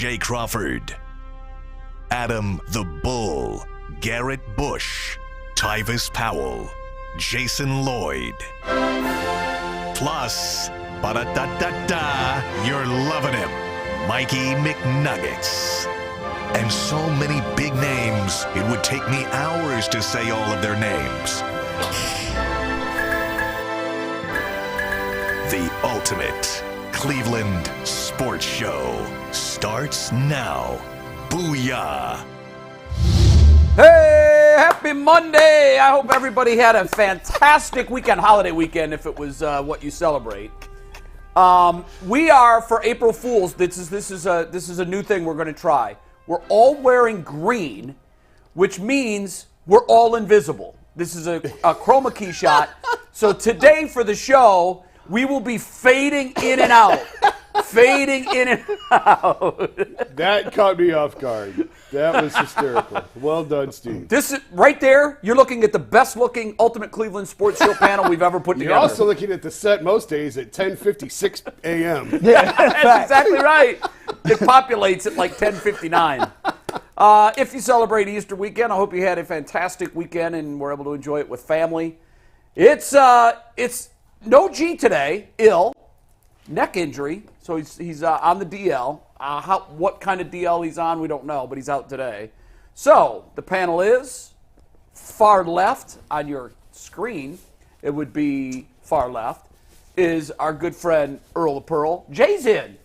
Jay Crawford, Adam the Bull, Garrett Bush, Tyvis Powell, Jason Lloyd. Plus, ba-da-da-da-da, you're loving him, Mikey McNuggets. And so many big names, it would take me hours to say all of their names. The ultimate Cleveland sports show starts now. Booyah! Hey, happy Monday! I hope everybody had a fantastic weekend, holiday weekend, if it was what you celebrate. We are for April Fools. This is a new thing we're going to try. We're all wearing green, which means we're all invisible. This is a chroma key shot. So today for the show, we will be fading in and out. Fading in and out. That caught me off guard. That was hysterical. Well done, Steve. This is right there. You're looking at the best-looking Ultimate Cleveland Sports Show panel we've ever put together. You're also looking at the set most days at 10:56 a.m. Yeah, that's exactly right. It populates at like 10:59. If you celebrate Easter weekend, I hope you had a fantastic weekend and were able to enjoy it with family. It's no G today, ill, neck injury, so he's on the DL. What kind of DL he's on, we don't know, but he's out today. So the panel is far left on your screen. It would be far left. Is our good friend Earl the Pearl. Jay's in.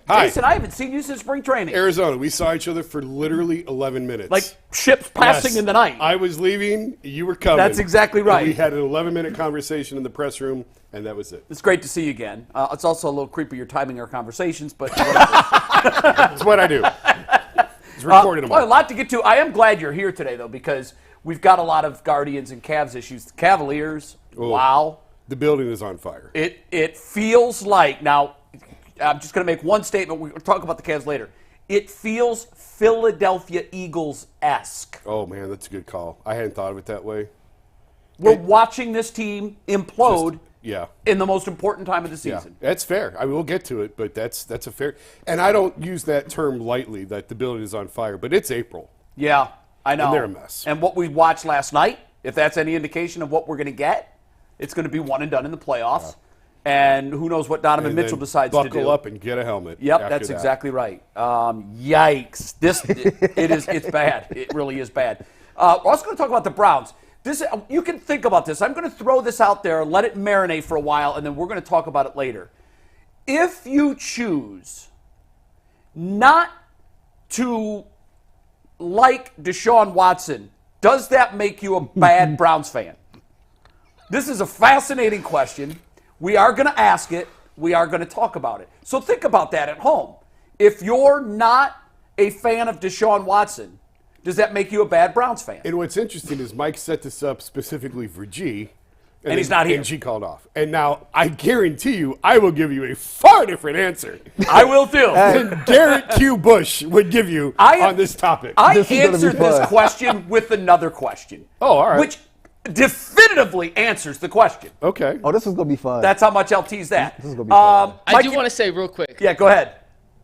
Hi. Jason, I haven't seen you since spring training. Arizona. We saw each other for literally 11 minutes. Like ships passing in the night. I was leaving. You were coming. That's exactly right. And we had an 11-minute conversation in the press room, and that was it. It's great to see you again. It's also a little creepy you're timing our conversations, but whatever. That's what I do. It's recorded Well, a lot to get to. I am glad you're here today, though, because we've got a lot of Guardians and Cavs issues. The Cavaliers, wow. The building is on fire. It feels like, now, I'm just going to make one statement. We'll talk about the Cavs later. It feels Philadelphia Eagles-esque. Oh, man, that's a good call. I hadn't thought of it that way. We're watching this team implode in the most important time of the season. Yeah, that's fair. I mean, we'll get to it, but that's a fair. And I don't use that term lightly, that the building is on fire, but it's April. Yeah, I know. And they're a mess. And what we watched last night, if that's any indication of what we're going to get, it's going to be one and done in the playoffs. Yeah. And who knows what Donovan Mitchell decides to do. Buckle up and get a helmet. Yep, that's exactly right. Yikes. It's bad. It really is bad. We're also going to talk about the Browns. You can think about this. I'm going to throw this out there and let it marinate for a while, and then we're going to talk about it later. If you choose not to like Deshaun Watson, does that make you a bad Browns fan? This is a fascinating question. We are going to ask it. We are going to talk about it. So think about that at home. If you're not a fan of Deshaun Watson, does that make you a bad Browns fan? And what's interesting is Mike set this up specifically for G. And he's not here. And G called off. And now I guarantee you I will give you a far different answer. I will too. Than Garrett Q. Bush would give you on this topic. I answered this question with another question. Oh, all right. Which definitively answers the question. Okay. Oh, this is going to be fun. That's how much I'll tease that. This is going to be fun. I do want to say real quick. Yeah, go ahead.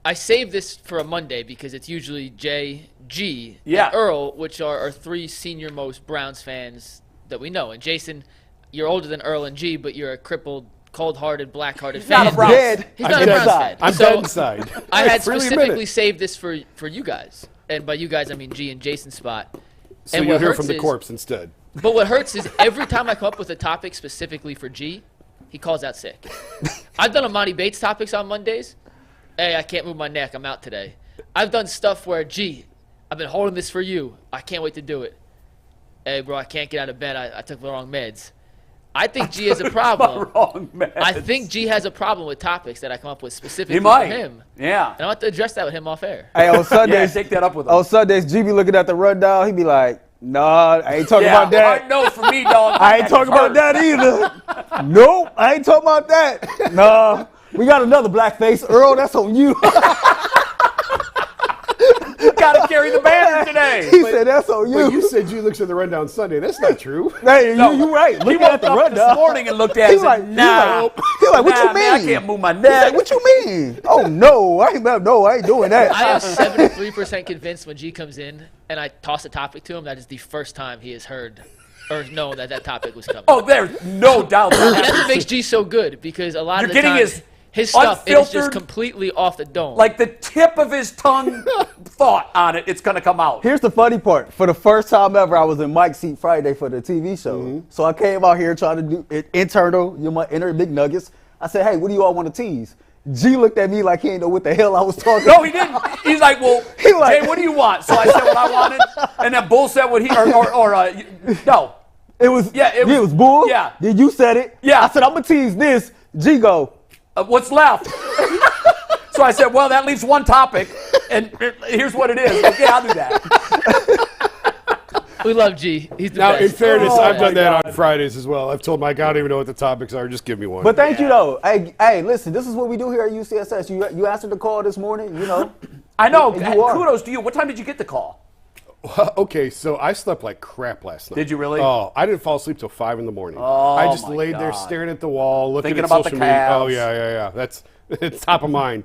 I saved this for a Monday because it's usually J, G, and Earl, which are our three senior most Browns fans that we know. And Jason, you're older than Earl and G, but you're a crippled, cold-hearted, black-hearted fan. Not a Browns. He's not a Browns fan. I'm dead inside. I had specifically saved this for you guys. And by you guys, I mean G and Jason's spot. So you'll hear from the corpse instead. But what hurts is every time I come up with a topic specifically for G, he calls out sick. I've done Amani Bates topics on Mondays. Hey, I can't move my neck. I'm out today. I've done stuff where, G, I've been holding this for you. I can't wait to do it. Hey, bro, I can't get out of bed. I took the wrong meds. I think G has a problem. Wrong meds. I think G has a problem with topics that I come up with specifically He might. for him. Yeah. And I want to address that with him off air. Hey, on Sundays, take that up with him. On Sundays, G be looking at the rundown. He be like, nah, I ain't talking about that. I know for me, dog. I ain't talking about that either. Nope, I ain't talking about that. Nah, we got another black face. Earl, that's on you. Got got to carry the banner today. He said that's on you. But you said you looked at the rundown Sunday. That's not true. Hey, No, you right. He Looking woke at the up rundown this morning and looked at it He's and said, nah. He's like, what Nah, you mean? man, I can't move my He's neck. like, what you mean? Oh no, I ain't doing that. I am 73% convinced when G comes in and I toss a topic to him, that is the first time he has heard or known that topic was coming. Oh, there's no doubt. And that's what makes G so good, because a lot You're of the getting time, his stuff it is just unfiltered, completely off the dome. like the tip of his tongue thought on it, it's going to come out. Here's the funny part. For the first time ever, I was in Mike's seat Friday for the TV show. Mm-hmm. So I came out here trying to do it internal, my inner big nuggets. I said, hey, what do you all want to tease? G looked at me like he didn't know what the hell I was talking No, he didn't. He's like, well, He like- Jay, what do you want? So I said what I wanted, and then Bull said what he, no. It was, Yeah, it it was- was bull. yeah. Then you said it. Yeah. I said, I'm going to tease this. G go, What's left? So I said, well, that leaves one topic, and here's what it is. Like, yeah, I'll do that. We love G. He's the Now, best. in fairness, Oh, I've my done that God. on Fridays as well. I've told Mike, I don't even know what the topics are. Just give me one. But thank you, though. Hey, listen, this is what we do here at UCSS. You answered the call this morning, I know. And you are. Kudos to you. What time did you get the call? Okay, so I slept like crap last night. Did you really? Oh, I didn't fall asleep till 5 in the morning. Oh, I just my laid there God. staring at the wall, looking Thinking at about the social media. Oh Cavs. yeah. That's it's top of mind.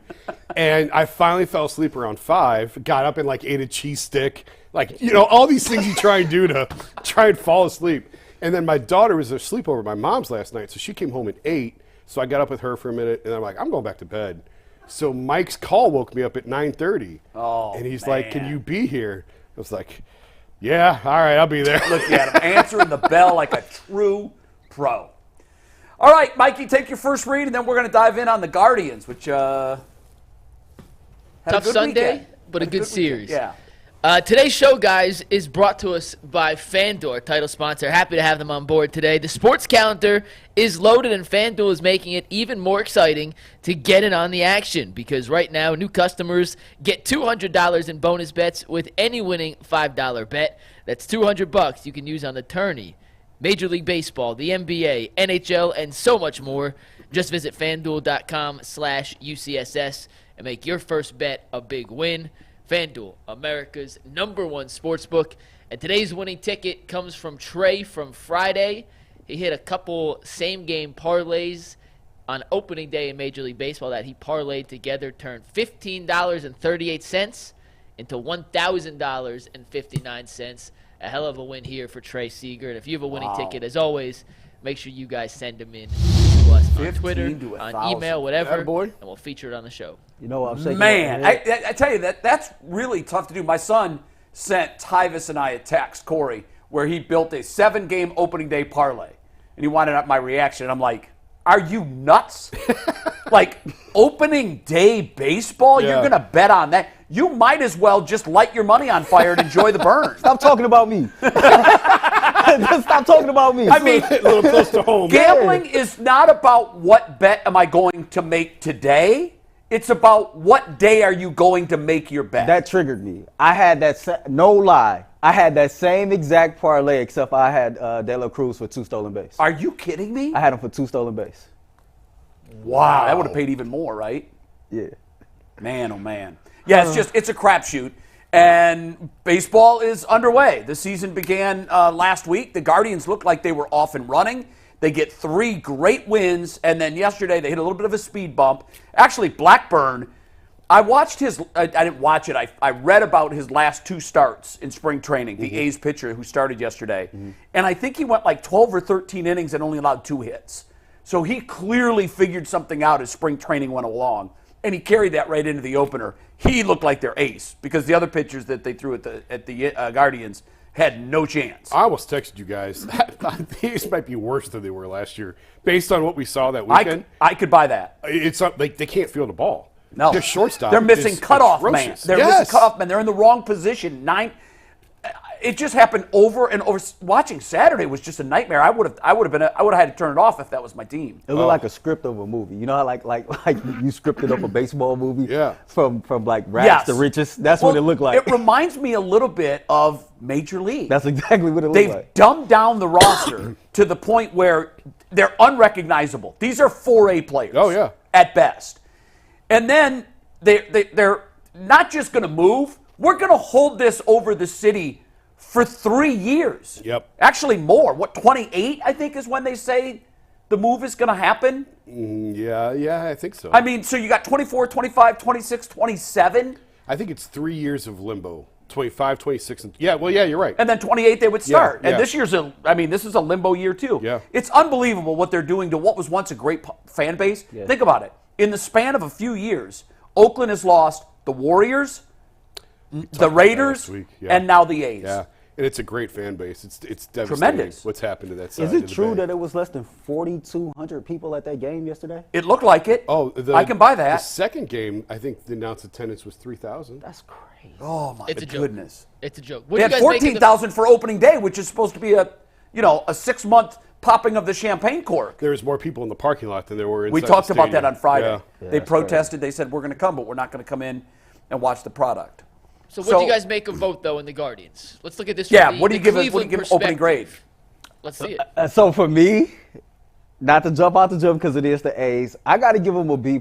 And I finally fell asleep around 5. Got up and like ate a cheese stick, all these things you try and do to try and fall asleep. And then my daughter was asleep over at my mom's last night, so she came home at 8. So I got up with her for a minute, and I'm like, I'm going back to bed. So Mike's call woke me up at 9:30. Oh, and he's like, "Can man. you be here?" I was like, "Yeah, all right, I'll be there." Look at him answering the bell like a true pro. All right, Mikey, take your first read, and then we're going to dive in on the Guardians, which had a Tough good Sunday, weekend. but a Had good weekend. series. Yeah. Today's show, guys, is brought to us by FanDuel, our title sponsor. Happy to have them on board today. The sports calendar is loaded, and FanDuel is making it even more exciting to get in on the action, because right now, new customers get $200 in bonus bets with any winning $5 bet. That's $200 you can use on the tourney, Major League Baseball, the NBA, NHL, and so much more. Just visit FanDuel.com/UCSS and make your first bet a big win. FanDuel, America's #1 sportsbook. And today's winning ticket comes from Trey from Friday. He hit a couple same-game parlays on opening day in Major League Baseball that he parlayed together, turned $15.38 into $1,000.59. A hell of a win here for Trey Seager. And if you have a winning ticket, as always, make sure you guys send them in to us on 15 Twitter, to on 1,000. email, whatever, Attaboy. and we'll feature it on the show. You know what I'm saying? Man, I tell you, that's really tough to do. My son sent Tyvis and I a text, Corey, where he built a 7-game opening day parlay. And he wanted my reaction. And I'm like, are you nuts? Like, opening day baseball? Yeah. You're going to bet on that? You might as well just light your money on fire and enjoy the burn. Stop talking about me. Stop talking about me. I mean, A little close to home. gambling is not about what bet am I going to make today. It's about what day are you going to make your bet. That triggered me. I had that, no lie. I had that same exact parlay, except I had De La Cruz for 2 stolen base. Are you kidding me? I had him for 2 stolen base. Wow. That would have paid even more, right? Yeah. Man, oh man. Yeah, it's a crapshoot. And baseball is underway. The season began last week. The Guardians looked like they were off and running. They get 3 great wins, and then yesterday they hit a little bit of a speed bump. Actually, Blackburn, I watched I didn't watch it. I read about his last 2 starts in spring training, the A's pitcher who started yesterday. And I think he went like 12 or 13 innings and only allowed 2 hits. So he clearly figured something out as spring training went along. And he carried that right into the opener. He looked like their ace because the other pitchers that they threw at the Guardians had no chance. I almost texted you guys. These might be worse than they were last year, based on what we saw that weekend. I could buy that. It's not, they can't field the ball. No, Their shortstop. They're missing is cutoff man. atrocious. They're Yes. missing cutoff man. They're in the wrong position. It just happened over and over. Watching Saturday was just a nightmare. I would have had to turn it off if that was my team. It looked like a script of a movie. You know how like you scripted up a baseball movie? Yeah. From like rags to riches? That's what it looked like. It reminds me a little bit of Major League. That's exactly what it looked They've like. dumbed down the roster to the point where they're unrecognizable. These are 4A players. Oh, yeah. At best. And then they're not just going to move. we're going to hold this over the city for 3 years. Yep. Actually more. What, 28, I think, is when they say the move is going to happen? Yeah, I think so. I mean, so you got 24, 25, 26, 27, I think it's 3 years of limbo. 25, 26, and yeah, you're right. and then 28 they would start. Yeah. And this year's this is a limbo year too. Yeah. It's unbelievable what they're doing to what was once a great fan base. Yeah. Think about it. In the span of a few years, Oakland has lost the Warriors, the Raiders, last week, yeah. and now the A's. Yeah, and it's a great fan base. It's devastating Tremendous. what's happened to that side. Is it of the true Bay. that it was less than 4,200 people at that game yesterday? It looked like it. Oh, I can buy The that. second game, I think the announced attendance was 3,000. That's crazy. Oh my It's a joke. goodness. It's a joke. They had 14,000 for opening day, which is supposed to be a 6-month popping of the champagne cork. There was more people in the parking lot than there were inside We the talked about that stadium. on Friday. Yeah. They that's protested. They said, we're going to come, but we're not going to come in and watch the product. So what do you guys make of Vogt, though, in the Guardians? Let's look at this. Yeah, from what do you give it? What do Cleveland you give opening grade? perspective. Let's see it. So for me, not to jump out the gym because it is the A's, I got to give them a B+.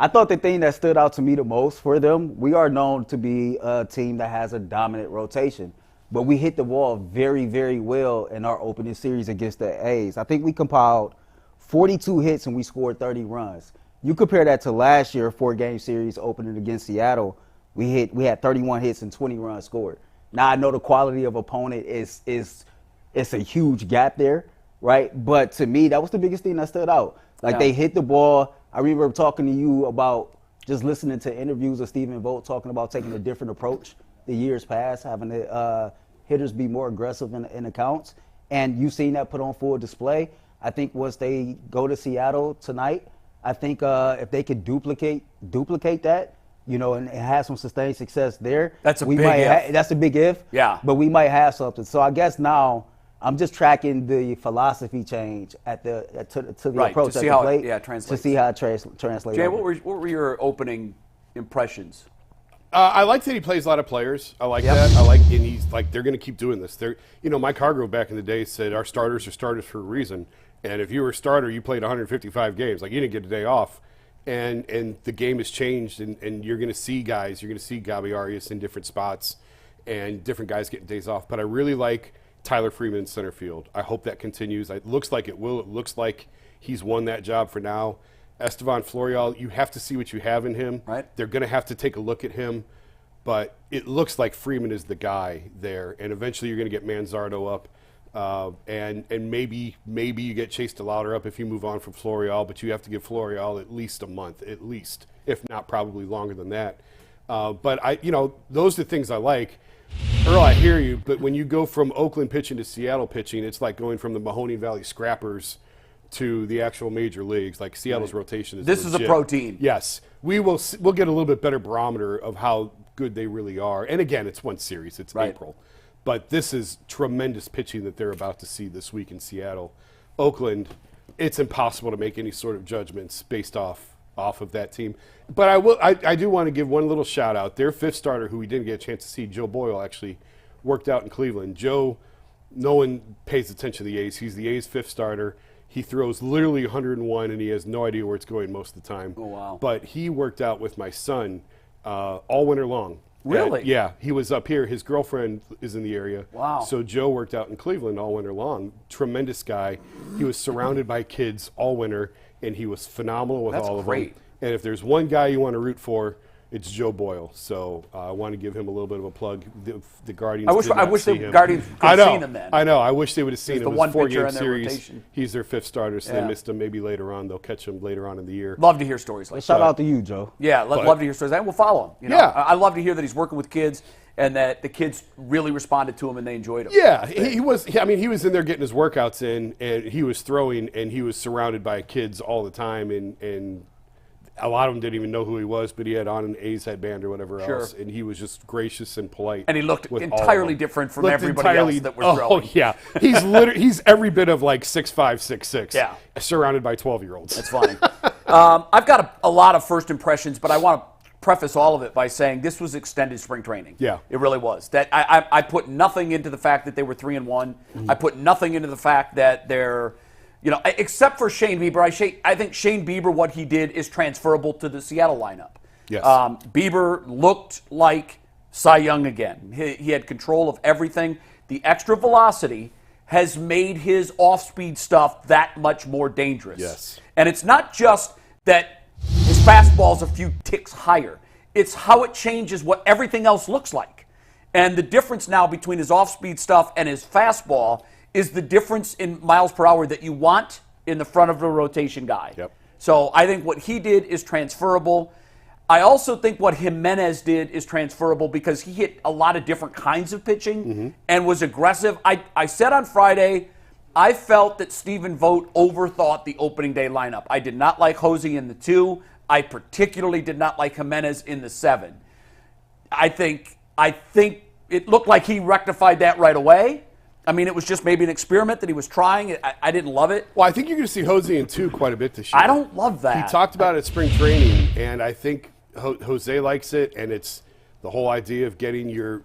I thought the thing that stood out to me the most for them, we are known to be a team that has a dominant rotation, but we hit the ball very, very well in our opening series against the A's. I think we compiled 42 hits and we scored 30 runs. You compare that to last year, 4-game series opening against Seattle, we had 31 hits and 20 runs scored. Now I know the quality of opponent is it's a huge gap there, right? But to me, that was the biggest thing that stood out. Like they hit the ball. I remember talking to you about just listening to interviews of Stephen Vogt talking about taking a different approach the years past, having the hitters be more aggressive in accounts. And you've seen that put on full display. I think once they go to Seattle tonight, I think if they could duplicate that, and have some sustained success there. That's a big if. That's a big if. Yeah. But we might have something. So I guess now I'm just tracking the philosophy change to the Right, approach to at see the how it- plate, yeah, translates. to see how it translates. Jay, over. what were your opening impressions? I like that he plays a lot of players. I like that. And he's like, they're going to keep doing this. Mike Hargrove back in the day said our starters are starters for a reason. And if you were a starter, you played 155 games. Like, you didn't get a day off. And the game has changed, and you're going to see guys. You're going to see Gabi Arias in different spots and different guys getting days off. But I really like Tyler Freeman in center field. I hope that continues. It looks like it will. It looks like he's won that job for now. Estevan Florial, you have to see what you have in him. Right. They're going to have to take a look at him. But it looks like Freeman is the guy there. And eventually you're going to get Manzardo up. And maybe you get Chase DeLauder up if you move on from Florial, but you have to give Florial at least a month, at least, if not probably longer than that. But those are the things I like. Earl, I hear you, but when you go from Oakland pitching to Seattle pitching, it's like going from the Mahoney Valley Scrappers to the actual major leagues. Like, Seattle's rotation is This is a legit. pro team. Yes, we'll get a little bit better barometer of how good they really are. And again, it's one series. It's Right. April. But this is tremendous pitching that they're about to see this week in Seattle. Oakland, it's impossible to make any sort of judgments based off of that team. But I do want to give one little shout out. Their fifth starter, who we didn't get a chance to see, Joe Boyle, actually worked out in Cleveland. Joe, no one pays attention to the A's. He's the A's fifth starter. He throws literally 101, and he has no idea where it's going most of the time. Oh, wow. But he worked out with my son all winter long. Really? Yeah, he was up here. His girlfriend is in the area. Wow. So Joe worked out in Cleveland all winter long. Tremendous guy. He was surrounded by kids all winter, and he was phenomenal with That's all of great. them. And if there's one guy you want to root for, it's Joe Boyle. So I want to give him a little bit of a plug. The Guardians. I wish the Guardians could have seen him then. I know. I wish they would have seen He's him. the It one was a pitcher 4-game in their series. rotation. He's their fifth starter, so Yeah. they missed him. Maybe later on they'll catch him later on in the year. Love to hear stories like that. Shout out to you, Joe. Yeah, love to hear stories. And we'll follow him. Yeah. I love to hear that he's working with kids and that the kids really responded to him and they enjoyed him. Yeah, he was. I mean, he was in there getting his workouts in, and he was throwing, and he was surrounded by kids all the time, and a lot of them didn't even know who he was, but he had on an A's headband or whatever Sure. else, and he was just gracious and polite. And he looked with all of entirely them. different from Looked everybody else that was oh, throwing. Oh yeah, he's every bit of like 6'5", 6'6". Yeah. Surrounded by 12-year-olds. That's funny. I've got a lot of first impressions, but I want to preface all of it by saying this was extended spring training. Yeah. It really was. That I put nothing into the fact that they were 3-1. Mm-hmm. I put nothing into the fact that they're, except for Shane Bieber. I think Shane Bieber, what he did is transferable to the Seattle lineup. Yes. Bieber looked like Cy Young again. He had control of everything. The extra velocity has made his off-speed stuff that much more dangerous. Yes. And it's not just that his fastball's a few ticks higher. It's how it changes what everything else looks like. And the difference now between his off-speed stuff and his fastball is the difference in miles per hour that you want in the front of the rotation guy. Yep. So I think what he did is transferable. I also think what Jimenez did is transferable because he hit a lot of different kinds of pitching and was aggressive. I said on Friday, I felt that Stephen Vogt overthought the opening day lineup. I did not like Hosey in the 2. I particularly did not like Jimenez in the 7. I think it looked like he rectified that right away. I mean, it was just maybe an experiment that he was trying. I didn't love it. Well, I think you're going to see Jose in 2 quite a bit this year. I don't love that. He talked about it at spring training, and I think Jose likes it, and it's the whole idea of getting your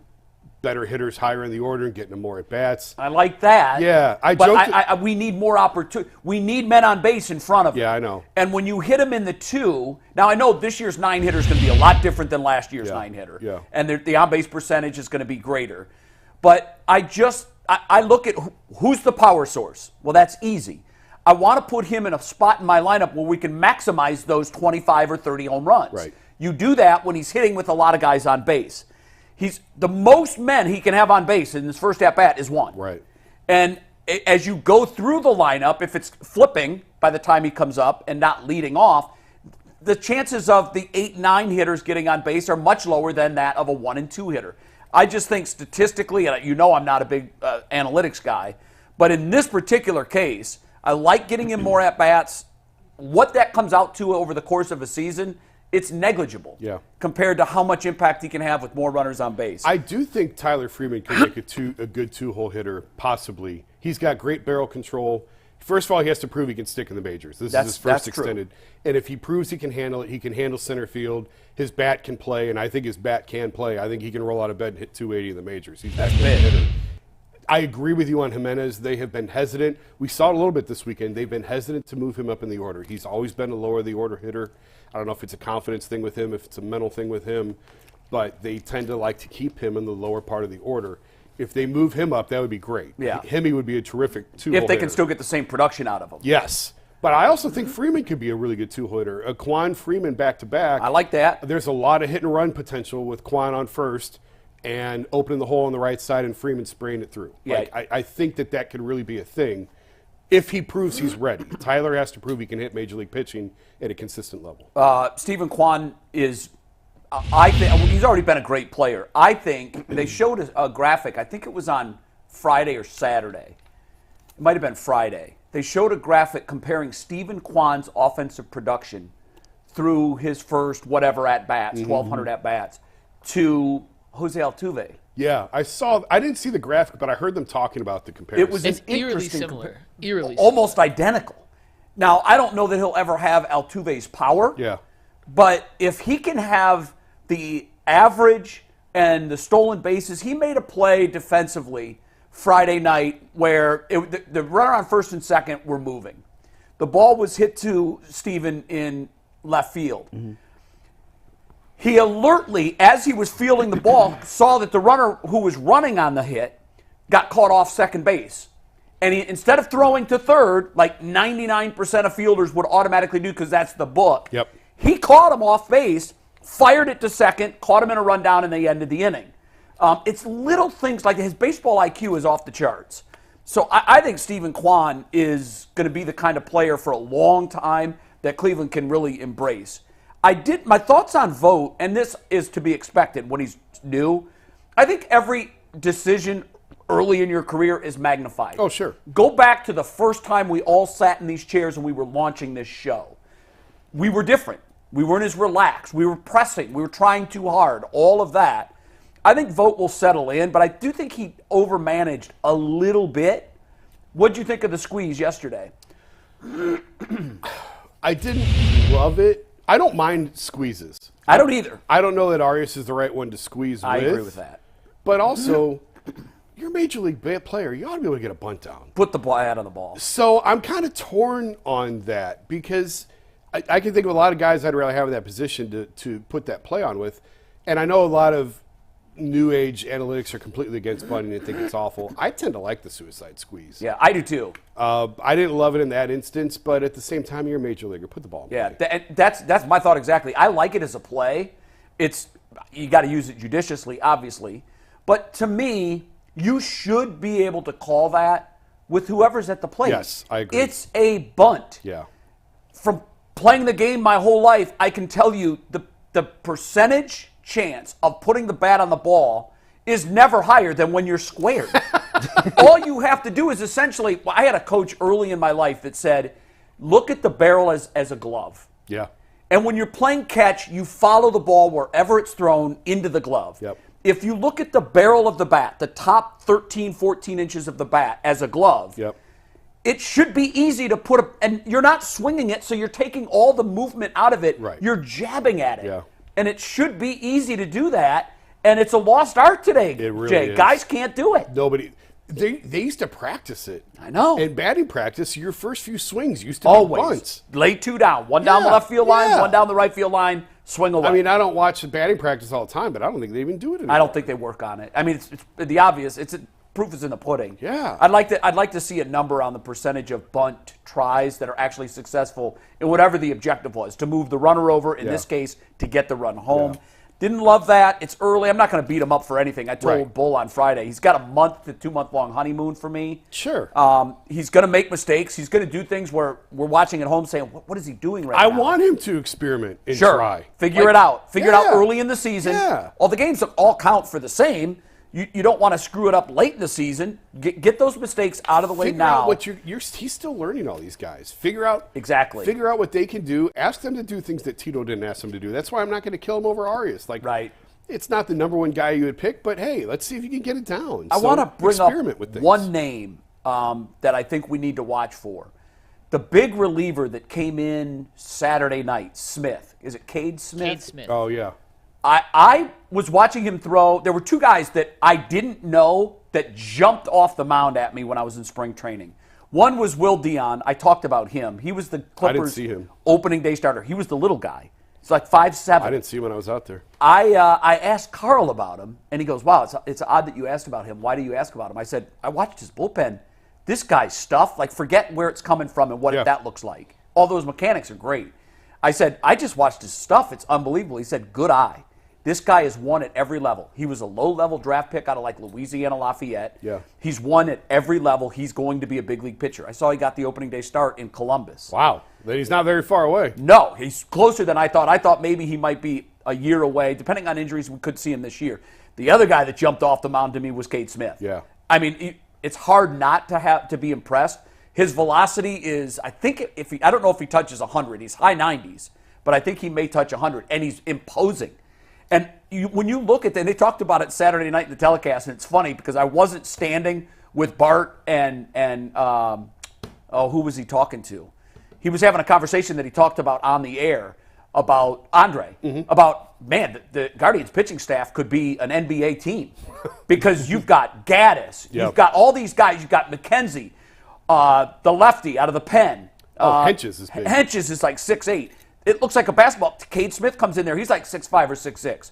better hitters higher in the order and getting them more at bats. I like that. Yeah, but we need more opportunity. We need men on base in front of him. Yeah, I know. And when you hit him in the 2, now I know this year's 9-hitter is going to be a lot different than last year's 9-hitter. Yeah. And the on-base percentage is going to be greater. But I look at who's the power source. Well, that's easy. I want to put him in a spot in my lineup where we can maximize those 25 or 30 home runs. Right. You do that when he's hitting with a lot of guys on base. He's the most men he can have on base in his first at-bat is 1. Right. And as you go through the lineup, if it's flipping by the time he comes up and not leading off, the chances of the 8-9 hitters getting on base are much lower than that of a 1 and 2 hitter. I just think statistically, and you know I'm not a big analytics guy, but in this particular case, I like getting him more at-bats. What that comes out to over the course of a season, it's negligible compared to how much impact he can have with more runners on base. I do think Tyler Freeman could make a good 2-hole hitter, possibly. He's got great barrel control. First of all, he has to prove he can stick in the majors. This is his first extended. True. And if he proves he can handle it, he can handle center field. His bat can play, and I think his bat can play. I think he can roll out of bed and hit 280 in the majors. He's that good hitter. I agree with you on Jimenez. They have been hesitant. We saw it a little bit this weekend. They've been hesitant to move him up in the order. He's always been a lower the order hitter. I don't know if it's a confidence thing with him, if it's a mental thing with him, but they tend to like to keep him in the lower part of the order. If they move him up, that would be great. Yeah. Hemi would be a terrific 2-hole if they hitter. can still get the same production out of him. Yes. But I also think Freeman could be a really good 2-hole hitter. Quan Freeman back-to-back. I like that. There's a lot of hit-and-run potential with Quan on first and opening the hole on the right side and Freeman spraying it through. Yeah. I think that could really be a thing if he proves he's ready. Tyler has to prove he can hit Major League pitching at a consistent level. Stephen Kwan is, I think, he's already been a great player. I think they showed a graphic, I think it was on Friday or Saturday. It might have been Friday. They showed a graphic comparing Stephen Kwan's offensive production through his first whatever at-bats, 1,200 at-bats, to Jose Altuve. Yeah, I didn't see the graphic, but I heard them talking about the comparison. It was It's an eerily interesting similar. Eerily almost identical. Now, I don't know that he'll ever have Altuve's power. Yeah. But if he can have the average and the stolen bases, he made a play defensively Friday night where the runner on first and second were moving. The ball was hit to Steven in left field. He alertly, as he was fielding the ball, saw that the runner who was running on the hit got caught off second base. And instead of throwing to third, like 99% of fielders would automatically do because that's the book, he caught him off base, fired it to second, caught him in a rundown, and they ended the inning. It's little things like his baseball IQ is off the charts. So I think Stephen Kwan is going to be the kind of player for a long time that Cleveland can really embrace. My thoughts on Vogt, and this is to be expected when he's new. I think every decision early in your career is magnified. Oh, sure. Go back to the first time we all sat in these chairs and we were launching this show. We were different. We weren't as relaxed. We were pressing. We were trying too hard. All of that. I think Vogt will settle in, but I do think he overmanaged a little bit. What'd you think of the squeeze yesterday? I didn't love it. I don't mind squeezes. I don't either. I don't know that Arias is the right one to squeeze with. I agree with that. But also, you're a Major League player. You ought to be able to get a bunt down. Put the bat on the ball. So I'm kind of torn on that because I can think of a lot of guys I'd rather have in that position to put that play on with. And I know a lot of new age analytics are completely against bunting and think it's awful. I tend to like the suicide squeeze. Yeah, I do too. I didn't love it in that instance, but at the same time, you're a major leaguer. Put the ball in play. Yeah, that's my thought exactly. I like it as a play. You got to use it judiciously, obviously. But to me, you should be able to call that with whoever's at the plate. Yes, I agree. It's a bunt. Yeah. From playing the game my whole life, I can tell you the percentage chance of putting the bat on the ball is never higher than when you're squared. All you have to do is essentially, I had a coach early in my life that said, look at the barrel as a glove. Yeah. And when you're playing catch, you follow the ball wherever it's thrown into the glove. Yep. If you look at the barrel of the bat, the top 13, 14 inches of the bat as a glove, Yep. it should be easy to and you're not swinging it, so you're taking all the movement out of it. Right. You're jabbing at it. Yeah. And it should be easy to do that, and it's a lost art today, It really Jay. is. Guys can't do it. Nobody. They used to practice it. I know. In batting practice, your first few swings used to Always. be bunts. Lay two down. One down the Yeah, left field line, yeah. one down the right field line, swing away. I mean, I don't watch the batting practice all the time, but I don't think they even do it anymore. I don't think they work on it. I mean, it's the obvious. Proof is in the pudding. Yeah. I'd like to see a number on the percentage of bunt tries that are actually successful in whatever the objective was, to move the runner over, in this case, to get the run home. Yeah. Didn't love that. It's early. I'm not going to beat him up for anything. I told Right. Bull on Friday, he's got a month to 2 month long honeymoon for me. Sure. He's going to make mistakes. He's going to do things where we're watching at home saying, what is he doing right I now? want him to experiment and Sure. try. Figure it out. Figure it out Yeah. early in the season. Yeah. All the games all count for the same. You don't want to screw it up late in the season. Get those mistakes out of the way Figure now. out what he's still learning all these guys. Figure out Exactly. Figure out what they can do. Ask them to do things that Tito didn't ask them to do. That's why I'm not going to kill him over Arias. Right. It's not the number one guy you would pick, but hey, let's see if you can get it down. I want to bring experiment up with things. one name that I think we need to watch for. The big reliever that came in Saturday night, Smith. Is it Cade Smith? Cade Smith. Oh yeah. I was watching him throw. There were two guys that I didn't know that jumped off the mound at me when I was in spring training. One was Will Dion. I talked about him. He was the Clippers' see him. opening day starter. He was the little guy. He's like 5'7". I didn't see him when I was out there. I asked Carl about him, and he goes, wow, it's odd that you asked about him. Why do you ask about him? I said, I watched his bullpen. This guy's stuff, forget where it's coming from and what Yeah. that looks like. All those mechanics are great. I said, I just watched his stuff. It's unbelievable. He said, good eye. This guy has won at every level. He was a low-level draft pick out of Louisiana Lafayette. Yeah. He's won at every level. He's going to be a big league pitcher. I saw he got the opening day start in Columbus. Wow. Then he's not very far away. No, he's closer than I thought. I thought maybe he might be a year away. Depending on injuries, we could see him this year. The other guy that jumped off the mound to me was Cade Smith. Yeah. I mean, it's hard not to be impressed. His velocity is, I think, I don't know if he touches 100. He's high 90s, but I think he may touch 100, and he's imposing. And when you look at that, they talked about it Saturday night in the telecast, and it's funny because I wasn't standing with Bart and who was he talking to? He was having a conversation that he talked about on the air about Andre, about, man, the Guardians pitching staff could be an NBA team because you've got Gaddis, you've got all these guys, you've got McKenzie, the lefty out of the pen. Henches is big. Henches is like 6'8". It looks like a basketball. Cade Smith comes in there. He's like 6'5" or 6'6".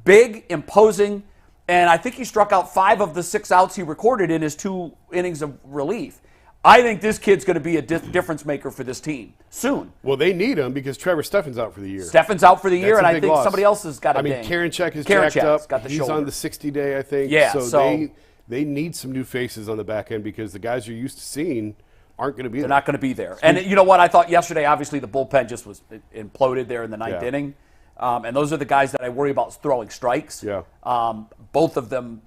Big, imposing, and I think he struck out 5 of the 6 outs he recorded in his 2 innings of relief. I think this kid's going to be a difference maker for this team soon. Well, they need him because Trevor Steffen's out for the year. Steffen's out for the year, That's and a I big think loss. somebody else has got a I mean, ding. Karinchak is Karinchak's jacked up. got the He's shoulder. on the 60-day, I think. Yeah, so so- they need some new faces on the back end because the guys you're used to seeing aren't going to be They're there. not going to be there. And you know what? I thought yesterday, obviously, the bullpen just was imploded there in the ninth Yeah. inning. And those are the guys that I worry about throwing strikes. Yeah. Both of them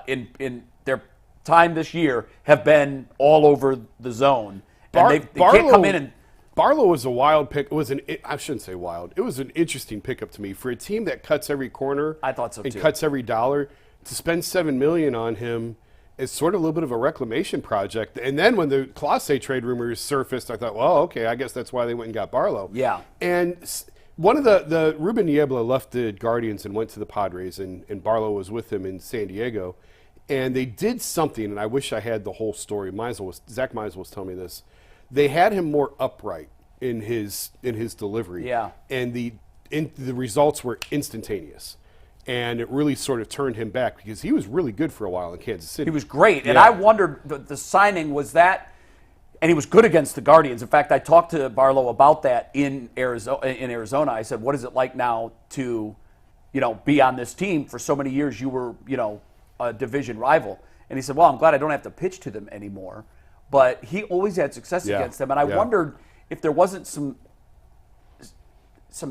in their time this year have been all over the zone. And they can't come in and Barlow was a wild pick. I shouldn't say wild. It was an interesting pickup to me for a team that cuts every corner. I thought so, and too. cuts every dollar. To spend $7 million on him is sort of a little bit of a reclamation project. And then when the Clase trade rumors surfaced, I thought, well, okay, I guess that's why they went and got Barlow. Yeah. And one of the Ruben Niebla left the Guardians and went to the Padres, and Barlow was with him in San Diego. And they did something, and I wish I had the whole story. Zach Meisel was telling me this. They had him more upright in his delivery. Yeah. And the results were instantaneous. And it really sort of turned him back because he was really good for a while in Kansas City. He was great. And Yeah. I wondered, the signing was that, and he was good against the Guardians. In fact, I talked to Barlow about that in Arizona. I said, what is it like now to, be on this team? For so many years you were, a division rival. And he said, well, I'm glad I don't have to pitch to them anymore. But he always had success against them. And I wondered if there wasn't some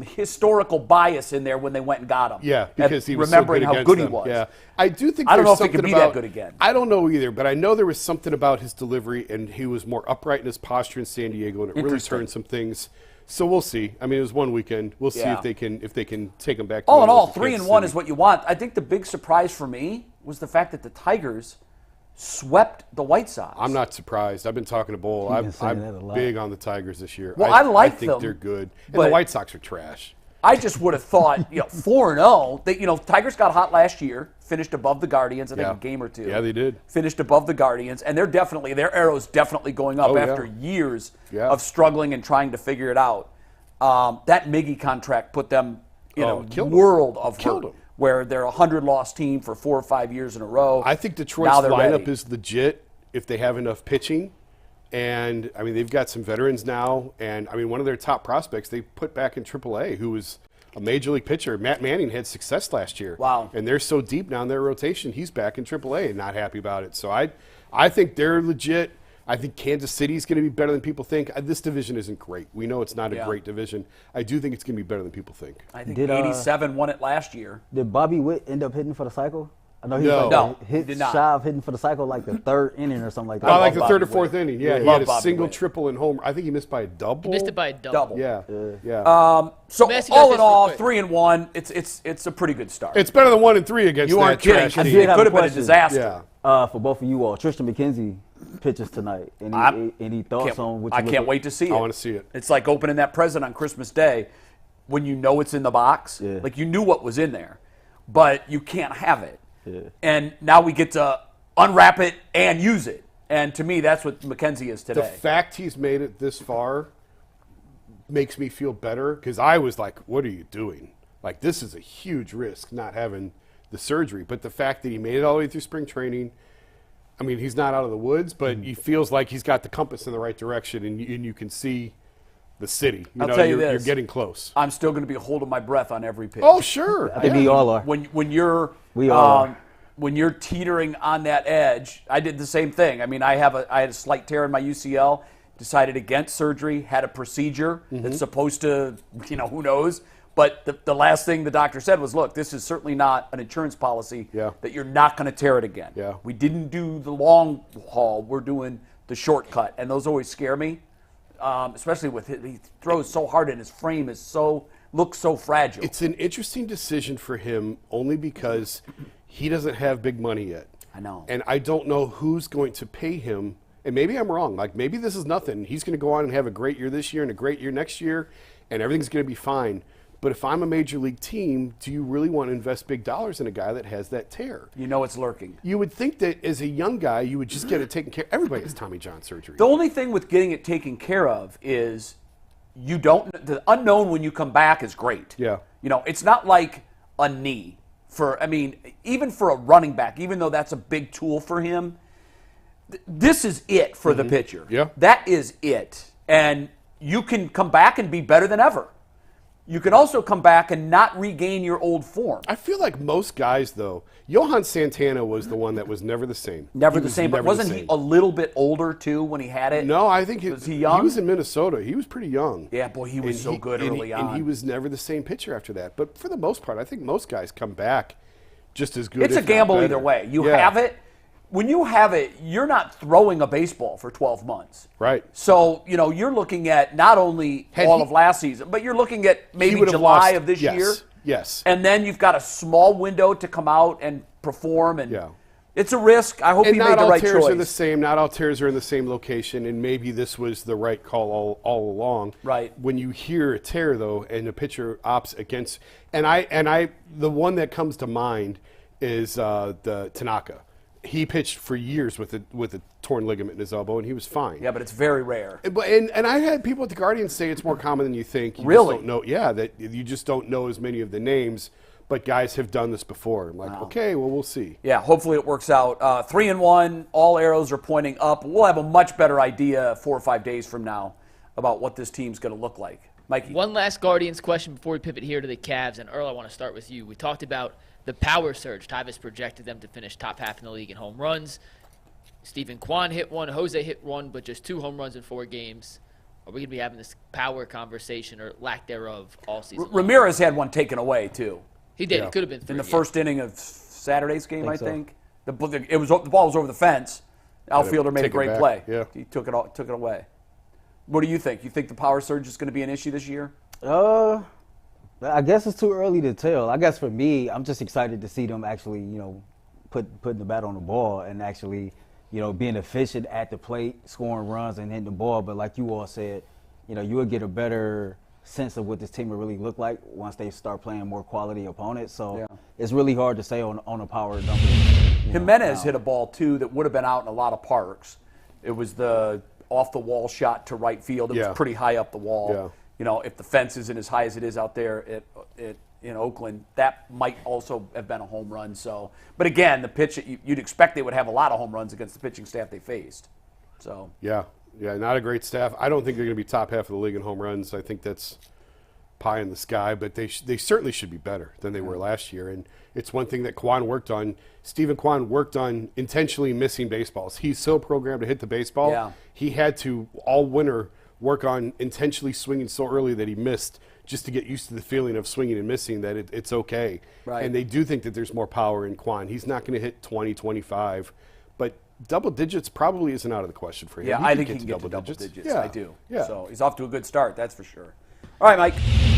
historical bias in there when they went and got him. Yeah, because he was remembering so good how against good he them. was. Yeah, I do think I don't know there's if he could something be that about- good again. I don't know either, but I know there was something about his delivery, and he was more upright in his posture in San Diego, and it really Interesting. turned some things. So we'll see. I mean, it was one weekend. We'll see Yeah. if they can take him back. To All in where he all, was in 3-1 Kansas is City. what you want. I think the big surprise for me was the fact that the Tigers swept the White Sox. I'm not surprised. I've been talking to Bull. You've I'm been saying that a lot. big on the Tigers this year. Well, I like I think them, they're good, and but- the White Sox are trash. I just would have thought, 4-0. Tigers got hot last year, finished above the Guardians, I think Yeah. a game or two. Yeah, they did. Finished above the Guardians, and their arrow's definitely going up Oh, yeah. after years Yeah. of struggling and trying to figure it out. That Miggy contract put them in a killed 'em. world of Killed hurt, 'em. where they're a 100-loss team for 4 or 5 years in a row. I think Now Detroit's they're lineup ready. is legit if they have enough pitching. And, I mean, they've got some veterans now. And, I mean, one of their top prospects they put back in AAA, who was a major league pitcher. Matt Manning had success last year. Wow. And they're so deep now in their rotation, he's back in AAA and not happy about it. So I think they're legit. I think Kansas City is going to be better than people think. This division isn't great. We know it's not a Yeah. great division. I do think it's going to be better than people think. I think Did, 87 won it last year. Did Bobby Witt end up hitting for the cycle? I know he No. was No, like he did not. shy of hitting for the cycle like the third inning or something like that. I like love the Bobby third or fourth Witt. inning. Yeah, he Love had a Bobby single, Witt. triple, and home. I think he missed by a double. Missed it by a double. Yeah, yeah. So Let me ask you guys all this in real all, quick. 3-1. It's a pretty good start. It's better than 1-3 against You that aren't kidding. trash I It did team. have could a have been a question. disaster. Yeah. For both of you all, Tristan McKenzie pitches tonight. Any thoughts on what you I look can't at? wait to see it. I wanna see it. It's like opening that present on Christmas Day when you know it's in the box. Yeah. Like you knew what was in there, but you can't have it. Yeah. And now we get to unwrap it and use it. And to me, that's what McKenzie is The today. fact he's made it this far makes me feel better because I was like, what are you doing? Like, this is a huge risk not having the surgery. But the fact that he made it all the way through spring training, I mean, he's not out of the woods, but he feels like he's got the compass in the right direction, and you can see the city. I'll tell you you're this. getting close. I'm still going to be holding my breath on every pitch. Oh, sure. I think we all are. When you're We are. when you're teetering on that edge, I did the same thing. I mean, I had a slight tear in my UCL, decided against surgery, had a procedure that's supposed to, who knows. But the last thing the doctor said was, look, this is certainly not an insurance policy Yeah. that you're not going to tear it again. Yeah. We didn't do the long haul. We're doing the shortcut. And those always scare me, especially with he throws so hard and his frame looks so fragile. It's an interesting decision for him only because he doesn't have big money yet. I know. And I don't know who's going to pay him. And maybe I'm wrong. Like, maybe this is nothing. He's going to go on and have a great year this year and a great year next year, and everything's going to be fine. But if I'm a major league team, do you really want to invest big dollars in a guy that has that tear? It's lurking. You would think that as a young guy, you would just get it taken care of. Everybody has Tommy John surgery. The only thing with getting it taken care of is the unknown when you come back is great. Yeah. It's not like a knee even for a running back, even though that's a big tool for him, this is it for the pitcher. Yeah. That is it. And you can come back and be better than ever. You can also come back and not regain your old form. I feel like most guys, though, Johan Santana was the one that was never the same. Never He the was same, but never the wasn't he same. a little bit older too when he had it? No, I think Was he young? He was in Minnesota. He was pretty young. Yeah, boy, he was And so good early on. And he was never the same pitcher after that. But for the most part, I think most guys come back just as good. It's a if not gamble better. either way. You Yeah. have it. When you have it, you're not throwing a baseball for 12 months. Right. So, you're looking at not only Had all he- of last season, but you're looking at He maybe would have July lost- of this yes, year. Yes. And then you've got a small window to come out and perform. And Yeah. it's a risk. I hope And he not made the all right tears choice. are the same. Not all tears are in the same location, and maybe this was the right call all along. Right. When you hear a tear though, and the pitcher opts against, and the one that comes to mind is the Tanaka. He pitched for years with a torn ligament in his elbow, and he was fine. Yeah, but it's very rare. And I had people at the Guardians say it's more common than you think. You Really? Just don't know. Yeah, that you just don't know as many of the names. but guys have done this before. I'm like, okay, well, we'll see. Yeah, hopefully it works out. 3-1, all arrows are pointing up. We'll have a much better idea 4 or 5 days from now about what this team's going to look like. Mikey. One last Guardians question before we pivot here to the Cavs. And Earl, I want to start with you. We talked about the power surge. Tyvus projected them to finish top half in the league in home runs. Stephen Kwan hit one. Jose hit one, but just 2 home runs in 4 games. Are we going to be having this power conversation or lack thereof all season long? Ramirez had one taken away, too. He did. Yeah. It could have been 3. In the first inning of Saturday's game, I so. think. The ball was over the fence. Outfielder made a Take it great back. play. Yeah. He took it away. What do you think? You think the power surge is going to be an issue this year? I guess it's too early to tell. I guess for me, I'm just excited to see them actually, putting the bat on the ball and actually, being efficient at the plate, scoring runs and hitting the ball. But like you all said, you would get a better sense of what this team will really look like once they start playing more quality opponents. So it's really hard to say on a power number. Jimenez hit a ball, too, that would have been out in a lot of parks. It was the off-the-wall shot to right field. It was pretty high up the wall. Yeah. If the fence isn't as high as it is out there in Oakland, that might also have been a home run. So, but again, the pitch, you'd expect they would have a lot of home runs against the pitching staff they faced. So Yeah, not a great staff. I don't think they're going to be top half of the league in home runs. I think that's pie in the sky, but they certainly should be better than they were last year. And it's one thing that Kwan worked on. Stephen Kwan worked on intentionally missing baseballs. He's so programmed to hit the baseball. Yeah. He had to, all winter, work on intentionally swinging so early that he missed just to get used to the feeling of swinging and missing, that it's okay. Right. And they do think that there's more power in Kwan. He's not going to hit 20, 25, but double digits probably isn't out of the question for him. yeah, I think he can get to double digits. Yeah. I do. Yeah. So he's off to a good start, that's for sure. All right, Mike.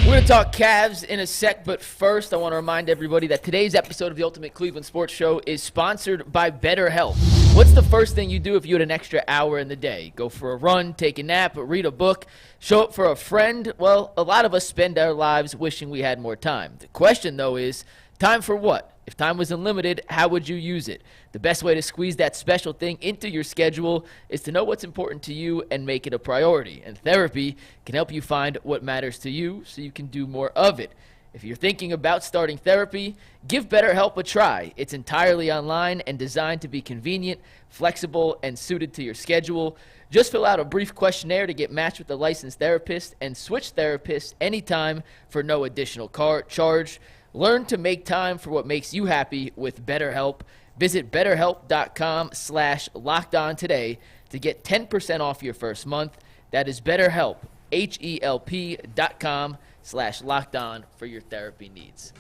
We're going to talk Cavs in a sec, but first I want to remind everybody that today's episode of the Ultimate Cleveland Sports Show is sponsored by BetterHelp. What's the first thing you do if you had an extra hour in the day? Go for a run, take a nap, read a book, show up for a friend? Well, a lot of us spend our lives wishing we had more time. The question, though, is time for what? If time was unlimited, how would you use it? The best way to squeeze that special thing into your schedule is to know what's important to you and make it a priority. And therapy can help you find what matters to you so you can do more of it. If you're thinking about starting therapy, give BetterHelp a try. It's entirely online and designed to be convenient, flexible, and suited to your schedule. Just fill out a brief questionnaire to get matched with a licensed therapist and switch therapists anytime for no additional charge. Learn to make time for what makes you happy with BetterHelp. Visit BetterHelp.com/LockedOn today to get 10% off your first month. That is BetterHelp, HELP.com/LockedOn for your therapy needs.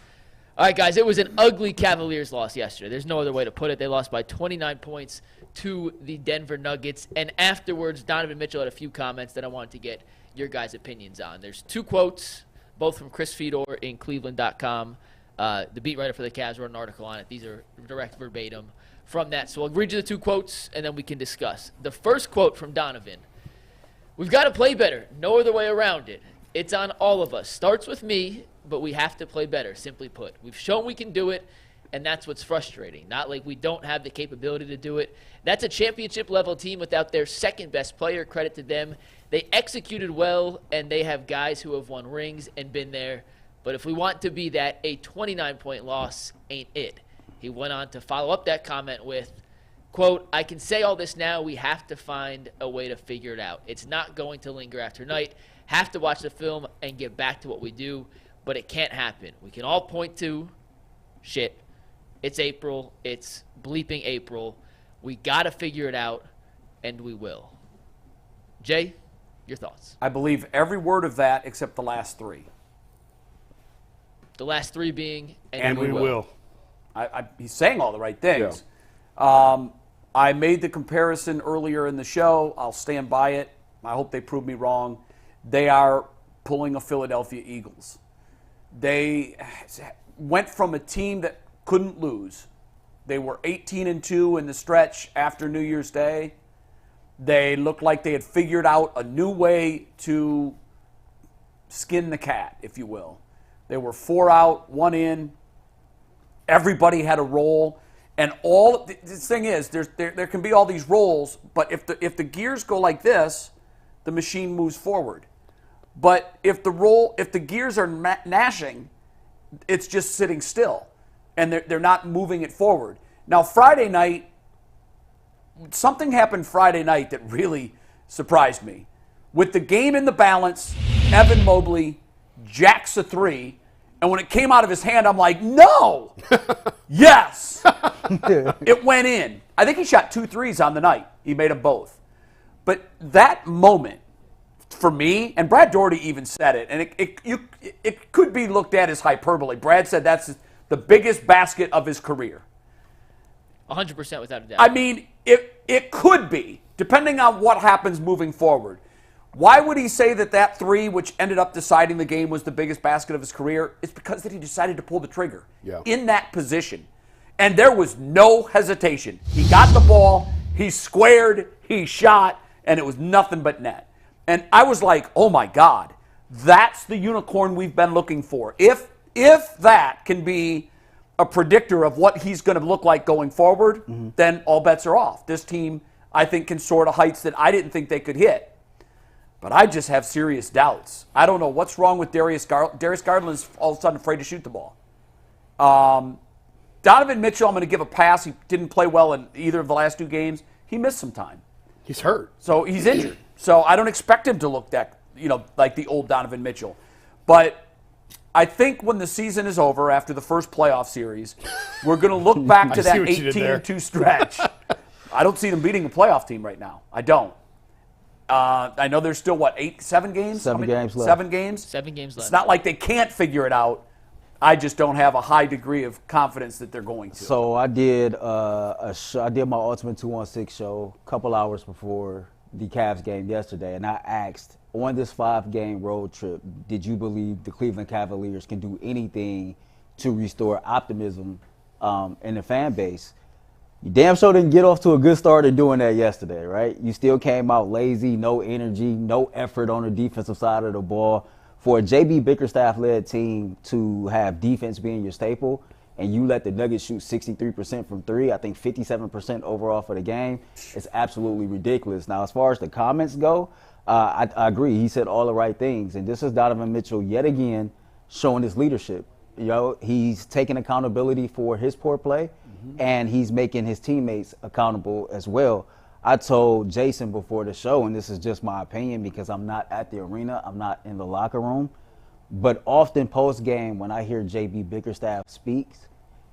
All right, guys, it was an ugly Cavaliers loss yesterday. There's no other way to put it. They lost by 29 points to the Denver Nuggets. And afterwards, Donovan Mitchell had a few comments that I wanted to get your guys' opinions on. There's 2 quotes, both from Chris Fedor in Cleveland.com. The beat writer for the Cavs wrote an article on it. These are direct verbatim from that. So I'll read you the 2 quotes, and then we can discuss. The first quote from Donovan: "We've got to play better. No other way around it. It's on all of us. Starts with me, but we have to play better, simply put. We've shown we can do it, and that's what's frustrating. Not like we don't have the capability to do it. That's a championship-level team without their second-best player. Credit to them. They executed well, and they have guys who have won rings and been there. But if we want to be that, a 29-point loss ain't it." He went on to follow up that comment with, quote, "I can say all this now. We have to find a way to figure it out. It's not going to linger after night. Have to watch the film and get back to what we do. But it can't happen. We can all point to shit. It's April. It's bleeping April. We got to figure it out, and we will." Jay, your thoughts? I believe every word of that except the last 3. The last 3 being, And we will. He's saying all the right things. I made the comparison earlier in the show. I'll stand by it. I hope they prove me wrong. They are pulling a Philadelphia Eagles. They went from a team that couldn't lose. They were 18-2 in the stretch after New Year's Day. They looked like they had figured out a new way to skin the cat, if you will. They were 4 out, 1 in. Everybody had a role. And all the thing is, there can be all these roles, but if the gears go like this, the machine moves forward. But if the gears are gnashing it's just sitting still, and they're not moving it forward. Now, Friday night, something happened Friday night that really surprised me. With the game in the balance, Evan Mobley jacks a three, and when it came out of his hand, I'm like, no! Yes! It went in. I think he shot 2 threes on the night. He made them both. But that moment, for me, and Brad Daugherty even said it, and it could be looked at as hyperbole. Brad said that's the biggest basket of his career. 100% without a doubt. I mean, it could be, depending on what happens moving forward. Why would he say that three, which ended up deciding the game, was the biggest basket of his career? It's because that he decided to pull the trigger in that position. And there was no hesitation. He got the ball, he squared, he shot, and it was nothing but net. And I was like, oh my God, that's the unicorn we've been looking for. If that can be a predictor of what he's going to look like going forward, then all bets are off. This team, I think, can soar to heights that I didn't think they could hit. But I just have serious doubts. I don't know what's wrong with Darius Garland. Darius Garland is all of a sudden afraid to shoot the ball. Donovan Mitchell, I'm going to give a pass. He didn't play well in either of the last 2 games. He missed some time. He's hurt. So he's injured. So I don't expect him to look that, like the old Donovan Mitchell. But I think when the season is over after the first playoff series, we're going to look back to that 18-2 stretch. I don't see them beating a playoff team right now. I don't. I know there's still, 7 games? 7 games left. 7 games? 7 games left. It's not like they can't figure it out. I just don't have a high degree of confidence that they're going to. So I did I did my Ultimate 216 show a couple hours before the Cavs game yesterday, and I asked, on this 5-game road trip, did you believe the Cleveland Cavaliers can do anything to restore optimism in the fan base? You damn sure didn't get off to a good start in doing that yesterday, right? You still came out lazy, no energy, no effort on the defensive side of the ball. For a J.B. Bickerstaff-led team to have defense being your staple, and you let the Nuggets shoot 63% from 3, I think 57% overall for the game, it's absolutely ridiculous. Now, as far as the comments go, I agree. He said all the right things. And this is Donovan Mitchell yet again showing his leadership. He's taking accountability for his poor play, and he's making his teammates accountable as well. I told Jason before the show, and this is just my opinion because I'm not at the arena, I'm not in the locker room, but often post-game when I hear J.B. Bickerstaff speaks,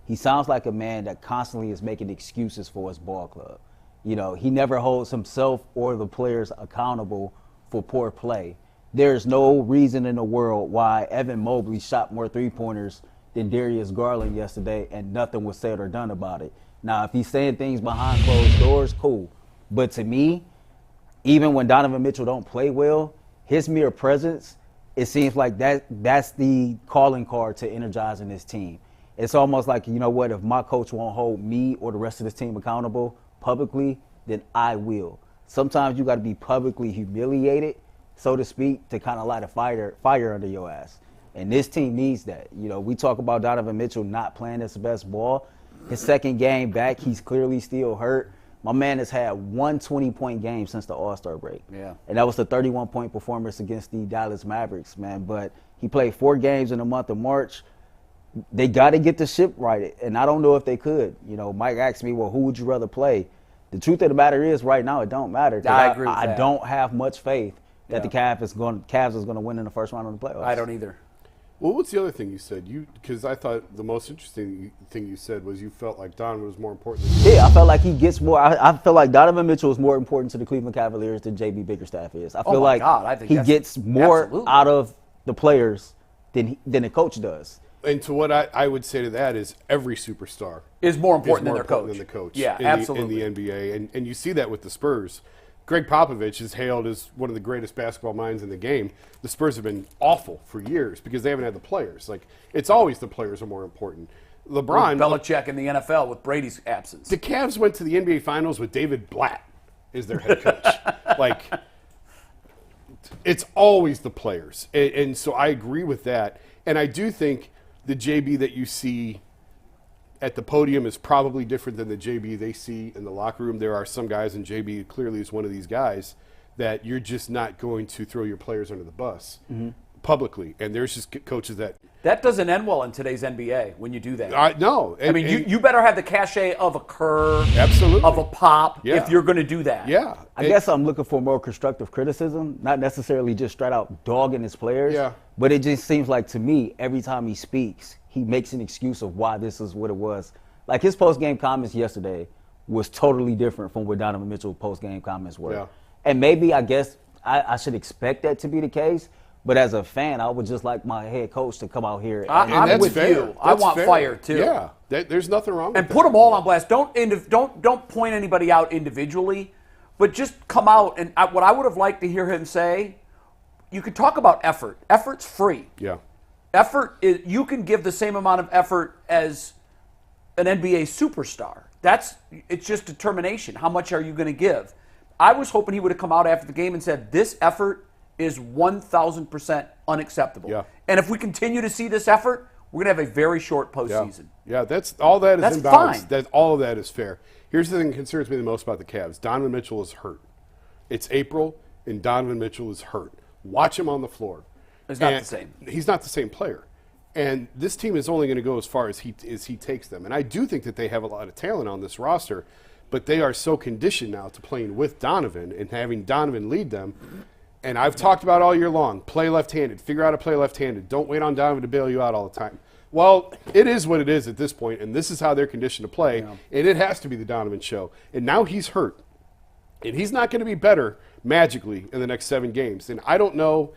he sounds like a man that constantly is making excuses for his ball club. He never holds himself or the players accountable for poor play. There's no reason in the world why Evan Mobley shot more three-pointers than Darius Garland yesterday, and nothing was said or done about it. Now, if he's saying things behind closed doors, cool. But to me, even when Donovan Mitchell don't play well, his mere presence, it seems like that's the calling card to energizing this team. It's almost like, what, if my coach won't hold me or the rest of this team accountable publicly, then I will. Sometimes you got to be publicly humiliated, so to speak, to kind of light a fire under your ass. And this team needs that. We talk about Donovan Mitchell not playing his best ball. His second game back, he's clearly still hurt. My man has had one 20-point game since the All-Star break. Yeah. And that was the 31-point performance against the Dallas Mavericks, man. But he played 4 games in the month of March. They got to get the ship right, and I don't know if they could. Mike asked me, well, who would you rather play? The truth of the matter is, right now, it don't matter. I agree with I that. don't have much faith that the Cavs is going to win in the first round of the playoffs. I don't either. Well, what's the other thing you said? Because I thought the most interesting thing you said was you felt like Don was more important than you. Yeah, I felt like he gets more. I feel like Donovan Mitchell is more important to the Cleveland Cavaliers than J.B. Bickerstaff is. I feel like I think he gets more absolutely out of the players than the coach does. And to what I would say to that is every superstar Is more important is than their coach. than the coach. Yeah, in absolutely. In the NBA, and you see that with the Spurs. Greg Popovich is hailed as one of the greatest basketball minds in the game. The Spurs have been awful for years because they haven't had the players. Like, it's always the players are more important. LeBron, Belichick in the NFL with Brady's absence. the Cavs went to the NBA Finals with David Blatt as their head coach. Like, it's always the players. And so I agree with that. And I do think the JB that you see at the podium is probably different than the JB they see in the locker room. There are some guys, and JB clearly is one of these guys, that you're just not going to throw your players under the bus publicly. And there's just coaches that That doesn't end well in today's NBA when you do that. No. I mean, you better have the cachet of a Kerr, Absolutely. of a Pop, Yeah. if you're going to do that. Yeah. I guess I'm looking for more constructive criticism, not necessarily just straight out dogging his players. Yeah. But it just seems like to me, every time he speaks, he makes an excuse of why this is what it was. Like his post-game comments yesterday was totally different from what Donovan Mitchell's post-game comments were. Yeah. And maybe I guess I should expect that to be the case. But as a fan, I would just like my head coach to come out here. And I'm that's with fair. you. I That's want fair. fire too. Yeah, there's nothing wrong with And that. put them all on blast. Don't point anybody out individually, but just come out. And what I would have liked to hear him say, you could talk about effort. Effort's free. Yeah. Effort is, you can give the same amount of effort as an NBA superstar. It's just determination. How much are you going to give? I was hoping he would have come out after the game and said, this effort is 1,000% unacceptable. Yeah. And if we continue to see this effort, we're going to have a very short postseason. Yeah, that's all that is That's in balance. fine. All of that is fair. Here's the thing that concerns me the most about the Cavs. Donovan Mitchell is hurt. It's April, and Donovan Mitchell is hurt. Watch him on the floor. He's not the same. He's not the same player. And this team is only going to go as far as he takes them. And I do think that they have a lot of talent on this roster, but they are so conditioned now to playing with Donovan and having Donovan lead them. And I've talked about all year long, play left-handed, figure out how to play left-handed. Don't wait on Donovan to bail you out all the time. Well, it is what it is at this point, and this is how they're conditioned to play, and it has to be the Donovan show. And now he's hurt, and he's not going to be better magically in the next 7 games. And I don't know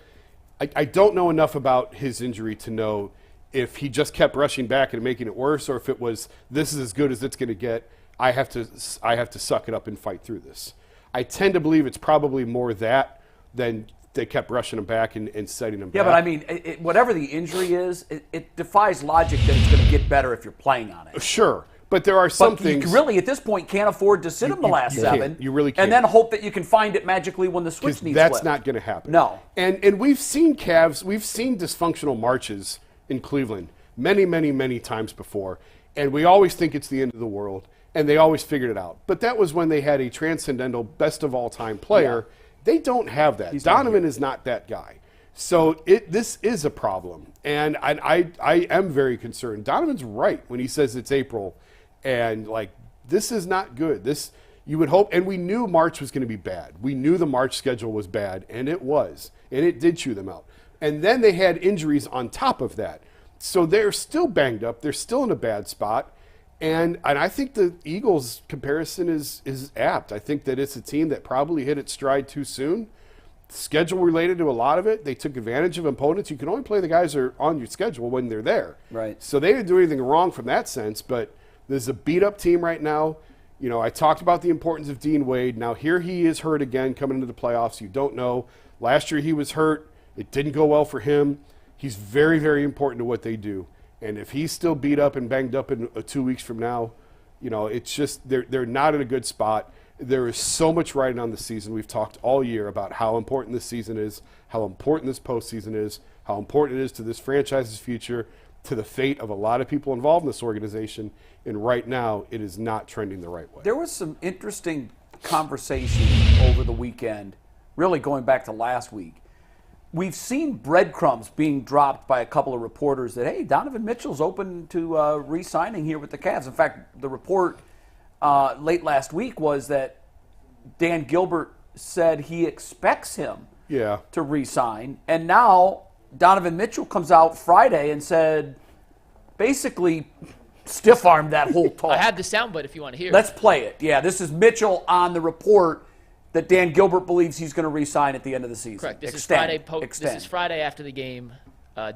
I don't know enough about his injury to know if he just kept rushing back and making it worse, or if it was, this is as good as it's going to get, I have to suck it up and fight through this. I tend to believe it's probably more that than they kept rushing him back and setting him back. Yeah, but I mean, whatever the injury is, it defies logic that it's going to get better if you're playing on it. Sure, but there are some But things. you really, at this point, can't afford to sit him the last you 7. can't. You really can't. And then hope that you can find it magically when the switch needs that's flipped. not going to happen. No. And we've seen we've seen dysfunctional marches in Cleveland many, many, many times before, and we always think it's the end of the world, and they always figured it out. But that was when they had a transcendental, best-of-all-time player. Yeah. They don't have that. Donovan is not that guy. So this is a problem, and I am very concerned. Donovan's right when he says it's April, and like this is not good. This you would hope, and we knew March was going to be bad. We knew the March schedule was bad, and it was, and it did chew them out. And then they had injuries on top of that, so they're still banged up. They're still in a bad spot, and I think the Eagles comparison is apt. I think that it's a team that probably hit its stride too soon. Schedule related to a lot of it. They took advantage of opponents. You can only play the guys that are on your schedule when they're there. Right. So they didn't do anything wrong from that sense, but there's a beat-up team right now. You know, I talked about the importance of Dean Wade. Now here he is hurt again coming into the playoffs. You don't know. Last year he was hurt. It didn't go well for him. He's very, very important to what they do. And if he's still beat up and banged up in 2 weeks from now, you know, it's just they're not in a good spot. There is so much riding on the season. We've talked all year about how important this season is, how important this postseason is, how important it is to this franchise's future, to the fate of a lot of people involved in this organization. And right now, it is not trending the right way. There was some interesting conversation over the weekend, really going back to last week. We've seen breadcrumbs being dropped by a couple of reporters that, hey, Donovan Mitchell's open to re-signing here with the Cavs. In fact, the report late last week was that Dan Gilbert said he expects him to re-sign. And now Donovan Mitchell comes out Friday and said, basically stiff-armed that whole talk. I have the soundbite if you want to hear it. Let's play it. Yeah, this is Mitchell on the report that Dan Gilbert believes he's going to re-sign at the end of the season. Correct. This Extend. is Friday after the game.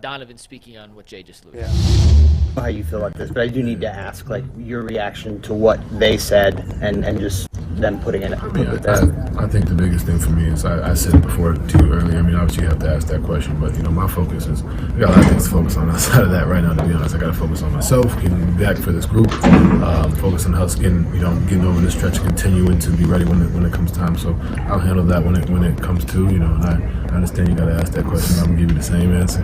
Donovan speaking on what Jay just alluded. Yeah. I don't know how you feel about this, but I do need to ask, like, your reaction to what they said and just them putting it. I think the biggest thing for me is I said it before to you earlier. I mean, obviously you have to ask that question, but you know, my focus is I got a lot of things to focus on outside of that right now. To be honest, I got to focus on myself, getting back for this group, focus on us getting over this stretch, continuing to be ready when it comes time. So I'll handle that when it comes to And I understand you got to ask that question. I'm gonna give you the same answer.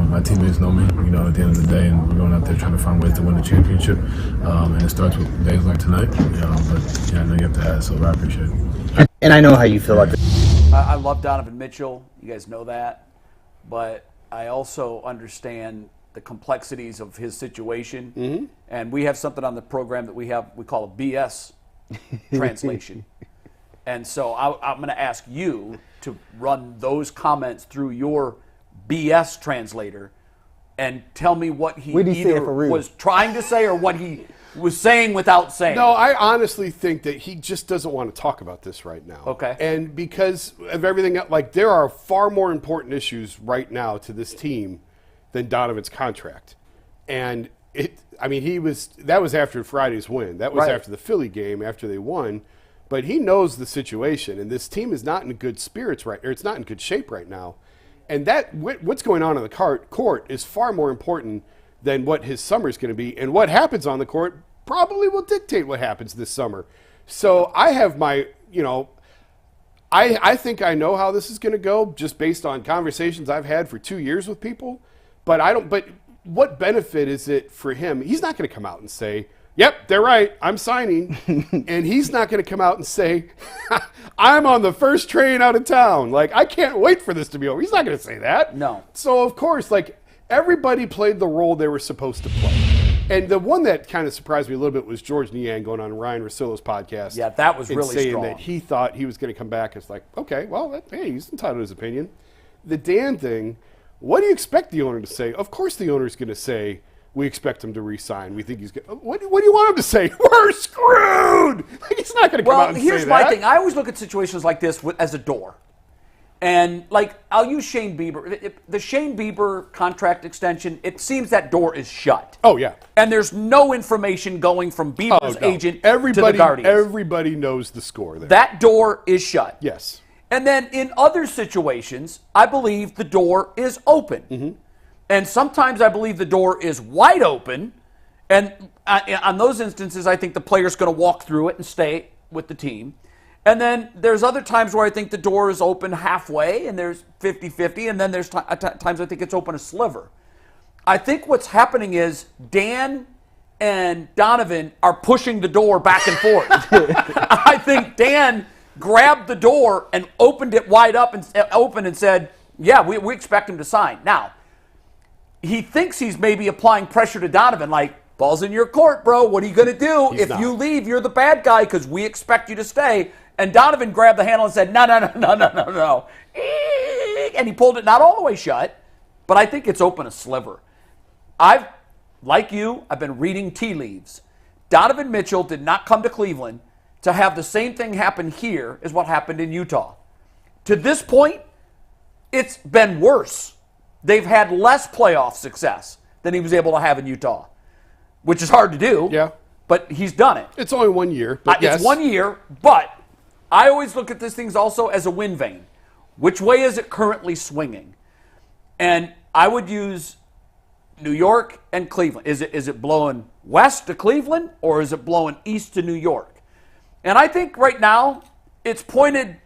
My teammates know me. At the end of the day, and we're going out there trying to find ways to win the championship. And it starts with days like tonight. But yeah, I know you have to ask, so I appreciate it. And I know how you feel about this. I love Donovan Mitchell. You guys know that. But I also understand the complexities of his situation. And we have something on the program that we call a BS translation. And so I'm going to ask you to run those comments through your BS translator and tell me what he either was trying to say or what he was saying without saying. No, I honestly think that he just doesn't want to talk about this right now. Okay. And because of everything, like there are far more important issues right now to this team than Donovan's contract. And that was after Friday's win. That was after the Philly game, after they won. But he knows the situation, and this team is not in good spirits or it's not in good shape right now. And that what's going on the court is far more important than what his summer is going to be. And what happens on the court probably will dictate what happens this summer. So I have my, I think I know how this is going to go just based on conversations I've had for 2 years with people. But what benefit is it for him? He's not going to come out and say, yep, they're right, I'm signing. And he's not going to come out and say, I'm on the first train out of town. Like, I can't wait for this to be over. He's not going to say that. No. So, of course, everybody played the role they were supposed to play. And the one that kind of surprised me a little bit was George Niang going on Ryan Russillo's podcast. Yeah, that was really saying strong. that he thought he was going to come back. It's like, okay, well, hey, he's entitled to his opinion. The Dan thing, what do you expect the owner to say? Of course the owner's going to say, we expect him to re-sign. We think he's going to. What do you want him to say? We're screwed! He's not going to come out and say that. Well, here's my thing. I always look at situations like this as a door. And, I'll use Shane Bieber. The Shane Bieber contract extension, it seems that door is shut. Oh, yeah. And there's no information going from Bieber's agent to the Guardians. Everybody knows the score there. That door is shut. Yes. And then in other situations, I believe the door is open. Mm-hmm. And sometimes I believe the door is wide open. And on those instances, I think the player's going to walk through it and stay with the team. And then there's other times where I think the door is open halfway and there's 50-50. And then there's times I think it's open a sliver. I think what's happening is Dan and Donovan are pushing the door back and forth. I think Dan grabbed the door and opened it wide up and said, yeah, we expect him to sign. Now, he thinks he's maybe applying pressure to Donovan, like, ball's in your court, bro. What are you going to do? If you leave, you're the bad guy because we expect you to stay. And Donovan grabbed the handle and said, no. And he pulled it not all the way shut, but I think it's open a sliver. Like you, I've been reading tea leaves. Donovan Mitchell did not come to Cleveland to have the same thing happen here as what happened in Utah. To this point, it's been worse. They've had less playoff success than he was able to have in Utah, which is hard to do. Yeah. But he's done it. It's only 1 year. But yes. It's 1 year, but I always look at these things also as a wind vane. Which way is it currently swinging? And I would use New York and Cleveland. Is it blowing west to Cleveland or is it blowing east to New York? And I think right now it's pointed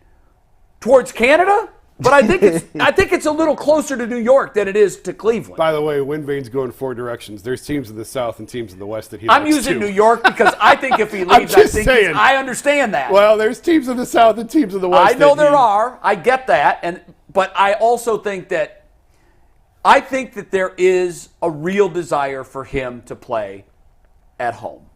towards Canada. But I think it's a little closer to New York than it is to Cleveland. By the way, wind vanes go in 4 directions. There's teams in the south and teams in the west that he I'm likes using too. New York because I think if he leaves, I understand that. Well, there's teams in the south and teams in the west. I know there are. I get that, but I also think that there is a real desire for him to play at home.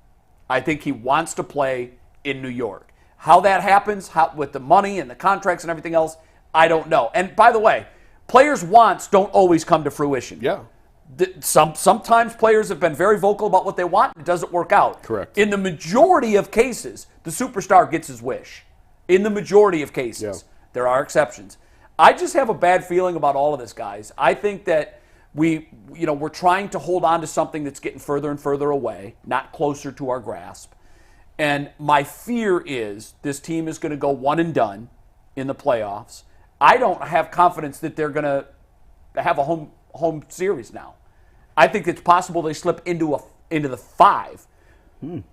I think he wants to play in New York. How that happens, with the money and the contracts and everything else, I don't know. And by the way, players' wants don't always come to fruition. Yeah. Sometimes players have been very vocal about what they want. It doesn't work out. Correct. In the majority of cases, the superstar gets his wish. In the majority of cases. Yeah. There are exceptions. I just have a bad feeling about all of this, guys. I think that we're trying to hold on to something that's getting further and further away, not closer to our grasp. And my fear is this team is going to go one and done in the playoffs. I don't have confidence that they're going to have a home series now. I think it's possible they slip into the 5.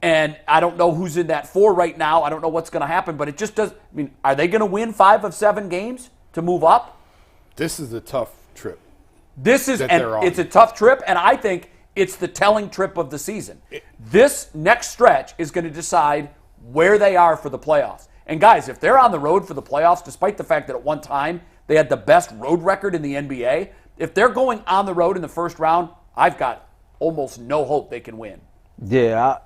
And I don't know who's in that 4 right now. I don't know what's going to happen, but it just does. I mean, are they going to win 5 of 7 games to move up? This is a tough trip. It's a tough trip, and I think it's the telling trip of the season. This next stretch is going to decide where they are for the playoffs. And guys, if they're on the road for the playoffs, despite the fact that at one time they had the best road record in the NBA, If they're going on the road in the first round, I've got almost no hope they can win. Yeah,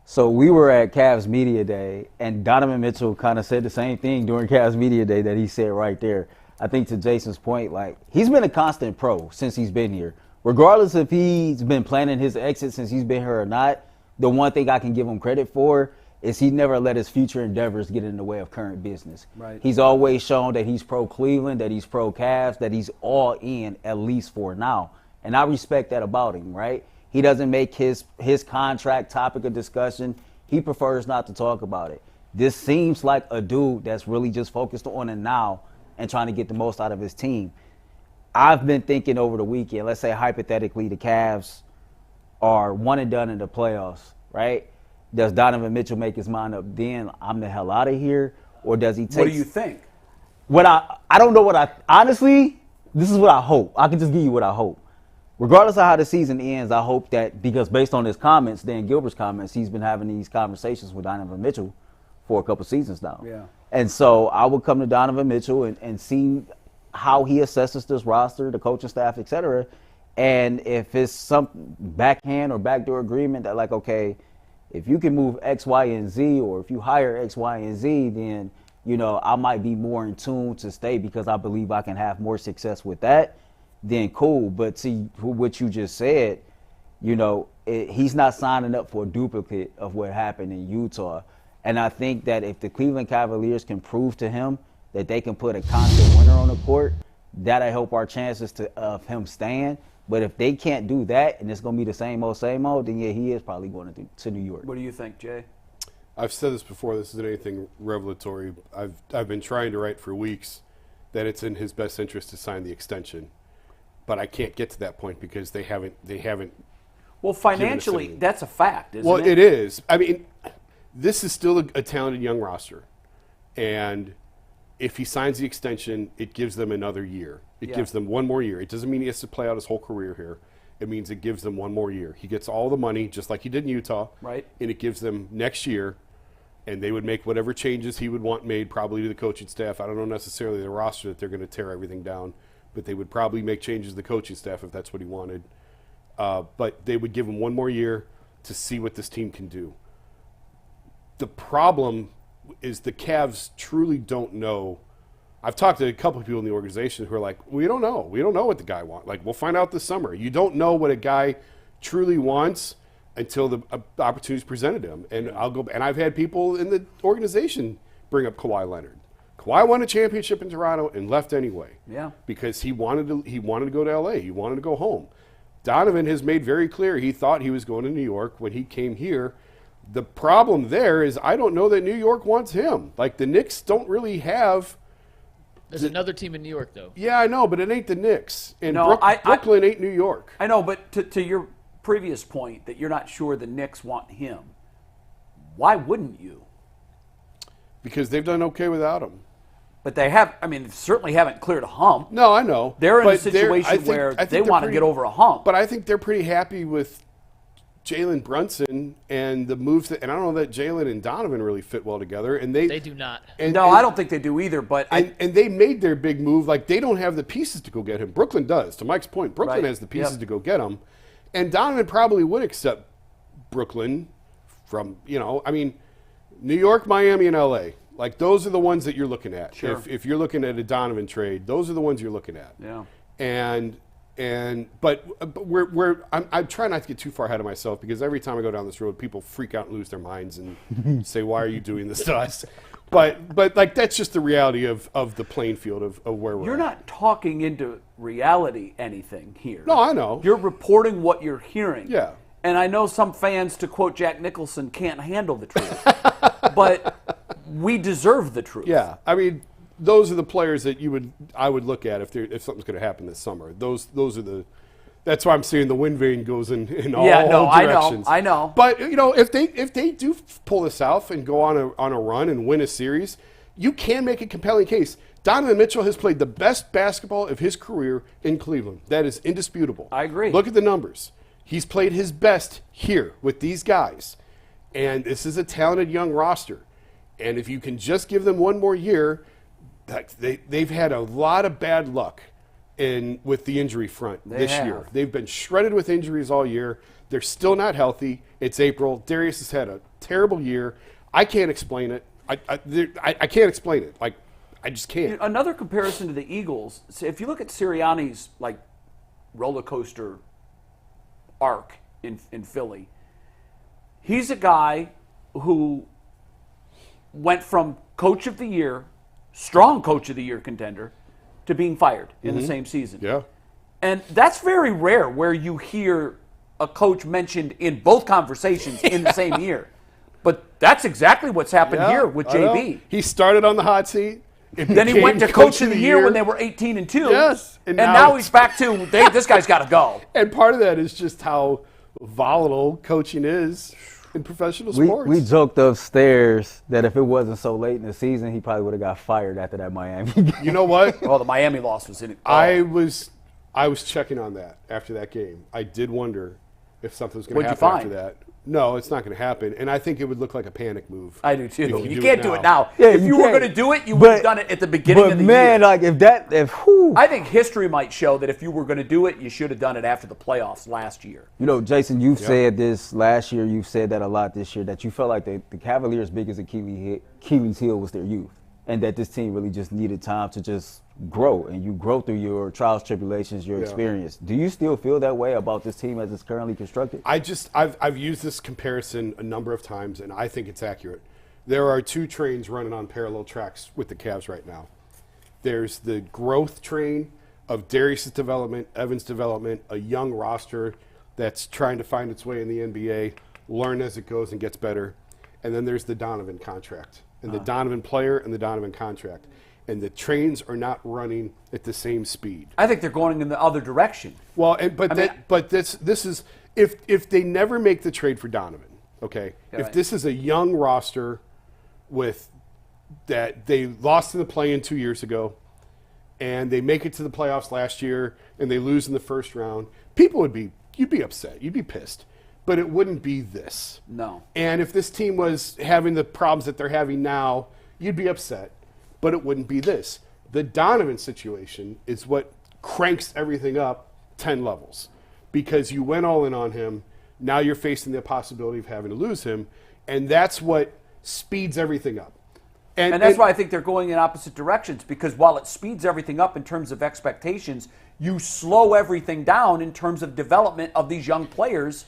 so we were at Cavs Media Day, and Donovan Mitchell kind of said the same thing during Cavs Media Day that he said right there. I think to Jason's point, like, he's been a constant pro since he's been here. Regardless if he's been planning his exit since he's been here or not, the one thing I can give him credit for is he never let his future endeavors get in the way of current business. Right. He's always shown that he's pro Cleveland, that he's pro Cavs, that he's all in, at least for now. And I respect that about him, right? He doesn't make his contract topic of discussion. He prefers not to talk about it. This seems like a dude that's really just focused on it now and trying to get the most out of his team. I've been thinking over the weekend, let's say hypothetically the Cavs are one and done in the playoffs, right? Does Donovan Mitchell make his mind up then, I'm the hell out of here? Or does he take... What do you think? I don't know honestly, this is what I hope. I can just give you what I hope. Regardless of how the season ends, I hope that, because based on his comments, Dan Gilbert's comments, he's been having these conversations with Donovan Mitchell for a couple seasons now. Yeah. And so I would come to Donovan Mitchell and see how he assesses this roster, the coaching staff, et cetera. And if it's some backhand or backdoor agreement that, like, okay, if you can move X, Y, and Z, or if you hire X, Y, and Z, then, I might be more in tune to stay because I believe I can have more success with that. Then cool. But see what you just said, he's not signing up for a duplicate of what happened in Utah. And I think that if the Cleveland Cavaliers can prove to him that they can put a constant winner on the court, that'll help our chances of him staying. But if they can't do that and it's going to be the same old, then yeah, he is probably going to New York. What do you think, Jay? I've said this before. This isn't anything revelatory. I've been trying to write for weeks that it's in his best interest to sign the extension. But I can't get to that point because they haven't. Well, financially, that's a fact, isn't it? Well, it is. I mean, this is still a talented young roster, and if he signs the extension, it gives them another year. It gives them one more year. It doesn't mean he has to play out his whole career here. It means it gives them one more year. He gets all the money, just like he did in Utah, right? And it gives them next year, and they would make whatever changes he would want made, probably to the coaching staff. I don't know necessarily the roster that they're going to tear everything down, but they would probably make changes to the coaching staff if that's what he wanted. But they would give him one more year to see what this team can do. The problem is the Cavs truly don't know. I've talked to a couple of people in the organization who are like, we don't know. We don't know what the guy wants. Like, we'll find out this summer. You don't know what a guy truly wants until the opportunity's presented to him. And I've had people in the organization bring up Kawhi Leonard. Kawhi won a championship in Toronto and left anyway. Yeah. Because he wanted to go to LA. He wanted to go home. Donovan has made very clear he thought he was going to New York when he came here. The problem there is I don't know that New York wants him. Like, the Knicks don't really have. There's another team in New York, though. Yeah, I know, but it ain't the Knicks. And no, Brooklyn ain't New York. I know, but to your previous point that you're not sure the Knicks want him, why wouldn't you? Because they've done okay without him. But they certainly haven't cleared a hump. No, I know. They're in a situation where they want to get over a hump. But I think they're pretty happy with Jalen Brunson and the moves and I don't know that Jalen and Donovan really fit well together. And they do not. I don't think they do either. But and they made their big move. Like, they don't have the pieces to go get him. Brooklyn does. To Mike's point, Brooklyn has the pieces to go get him. And Donovan probably would accept Brooklyn from, New York, Miami, and LA. Like, those are the ones that you're looking at. Sure. If you're looking at a Donovan trade, those are the ones you're looking at. Yeah. But I'm trying not to get too far ahead of myself because every time I go down this road, people freak out and lose their minds and say, "Why are you doing this to us?" But like, that's just the reality of the playing field of where we're. You're not talking into reality anything here. No, I know. You're reporting what you're hearing. Yeah. And I know some fans, to quote Jack Nicholson, can't handle the truth. But we deserve the truth. Yeah. I mean, those are the players that I would look at if something's going to happen this summer. Those are that's why I'm saying the wind vane goes in all directions. I know. But if they do pull this off and go on a run and win a series, you can make a compelling case. Donovan Mitchell has played the best basketball of his career in Cleveland. That is indisputable. I agree. Look at the numbers. He's played his best here with these guys. And this is a talented young roster. And if you can just give them one more year, they've had a lot of bad luck with the injury front this have. year. They've been shredded with injuries all year. They're still not healthy. It's April. Darius has had a terrible year. I can't explain it. I can't explain it. Like, I just can't. Another comparison to the Eagles. So if you look at Sirianni's like roller coaster arc in Philly, he's a guy who went from coach of the year, strong coach of the year contender, to being fired in the same season. Yeah. And that's very rare where you hear a coach mentioned in both conversations in the same year. But that's exactly what's happened here with JB. He started on the hot seat. Then he went to coach of the year when they were 18-2. Yes. And now he's back to, this guy's got to go. And part of that is just how volatile coaching is in professional sports. We joked upstairs that if it wasn't so late in the season, he probably would have got fired after that Miami game. You know what? Oh, the Miami loss was in it. I was checking on that after that game. I did wonder if something was going to happen after that. No, it's not going to happen. And I think it would look like a panic move. I do too. if You can't do it now. Yeah, if you were going to do it, you would have done it at the beginning of the year. Like I think history might show that if you were going to do it, you should have done it after the playoffs last year. You know, Jason, you've said this last year. You've said that a lot this year, that you felt like the Cavaliers' biggest Achilles heel was their youth, and that this team really just needed time to just grow, and you grow through your trials, tribulations, your experience. Do you still feel that way about this team as it's currently constructed? I've used this comparison a number of times, and I think it's accurate. There are two trains running on parallel tracks with the Cavs right now. There's the growth train of Darius' development, Evan's development, a young roster that's trying to find its way in the NBA, learn as it goes and gets better. And then there's the Donovan contract, and the Donovan player and the Donovan contract. And the trains are not running at the same speed. I think they're going in the other direction. Well, but this is if they never make the trade for Donovan, okay? Yeah, if this is a young roster with that they lost in the play-in 2 years ago, and they make it to the playoffs last year and they lose in the first round, you'd be upset, you'd be pissed, but it wouldn't be this. No. And if this team was having the problems that they're having now, you'd be upset. But it wouldn't be this. The Donovan situation is what cranks everything up 10 levels because you went all in on him. Now you're facing the possibility of having to lose him, and that's what speeds everything up. And that's why I think they're going in opposite directions, because while it speeds everything up in terms of expectations, you slow everything down in terms of development of these young players,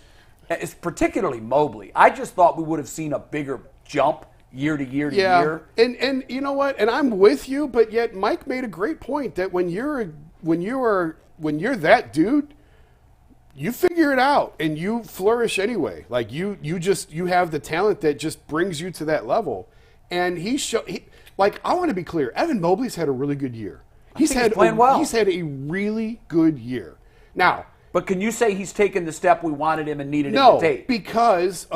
particularly Mobley. I just thought we would have seen a bigger jump year to year to year. And you know what? And I'm with you, but yet Mike made a great point that when you're that dude, you figure it out and you flourish anyway. Like you have the talent that just brings you to that level. And I want to be clear, Evan Mobley's had a really good year. He's playing well. He's had a really good year. Now, but can you say he's taken the step we wanted him and needed him to take? No, because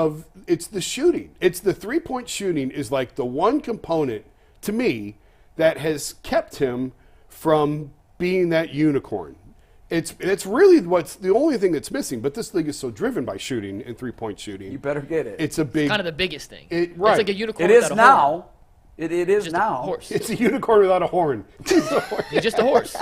it's the shooting. It's the three-point shooting is like the one component, to me, that has kept him from being that unicorn. It's really what's the only thing that's missing. But this league is so driven by shooting and three-point shooting. You better get it. It's kind of the biggest thing. Right. It's like a unicorn. It is without a now. Horn. It is just now. A horse. It's a unicorn without a horn. He's just a horse.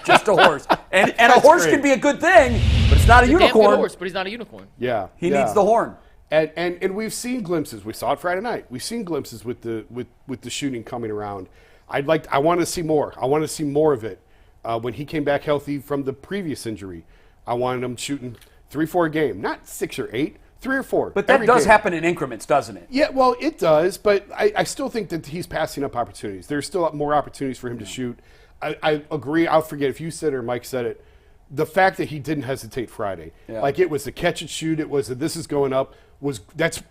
Just a horse. And a horse can be a good thing, but it's not a unicorn. Damn good horse, but he's not a unicorn. Yeah. He needs the horn. And we've seen glimpses. We saw it Friday night. We've seen glimpses with the shooting coming around. I want to see more. I want to see more of it. When he came back healthy from the previous injury, I wanted him shooting 3-4 a game, not 6 or 8. 3 or 4. But that does happen in increments, doesn't it? Yeah, well, it does, but I still think that he's passing up opportunities. There's still more opportunities for him to shoot. I agree. I'll forget if you said it or Mike said it. The fact that he didn't hesitate Friday, like it was a catch and shoot, it was a this is going up, that's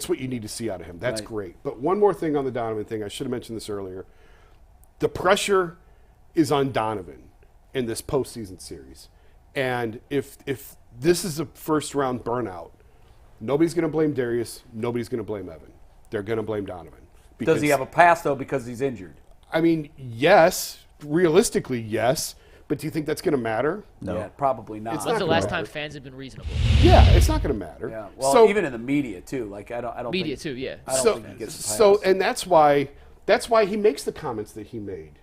what you need to see out of him. That's great. But one more thing on the Donovan thing, I should have mentioned this earlier. The pressure is on Donovan in this postseason series. And if this is a first-round burnout, nobody's going to blame Darius. Nobody's going to blame Evan. They're going to blame Donovan. Does he have a pass, though, because he's injured? I mean, yes. Realistically, yes. But do you think that's going to matter? No. Yeah, probably not. When's the last time fans have been reasonable? Yeah, it's not going to matter. Yeah. Well, even in the media, too. Like, I don't media, think, too, yeah. I don't think he gets a pass. So, and that's why he makes the comments that he made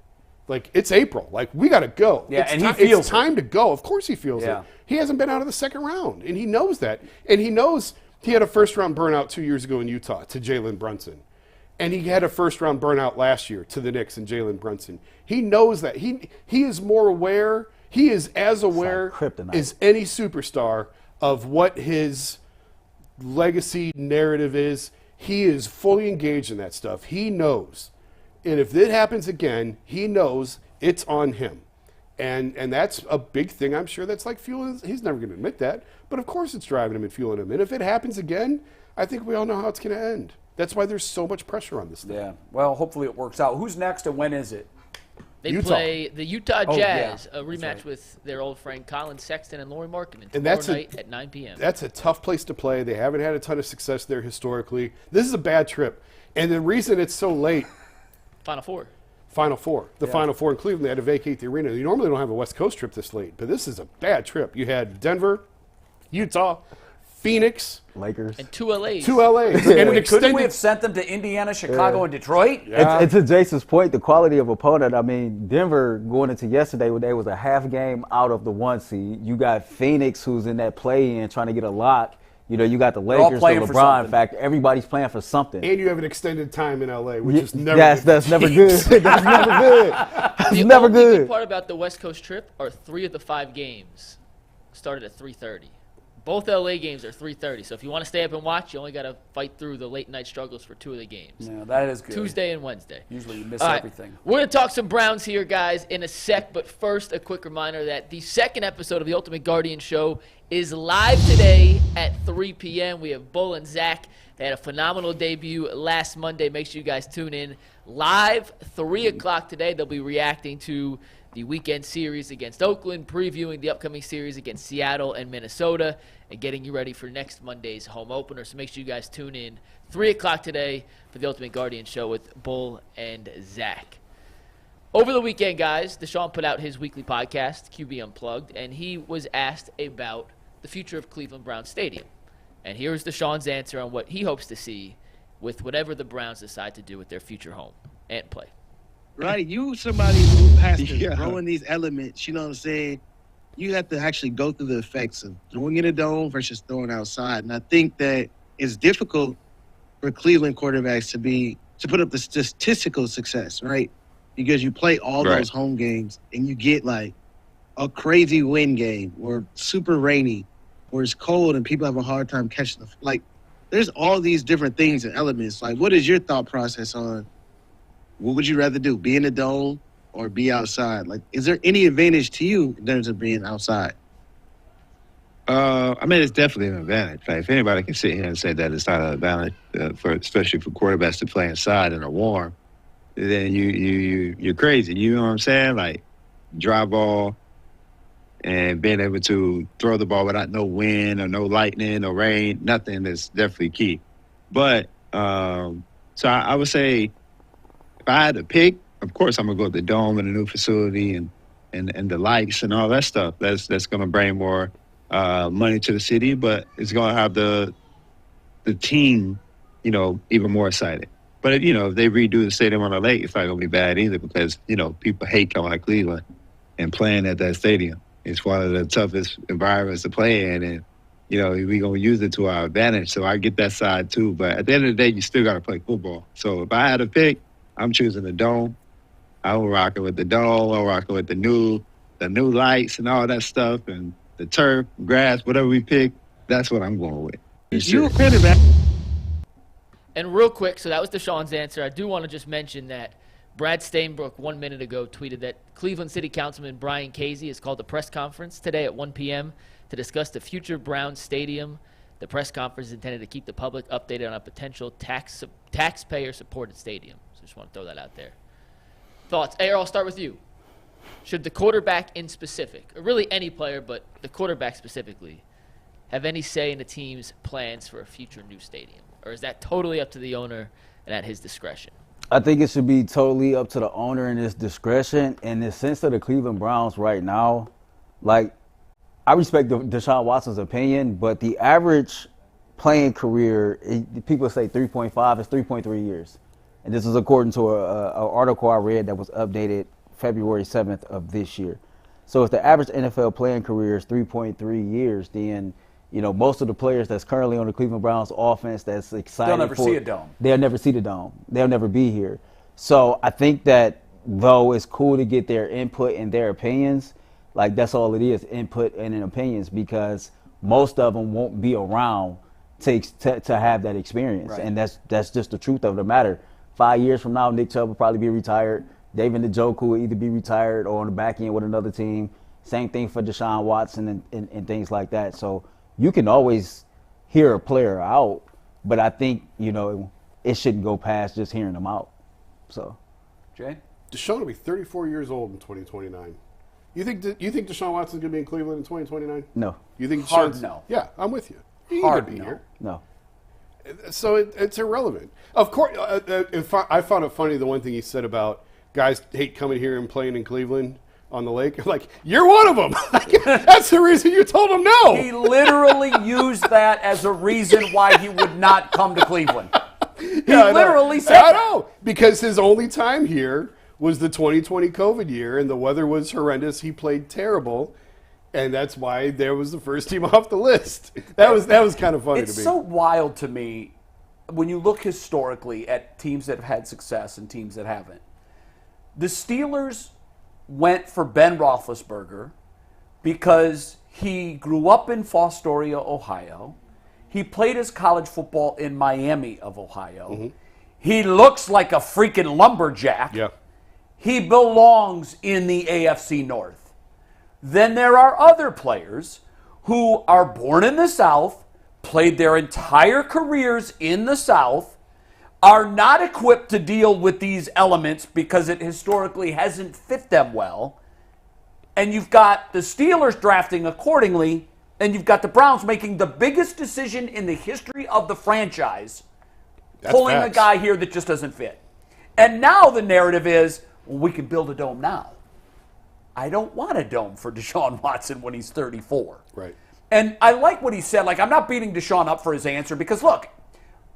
Like, it's April. Like, we got to go. Yeah, it's and he feels it's time to go. Of course he feels Yeah. it. He hasn't been out of the second round, and he knows that. And he knows he had a first-round burnout 2 years ago in Utah to Jalen Brunson. And he had a first-round burnout last year to the Knicks and Jalen Brunson. He knows that. He is more aware. He is as aware kryptonite. as any superstar of what his legacy narrative is. He is fully engaged in that stuff. He knows. And if it happens again, he knows it's on him. And that's a big thing. I'm sure that's like fueling. He's never going to admit that. But of course it's driving him and fueling him. And if it happens again, I think we all know how it's going to end. That's why there's so much pressure on this thing. Yeah. Well, hopefully it works out. Who's next and when is it? They Utah. play the Utah Oh, Jazz, yeah. a rematch That's right. with their old friend Colin Sexton and Laurie Markkinen And tomorrow that's night at 9 p.m. That's a tough place to play. They haven't had a ton of success there historically. This is a bad trip. And the reason it's so late, Final Four. Final Four. The Final Four in Cleveland, they had to vacate the arena. You normally don't have a West Coast trip this late, but this is a bad trip. You had Denver, Utah, Phoenix, Lakers. And 2 LAs. 2 LAs, and an Couldn't we extended. have sent them to Indiana, Chicago, and Detroit? And to Jason's point, the quality of opponent, I mean, Denver going into yesterday, they was a half game out of the 1 seed. You got Phoenix, who's in that play-in trying to get a lock. You know, you got the all Lakers, the playing for LeBron something. factor. Everybody's playing for something. And you have an extended time in LA, which Yeah, is never that's good. never good. That's never good. That's The never only good good. part about the West Coast trip are 3 of the 5 games started at 3:30. Both LA games are 3:30. So if you want to stay up and watch, you only got to fight through the late night struggles for 2 of the games. Yeah, that is good. Tuesday and Wednesday. Usually you miss All right, everything. We're going to talk some Browns here, guys, in a sec. But first, a quick reminder that the second episode of the Ultimate Guardian Show is live today at 3 p.m. We have Bull and Zach. They had a phenomenal debut last Monday. Make sure you guys tune in live, 3 o'clock today. They'll be reacting to the weekend series against Oakland, previewing the upcoming series against Seattle and Minnesota, and getting you ready for next Monday's home opener. So make sure you guys tune in 3 o'clock today for the Ultimate Guardian Show with Bull and Zach. Over the weekend, guys, Deshaun put out his weekly podcast, QB Unplugged, and he was asked about the future of Cleveland Browns Stadium. And here's Deshaun's answer on what he hopes to see with whatever the Browns decide to do with their future home and play. Right, you somebody who has to grow in these elements, you know what I'm saying? You have to actually go through the effects of throwing in a dome versus throwing outside. And I think that it's difficult for Cleveland quarterbacks to put up the statistical success, right? Because you play all those home games and you get like a crazy wind game or super rainy or it's cold and people have a hard time catching the like. There's all these different things and elements. Like, what is your thought process on what would you rather do, be in the dome or be outside? Like, is there any advantage to you in terms of being outside? I mean, it's definitely an advantage. Like, if anybody can sit here and say that it's not an advantage, especially for quarterbacks to play inside and are warm, then you're crazy. You know what I'm saying? Like, dry ball and being able to throw the ball without no wind or no lightning or rain, nothing is definitely key. But so I would say if I had to pick, of course I'm gonna go with the dome and the new facility and the lights and all that stuff. That's gonna bring more money to the city, but it's gonna have the team, you know, even more excited. But if they redo the stadium on the lake, it's not gonna be bad either because people hate coming to Cleveland and playing at that stadium. It's one of the toughest environments to play in, and we're gonna use it to our advantage. So I get that side too. But at the end of the day, you still gotta play football. So if I had to pick, I'm choosing the dome. I'm rocking with the dome. I'm rocking with the new lights and all that stuff, and the turf, grass, whatever we pick. That's what I'm going with. You a quarterback. And real quick, so that was Deshaun's answer. I do want to just mention that Brad Stainbrook 1 minute ago tweeted that Cleveland City Councilman Brian Casey has called a press conference today at 1 p.m. to discuss the future Browns Stadium. The press conference is intended to keep the public updated on a potential taxpayer-supported stadium. So just want to throw that out there. Thoughts? Ayer, I'll start with you. Should the quarterback in specific, or really any player, but the quarterback specifically, have any say in the team's plans for a future new stadium? Or is that totally up to the owner and at his discretion? I think it should be totally up to the owner and his discretion. In the sense of the Cleveland Browns right now, like, I respect Deshaun Watson's opinion, but the average playing career, people say 3.5 is 3.3 years. And this is according to an article I read that was updated February 7th of this year. So if the average NFL playing career is 3.3 years, then most of the players that's currently on the Cleveland Browns offense that's excited They'll never see a dome. They'll never see the dome. They'll never be here. So I think that though it's cool to get their input and their opinions, like that's all it is, input and opinions, because most of them won't be around to have that experience. Right. And that's just the truth of the matter. 5 years from now, Nick Chubb will probably be retired. David Njoku will either be retired or on the back end with another team. Same thing for Deshaun Watson and things like that. So you can always hear a player out, but I think, it shouldn't go past just hearing them out. So, Jay? Deshaun will be 34 years old in 2029. You think Deshaun Watson's going to be in Cleveland in 2029? No. You think Hard Deshaun's, no. Yeah, I'm with you. He Hard could be no. here. No. So it's irrelevant. Of course, I found it funny the one thing he said about guys hate coming here and playing in Cleveland on the lake. Like, you're one of them. That's the reason you told him no. He literally used that as a reason why he would not come to Cleveland. He literally said I that. know, because his only time here was the 2020 COVID year, and the weather was horrendous. He played terrible, and that's why there was the first team off the list. That was kind of funny to me. It's so wild to me when you look historically at teams that have had success and teams that haven't. The Steelers went for Ben Roethlisberger because he grew up in Fostoria, Ohio. He played his college football in Miami of Ohio. Mm-hmm. He looks like a freaking lumberjack. Yeah. He belongs in the AFC North. Then there are other players who are born in the South, played their entire careers in the South, are not equipped to deal with these elements because it historically hasn't fit them well. And you've got the Steelers drafting accordingly, and you've got the Browns making the biggest decision in the history of the franchise, pulling facts. a guy here that just doesn't fit. And now the narrative is, well, we can build a dome now. I don't want a dome for Deshaun Watson when he's 34. Right. And I like what he said. Like, I'm not beating Deshaun up for his answer because, look,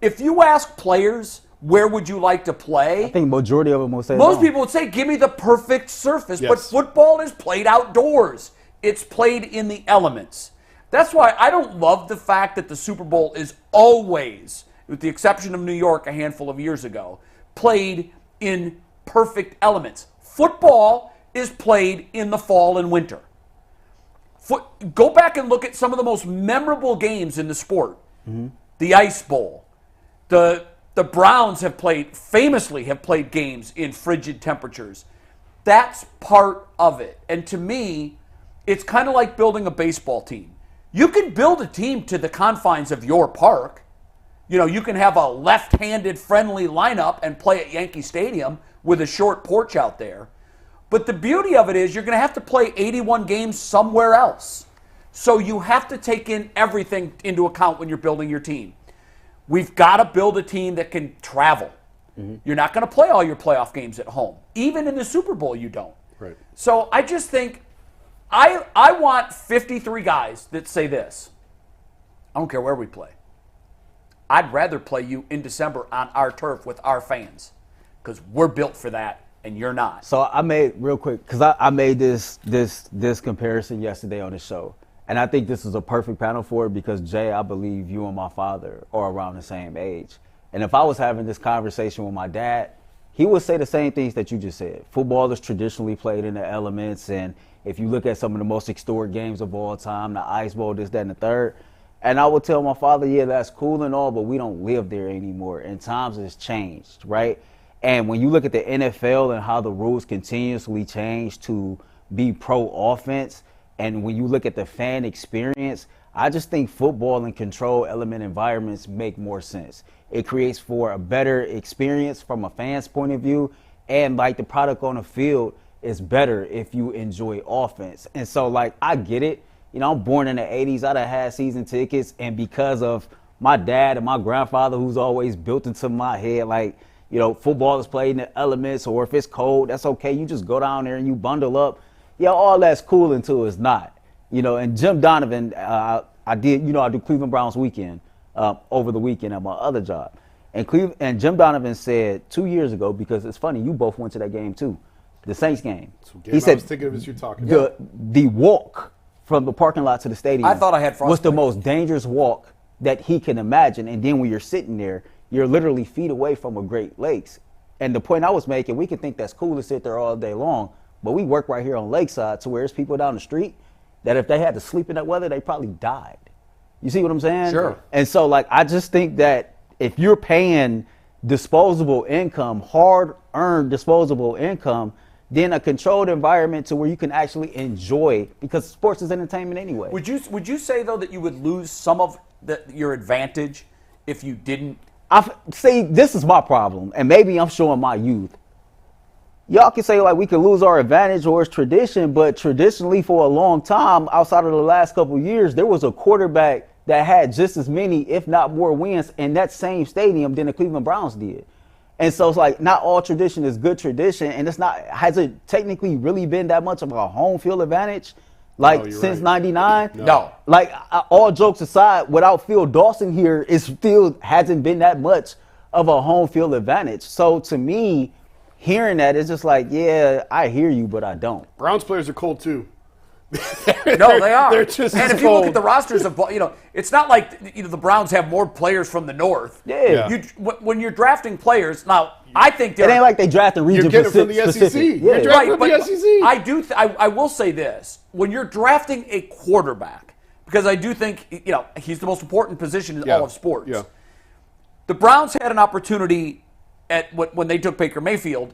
if you ask players, where would you like to play? I think majority of them will say Most no. people would say, give me the perfect surface. Yes. But football is played outdoors. It's played in the elements. That's why I don't love the fact that the Super Bowl is always, with the exception of New York a handful of years ago, played in perfect elements. Football is played in the fall and winter. Go back and look at some of the most memorable games in the sport. Mm-hmm. The Ice Bowl. The Browns famously have played games in frigid temperatures. That's part of it. And to me, it's kind of like building a baseball team. You can build a team to the confines of your park. You can have a left-handed friendly lineup and play at Yankee Stadium with a short porch out there. But the beauty of it is you're going to have to play 81 games somewhere else. So you have to take in everything into account when you're building your team. We've got to build a team that can travel. Mm-hmm. You're not going to play all your playoff games at home. Even in the Super Bowl, you don't. Right. So I just think I want 53 guys that say this. I don't care where we play. I'd rather play you in December on our turf with our fans because we're built for that and you're not. So I made, real quick, because I made this comparison yesterday on the show. And I think this is a perfect panel for it because, Jay, I believe you and my father are around the same age. And if I was having this conversation with my dad, he would say the same things that you just said. Football is traditionally played in the elements. And if you look at some of the most historic games of all time, the Ice Bowl, this, that, and the third. And I would tell my father, yeah, that's cool and all, but we don't live there anymore. And times has changed, right? And when you look at the NFL and how the rules continuously change to be pro offense, and when you look at the fan experience, I just think football and control element environments make more sense. It creates for a better experience from a fan's point of view, and like the product on the field is better if you enjoy offense. And so, like, I get it. I'm born in the 80s. I'd have had season tickets, and because of my dad and my grandfather, who's always built into my head, like, football is played in the elements, or if it's cold, that's okay. You just go down there and you bundle up. Yeah, all that's cool until it's not. And Jim Donovan, I do Cleveland Browns weekend over the weekend at my other job. And Jim Donovan said 2 years ago, because it's funny, you both went to that game too. The Saints game. He said, I was thinking of as you're talking. The walk from the parking lot to the stadium. I thought I had frostbite. Was the most dangerous walk that he can imagine. And then when you're sitting there, you're literally feet away from a Great Lakes. And the point I was making, we can think that's cool to sit there all day long, but we work right here on Lakeside, to where there's people down the street that if they had to sleep in that weather, they probably died. You see what I'm saying? Sure. And so, like, I just think that if you're paying disposable income, hard-earned disposable income, then a controlled environment to where you can actually enjoy, because sports is entertainment anyway. Would you say, though, that you would lose some of your advantage if you didn't? See, this is my problem, and maybe I'm showing my youth. Y'all can say, like, we could lose our advantage or it's tradition, but traditionally for a long time, outside of the last couple of years, there was a quarterback that had just as many, if not more, wins in that same stadium than the Cleveland Browns did. And so it's like, not all tradition is good tradition, and has it technically really been that much of a home field advantage? Like, since '99? No. Like, all jokes aside, without Phil Dawson here, it still hasn't been that much of a home field advantage. So to me, hearing that, it's just like, yeah, I hear you, but I don't. Browns players are cold too. No, they are. They're just and if you look at the rosters of, it's not like the Browns have more players from the north. Yeah. When you're drafting players, now I think it ain't like they drafting region You're getting from the SEC. specific. You're drafting from the SEC. I will say this: when you're drafting a quarterback, because I do think he's the most important position in all of sports. Yeah. The Browns had an opportunity when they took Baker Mayfield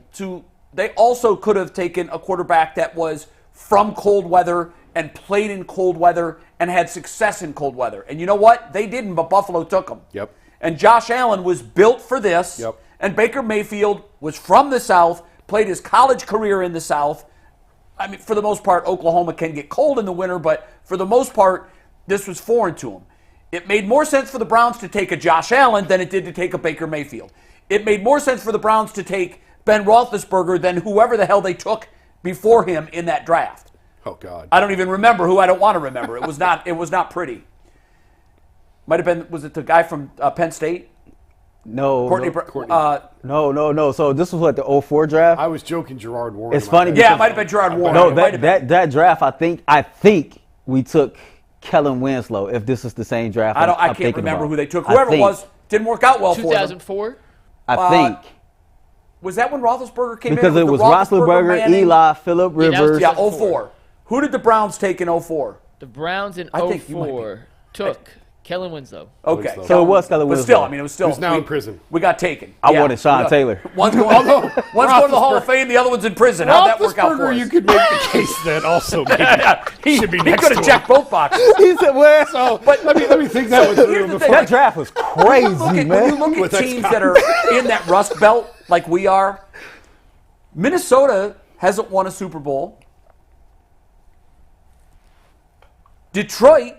they also could have taken a quarterback that was from cold weather and played in cold weather and had success in cold weather. And you know what? They didn't, but Buffalo took him. Yep. And Josh Allen was built for this. Yep. And Baker Mayfield was from the South, played his college career in the South. I mean, for the most part, Oklahoma can get cold in the winter, but for the most part, this was foreign to him. It made more sense for the Browns to take a Josh Allen than it did to take a Baker Mayfield. It made more sense for the Browns to take Ben Roethlisberger than whoever the hell they took before him in that draft. Oh God! I don't even remember who. I don't want to remember. It was not. It was not pretty. Might have been. Was it the guy from Penn State? No. Courtney. No. So this was what, the 04 draft? I was joking, Gerard Warren. It's funny. Yeah, it might have been Gerard Warren. No, that draft. I think we took Kellen Winslow. If this is the same draft, I can't remember who they took. Whoever it was didn't work out well for them. 2004. I think. Was that when Roethlisberger came in? Because it was Roethlisberger, Eli, Phillip Rivers. Yeah, 04. Who did the Browns take in 04? The Browns in I think you might 04 took Kellen Winslow. Okay. So it was Kellen Winslow. But still, I mean, it was still. Who's now in prison. We got taken. I wanted Sean Taylor. One's going to the Hall of Fame, the other one's in prison. How'd that work out for us? You could make the case that also maybe should be next He could have checked both boxes. He said, well, So, but let me think that one through before. that draft was crazy, When man. you look at teams that are in that Rust Belt like we are, Minnesota hasn't won a Super Bowl. Detroit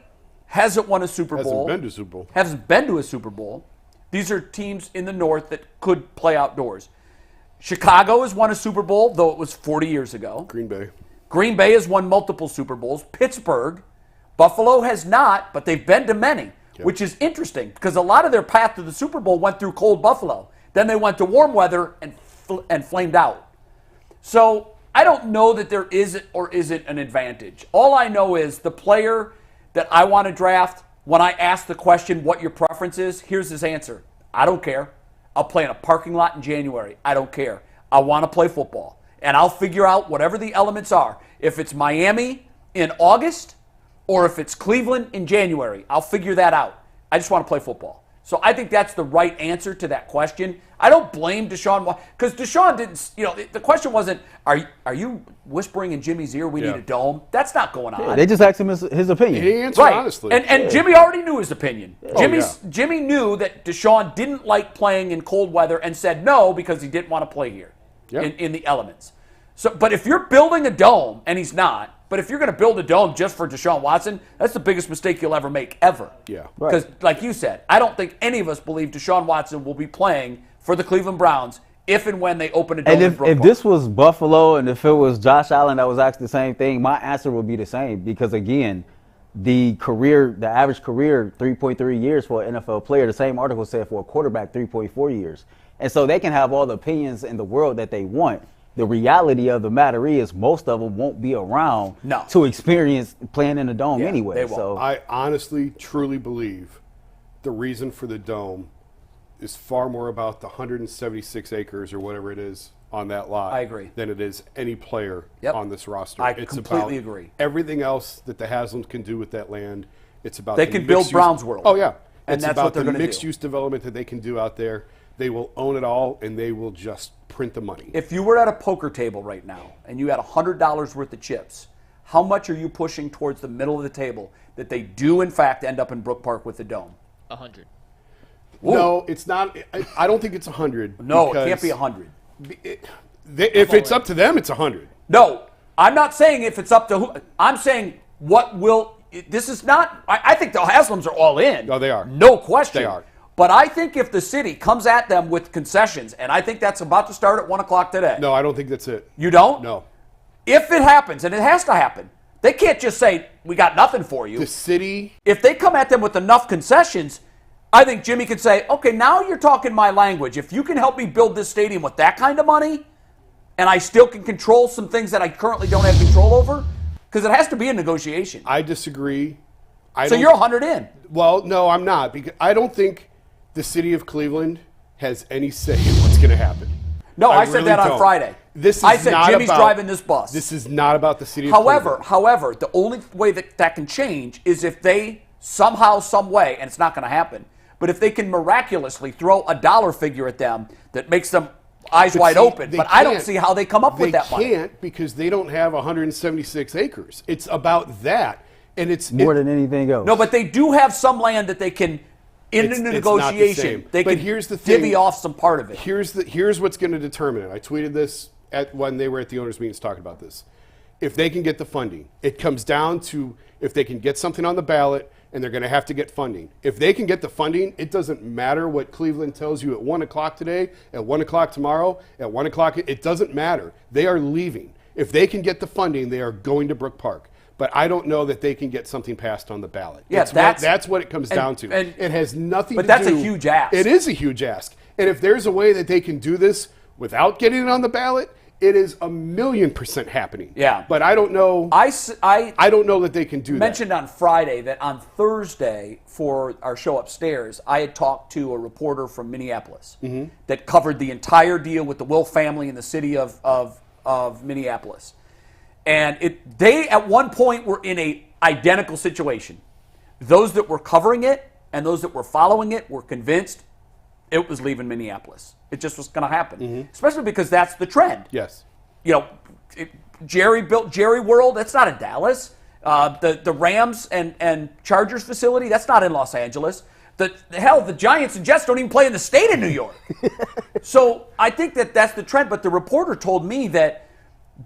hasn't won a Super Bowl. Hasn't been to Super Bowl. Hasn't been to a Super Bowl. These are teams in the North that could play outdoors. Chicago has won a Super Bowl, though it was 40 years ago. Green Bay. Green Bay has won multiple Super Bowls. Pittsburgh. Buffalo has not, but they've been to many, which is interesting because a lot of their path to the Super Bowl went through cold Buffalo. Then they went to warm weather and flamed out. So I don't know that there is or isn't an advantage. All I know is the player that I want to draft, when I ask the question what your preference is, here's his answer. I don't care. I'll play in a parking lot in January. I don't care. I want to play football. And I'll figure out whatever the elements are. If it's Miami in August or if it's Cleveland in January, I'll figure that out. I just want to play football. So I think that's the right answer to that question. I don't blame Deshaun Watson because Deshaun didn't. The question wasn't, are you whispering in Jimmy's ear we need a dome? That's not going on. Yeah, they just asked him his opinion. He answered honestly. And Jimmy already knew his opinion. Jimmy knew that Deshaun didn't like playing in cold weather and said no because he didn't want to play here in the elements. So, but if you're building a dome, and he's not, but if you're going to build a dome just for Deshaun Watson, that's the biggest mistake you'll ever make, ever. Yeah. Because, like you said, I don't think any of us believe Deshaun Watson will be playing for the Cleveland Browns if and when they open a dome in Brooklyn. If this was Buffalo and if it was Josh Allen that was asked the same thing, my answer would be the same. Because, again, the average career, 3.3 years for an NFL player, the same article said for a quarterback, 3.4 years. And so they can have all the opinions in the world that they want. The reality of the matter is most of them won't be around to experience playing in the Dome anyway. They won't. So I honestly, truly believe the reason for the Dome is far more about the 176 acres or whatever it is on that lot. I agree. Than it is any player on this roster. I It's completely about agree. Everything else that the Haslams can do with that land. It's about they can build Browns World. Oh yeah, and it's that's about what they're the going to do. mixed use development that they can do out there. They will own it all, and they will just print the money. If you were at a poker table right now and you had $100 worth of chips, how much are you pushing towards the middle of the table that they do in fact end up in Brook Park with the Dome? 100. No, it's not. I don't think it's 100. No, it can't be 100. If it's up to them, it's 100. No, I'm not saying if it's up to who. I'm saying what will. This is not. I think the Haslams are all in. Oh, they are. No question. They are. But I think if the city comes at them with concessions, and I think that's about to start at 1 o'clock today. No, I don't think that's it. You don't? No. If it happens, and it has to happen, they can't just say, we got nothing for you. The city. If they come at them with enough concessions, I think Jimmy could say, okay, now you're talking my language. If you can help me build this stadium with that kind of money, and I still can control some things that I currently don't have control over, because it has to be a negotiation. I disagree. So you're 100 in. Well, no, I'm not, because I don't think the city of Cleveland has any say in what's going to happen. No, I said really that on don't. Friday. I said Jimmy's driving this bus. This is not about the city of Cleveland. However, the only way that can change is if they somehow, some way, and it's not going to happen, but if they can miraculously throw a dollar figure at them that makes them eyes wide open. But I don't see how they come up with that money. They can't because they don't have 176 acres. It's about that. And it's more than anything else. No, but they do have some land that they can, in the negotiation, they can here's the thing. divvy off some part of it. Here's what's going to determine it. I tweeted this when they were at the owners' meetings talking about this. If they can get the funding, it comes down to if they can get something on the ballot, and they're going to have to get funding. If they can get the funding, it doesn't matter what Cleveland tells you at 1 o'clock today, at 1 o'clock tomorrow, at 1 o'clock. It doesn't matter. They are leaving. If they can get the funding, they are going to Brook Park. But I don't know that they can get something passed on the ballot. Yeah, that's what it comes down to. And it has nothing to do. But that's a huge ask. It is a huge ask. And if there's a way that they can do this without getting it on the ballot, it is 1,000,000% happening. Yeah. But I don't know. I don't know that they can do that. Mentioned on Friday that on Thursday for our show upstairs, I had talked to a reporter from Minneapolis that covered the entire deal with the Wilf family in the city of Minneapolis. And they at one point were in a identical situation. Those that were covering it and those that were following it were convinced it was leaving Minneapolis. It just was going to happen, especially because that's the trend. Yes. You know, Jerry built Jerry World. That's not in Dallas. The Rams and Chargers facility, that's not in Los Angeles. The Giants and Jets don't even play in the state of New York. So I think that's the trend. But the reporter told me that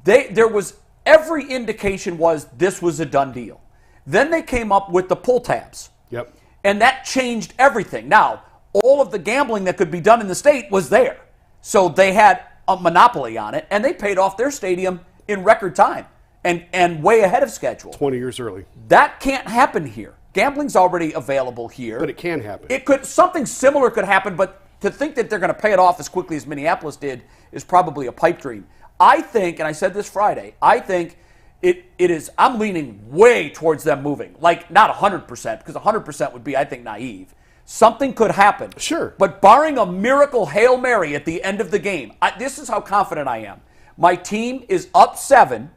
there was every indication was this was a done deal. Then they came up with the pull tabs. Yep. And that changed everything. Now, all of the gambling that could be done in the state was there. So they had a monopoly on it, and they paid off their stadium in record time and way ahead of schedule. 20 years early. That can't happen here. Gambling's already available here. But it can happen. Something similar could happen, but to think that they're going to pay it off as quickly as Minneapolis did is probably a pipe dream. I think, and I said this Friday, I think it is, I'm leaning way towards them moving. Like, not 100%, because 100% would be, I think, naive. Something could happen. Sure. But barring a miracle Hail Mary at the end of the game, this is how confident I am. My team is up 7.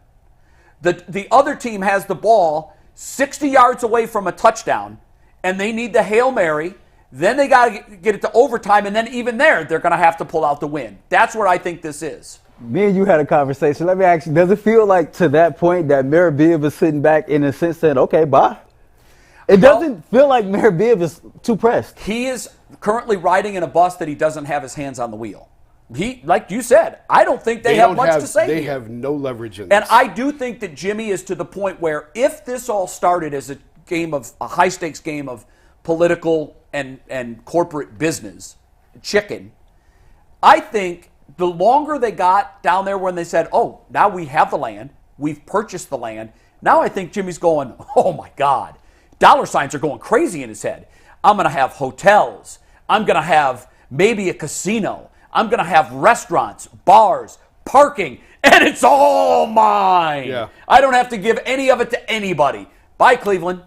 The other team has the ball 60 yards away from a touchdown, and they need the Hail Mary. Then they got to get it to overtime, and then even there, they're going to have to pull out the win. That's where I think this is. Me and you had a conversation. Let me ask you, does it feel like to that point that Mayor Bibb is sitting back in a sense saying, okay, bye? It doesn't feel like Mayor Bibb is too pressed. He is currently riding in a bus that he doesn't have his hands on the wheel. He, like you said, I don't think they have much to say. They here. have no leverage in this. And I do think that Jimmy is to the point where if this all started as a high-stakes game of political and corporate business, chicken, I think the longer they got down there when they said, oh, now we have the land, we've purchased the land, now I think Jimmy's going, oh my God, dollar signs are going crazy in his head. I'm going to have hotels. I'm going to have maybe a casino. I'm going to have restaurants, bars, parking, and it's all mine. Yeah. I don't have to give any of it to anybody. Bye, Cleveland.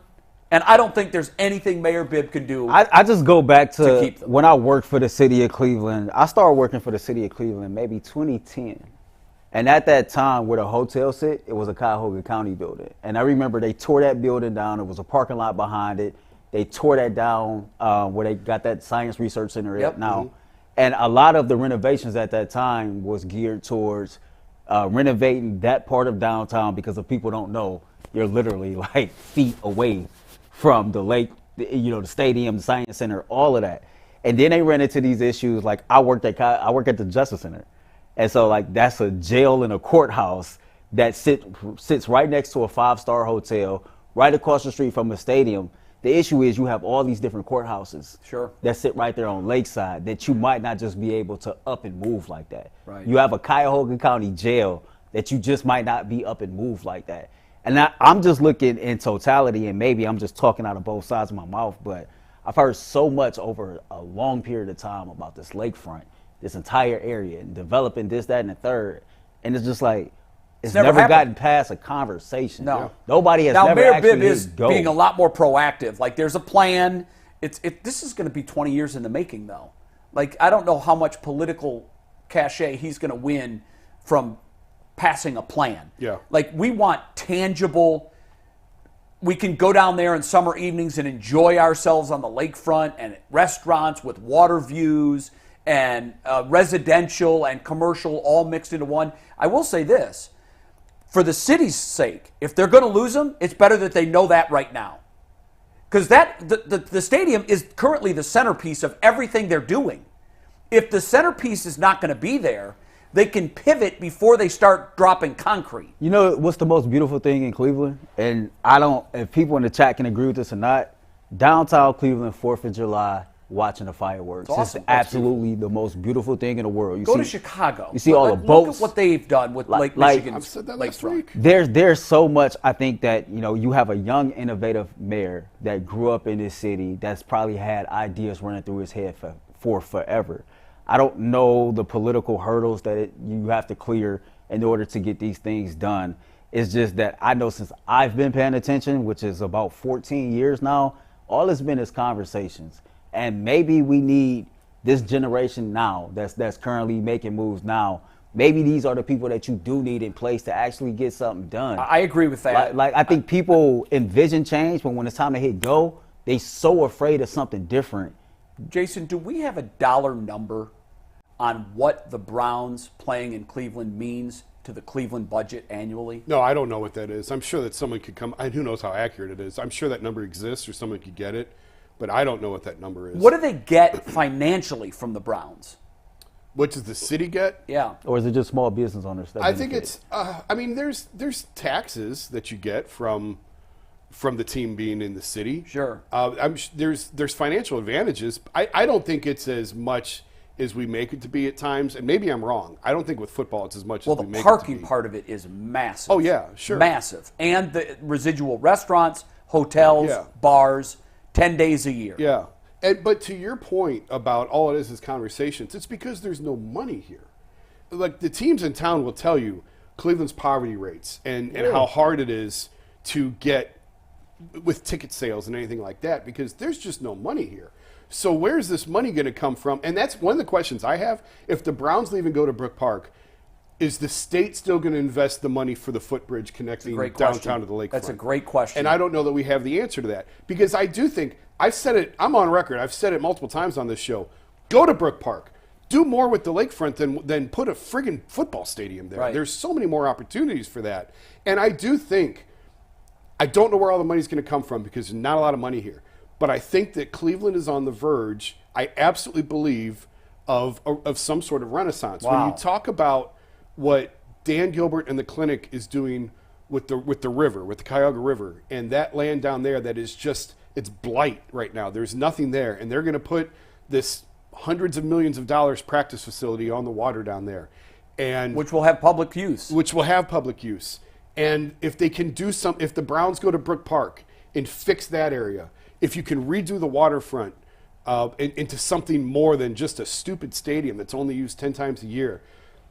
And I don't think there's anything Mayor Bibb can do. I just go back to keep them. when I worked for the city of Cleveland. I started working for the city of Cleveland maybe 2010. And at that time, where the hotel sit, it was a Cuyahoga County building. And I remember they tore that building down. There was a parking lot behind it. They tore that down where they got that science research center Yep. at now. And a lot of the renovations at that time was geared towards renovating that part of downtown, because if people don't know, you're literally like feet away from the lake, the stadium, the science center, all of that. And then they ran into these issues. Like I work at the Justice Center. And so like that's a jail and a courthouse that sits right next to a 5-star hotel, right across the street from a stadium. The issue is you have all these different courthouses that sit right there on Lakeside that you might not just be able to up and move like that. Right. You have a Cuyahoga County jail that you just might not be up and move like that. And I'm just looking in totality, and maybe I'm just talking out of both sides of my mouth, but I've heard so much over a long period of time about this lakefront, this entire area, and developing this, that, and the third. And it's just like, it's never gotten past a conversation. No. Nobody has now, never Mayor actually Bibb is go. being a lot more proactive. Like, there's a plan. This is going to be 20 years in the making, though. Like, I don't know how much political cachet he's going to win from passing a plan. Yeah. Like, we want tangible. We can go down there in summer evenings and enjoy ourselves on the lakefront and at restaurants with water views and residential and commercial all mixed into one. I will say this. For the city's sake, if they're going to lose them, it's better that they know that right now. Because the stadium is currently the centerpiece of everything they're doing. If the centerpiece is not going to be there, they can pivot before they start dropping concrete. You know what's the most beautiful thing in Cleveland? And I don't, if people in the chat can agree with this or not, downtown Cleveland, 4th of July, watching the fireworks. It's awesome. It's absolutely the most beautiful thing in the world. Go to Chicago. You see all the Look boats. at what they've done with Lake Michigan. I've said that last week. There's so much. I think that you have a young, innovative mayor that grew up in this city that's probably had ideas running through his head for forever. I don't know the political hurdles that you have to clear in order to get these things done. It's just that I know since I've been paying attention, which is about 14 years now, all it's been is conversations. And maybe we need this generation now that's currently making moves now. Maybe these are the people that you do need in place to actually get something done. I agree with that. Like I think people envision change, but when it's time to hit go, they so afraid of something different. Jason, do we have a dollar number on what the Browns playing in Cleveland means to the Cleveland budget annually? No, I don't know what that is. I'm sure that someone could come. Who knows how accurate it is? I'm sure that number exists or someone could get it, but I don't know what that number is. What do they get financially from the Browns? What does the city get? Yeah. Or is it just small business owners? I think it's. I mean, there's taxes that you get from the team being in the city. Sure. There's financial advantages. I don't think it's as much as we make it to be at times, and maybe I'm wrong. I don't think with football it's as much as we make it to be. Well, the parking part of it is massive. Oh, yeah, sure. Massive. And the residual restaurants, hotels, bars, 10 days a year. Yeah. But to your point about all it is conversations, it's because there's no money here. Like the teams in town will tell you Cleveland's poverty rates and how hard it is to get with ticket sales and anything like that because there's just no money here. So where's this money going to come from? And that's one of the questions I have. If the Browns leave and go to Brook Park, is the state still going to invest the money for the footbridge connecting downtown to the lakefront? That's a great question. And I don't know that we have the answer to that because I do think, I've said it, I'm on record, I've said it multiple times on this show, go to Brook Park. Do more with the lakefront than put a friggin' football stadium there. Right. There's so many more opportunities for that. And I do think, I don't know where all the money's going to come from because there's not a lot of money here. But I think that Cleveland is on the verge, I absolutely believe, of some sort of renaissance. Wow. When you talk about what Dan Gilbert and the clinic is doing with the river, with the Cuyahoga River, and that land down there that is just, it's blight right now. There's nothing there. And they're going to put this hundreds of millions of dollars practice facility on the water down there. And which will have public use. And if they can do if the Browns go to Brook Park and fix that area, if you can redo the waterfront into something more than just a stupid stadium that's only used 10 times a year,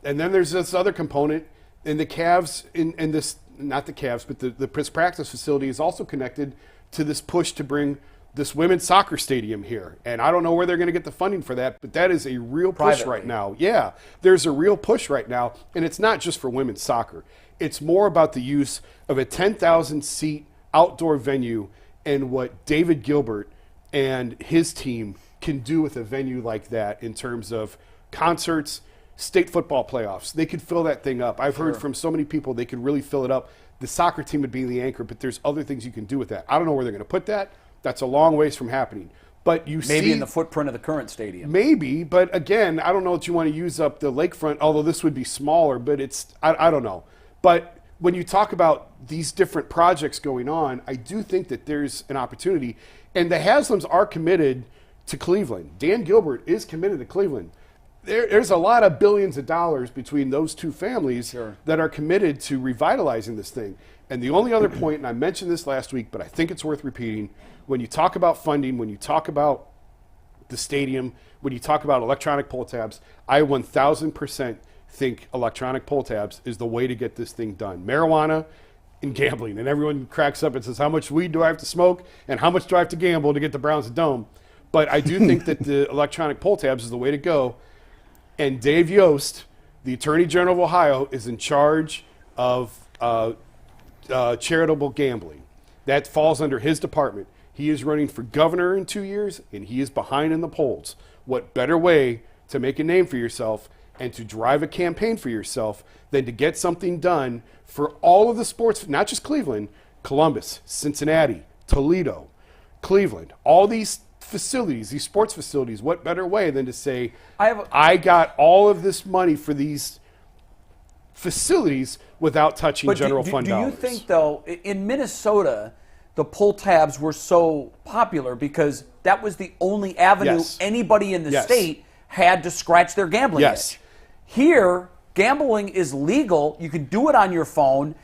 And then there's this other component, and the Cavs, in this, not the Cavs, but the practice facility is also connected to this push to bring this women's soccer stadium here. And I don't know where they're going to get the funding for that, but that is a real push right now. Yeah, there's a real push right now, and it's not just for women's soccer. It's more about the use of a 10,000-seat outdoor venue and what David Gilbert and his team can do with a venue like that in terms of concerts, state football playoffs. They could fill that thing up. I've heard from so many people they could really fill it up. The soccer team would be the anchor, but there's other things you can do with that. I don't know where they're going to put that. That's a long ways from happening. But you see, maybe in the footprint of the current stadium. Maybe, but again, I don't know that you want to use up the lakefront, although this would be smaller, but I don't know. But when you talk about these different projects going on, I do think that there's an opportunity. And the Haslams are committed to Cleveland. Dan Gilbert is committed to Cleveland. There's a lot of billions of dollars between those two families that are committed to revitalizing this thing. And the only other point, and I mentioned this last week, but I think it's worth repeating, when you talk about funding, when you talk about the stadium, when you talk about electronic pull tabs, I 1,000% think electronic pull tabs is the way to get this thing done. Marijuana and gambling. And everyone cracks up and says, how much weed do I have to smoke and how much do I have to gamble to get the Browns a dome? But I do think that the electronic pull tabs is the way to go. And Dave Yost, the Attorney General of Ohio, is in charge of charitable gambling. That falls under his department. He is running for governor in 2 years, and he is behind in the polls. What better way to make a name for yourself and to drive a campaign for yourself than to get something done for all of the sports, not just Cleveland, Columbus, Cincinnati, Toledo, Cleveland, all these facilities, these sports facilities. What better way than to say, I got all of this money for these facilities without touching general fund dollars. Do you think, though, in Minnesota, the pull tabs were so popular because that was the only avenue anybody in the state had to scratch their gambling itch? Here, gambling is legal. You can do it on your phone.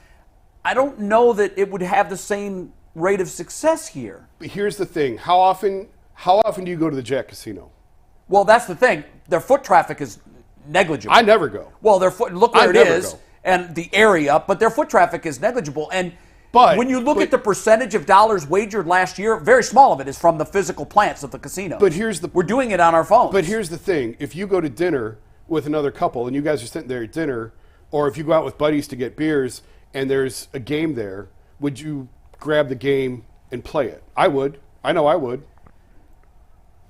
I don't know that it would have the same rate of success here. But here's the thing. How often do you go to the Jack Casino? Well, that's the thing. Their foot traffic is negligible. I never go. Well, look where it is and the area, but their foot traffic is negligible. And when you look at the percentage of dollars wagered last year, very small of it is from the physical plants of the casinos. But we're doing it on our phones. But here's the thing. If you go to dinner with another couple and you guys are sitting there at dinner, or if you go out with buddies to get beers and there's a game there, would you grab the game and play it? I would. I know I would.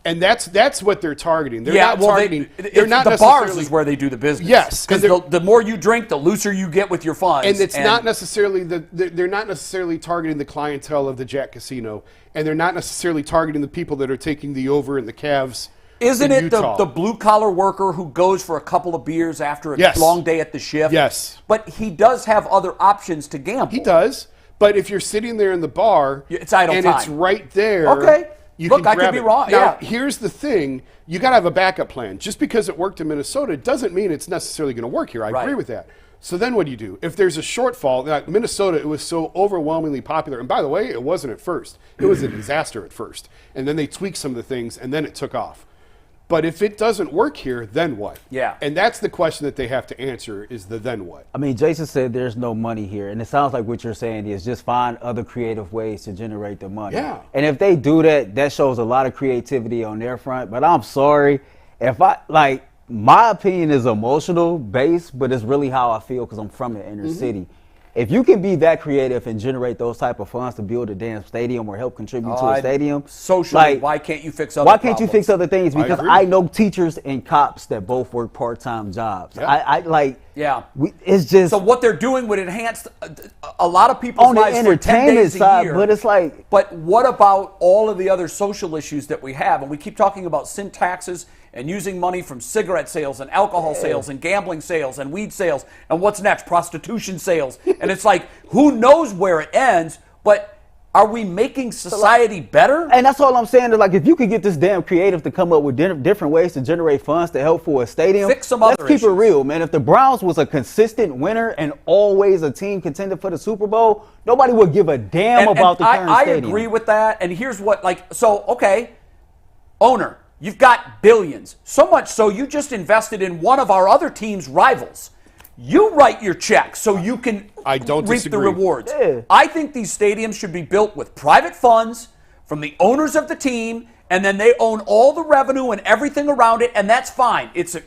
And that's what they're targeting. They're not targeting. They're not the bars is where they do the business. Yes, because the more you drink, the looser you get with your funds. And it's not necessarily they're not necessarily targeting the clientele of the Jack Casino, and they're not necessarily targeting the people that are taking the over in the Cavs. Isn't it the blue collar worker who goes for a couple of beers after a long day at the shift? Yes, but he does have other options to gamble. He does, but if you're sitting there in the bar, it's idle time. It's right there. Okay. Look, I could be wrong. Now, here's the thing. You got to have a backup plan. Just because it worked in Minnesota doesn't mean it's necessarily going to work here. I agree with that. So then what do you do? If there's a shortfall, like Minnesota, it was so overwhelmingly popular. And by the way, it wasn't at first. It was a disaster at first. And then they tweaked some of the things, and then it took off. But if it doesn't work here, then what? Yeah. And that's the question that they have to answer is the then what. I mean, Jason said there's no money here. And it sounds like what you're saying is just find other creative ways to generate the money. Yeah. And if they do that, that shows a lot of creativity on their front. But I'm sorry. My opinion is emotional based, but it's really how I feel because I'm from the inner city. If you can be that creative and generate those type of funds to build a damn stadium or help contribute to a stadium, socially, why can't you fix other Why can't you fix other things? Because I know teachers and cops that both work part-time jobs. Yeah. It's just. So what they're doing would enhance a lot of people's on the lives for 10 entertainment days a side, year. but it's like. But what about all of the other social issues that we have? And we keep talking about sin taxes and using money from cigarette sales and alcohol sales and gambling sales and weed sales. And what's next? Prostitution sales. And it's like, who knows where it ends, but are we making society better? And that's all I'm saying. Like, if you could get this damn creative to come up with different ways to generate funds to help for a stadium, fix some other let's keep issues. it real, man. If the Browns was a consistent winner and always a team contender for the Super Bowl, nobody would give a damn about the current stadium. I agree with that. And here's what, owner, You've got billions. So much so you just invested in one of our other team's rivals. You write your check so you can reap disagree. the rewards. Yeah. I think these stadiums should be built with private funds from the owners of the team, and then they own all the revenue and everything around it, and that's fine. It's a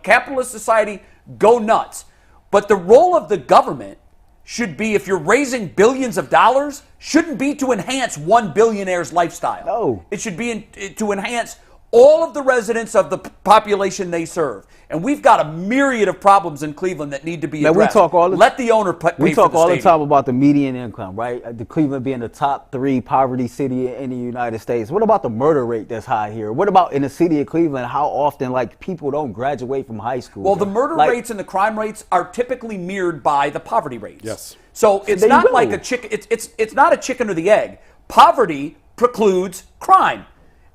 capitalist society, go nuts. But the role of the government should be, if you're raising billions of dollars, shouldn't be to enhance one billionaire's lifestyle. No. It should be to enhance all of the residents of the population they serve. And we've got a myriad of problems in Cleveland that need to be addressed. Let the owner pay for the We talk all the stadium. time about the median income, right? The Cleveland being the top 3 poverty city in the United States. What about the murder rate that's high here? What about in the city of Cleveland, how often people don't graduate from high school? Well, the murder rates and the crime rates are typically mirrored by the poverty rates. Yes. So it's there you not go. like a chicken. It's not a chicken or the egg. Poverty precludes crime.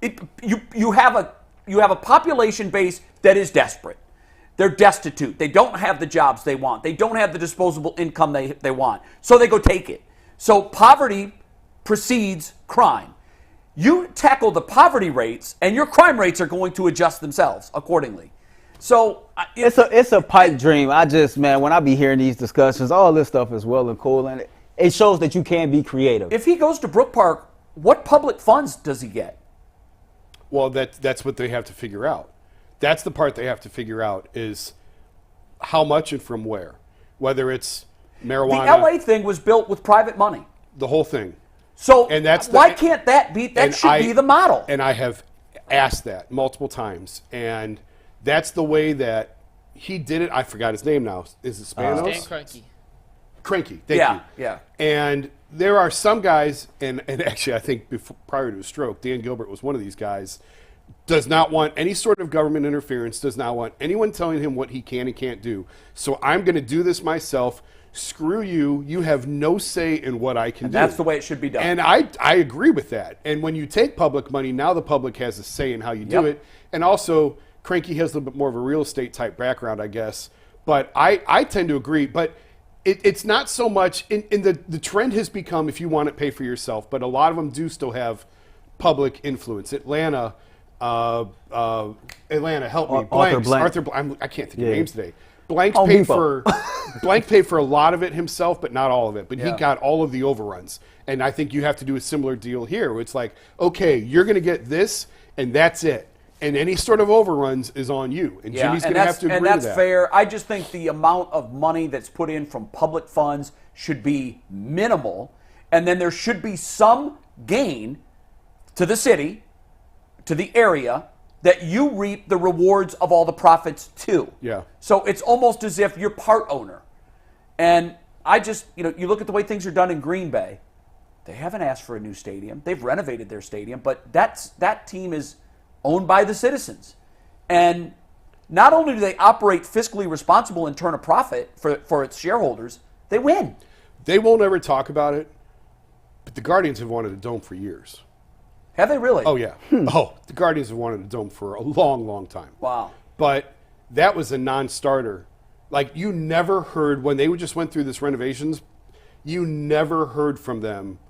You have a population base that is desperate. They're destitute. They don't have the jobs they want. They don't have the disposable income they want. So they go take it. So poverty precedes crime. You tackle the poverty rates, and your crime rates are going to adjust themselves accordingly. So it's a pipe dream. When I be hearing these discussions, all this stuff is well and cool, and it shows that you can be creative. if he goes to Brook Park, what public funds does he get? Well, that's what they have to figure out. That's the part they have to figure out is how much and from where. Whether it's marijuana. The LA thing was built with private money. The whole thing. So And that's why can't that be? That should be the model. And I have asked that multiple times. And that's the way that he did it. I forgot his name now. Is it Spanos? Stan Kroenke. Cranky. Thank you. Yeah. And there are some guys, and actually I think prior to his stroke, Dan Gilbert was one of these guys, does not want any sort of government interference, does not want anyone telling him what he can and can't do. So I'm going to do this myself. Screw you. You have no say in what I can do. That's the way it should be done. And I agree with that. And when you take public money, now the public has a say in how you do it. And also, Cranky has a little bit more of a real estate type background, I guess. But I tend to agree. But it's not so much in the trend has become, if you want it, pay for yourself. But a lot of them do still have public influence. Atlanta, help me. Arthur Blank. I can't think of names today. Blank paid for a lot of it himself, but not all of it. But he got all of the overruns. And I think you have to do a similar deal here. Where it's like, okay, you're going to get this, and that's it. And any sort of overruns is on you. And Jimmy's going to have to agree to that. And that's fair. I just think the amount of money that's put in from public funds should be minimal. And then there should be some gain to the city, to the area, that you reap the rewards of all the profits too. Yeah. So it's almost as if you're part owner. And I just, you look at the way things are done in Green Bay. They haven't asked for a new stadium. They've renovated their stadium, but that team is owned by the citizens. And not only do they operate fiscally responsible and turn a profit for its shareholders, they win. They won't ever talk about it, but the Guardians have wanted a dome for years. Have they really? Oh, yeah. The Guardians have wanted a dome for a long, long time. Wow. But that was a non-starter. Like, you never heard, when they just went through this renovations, you never heard from them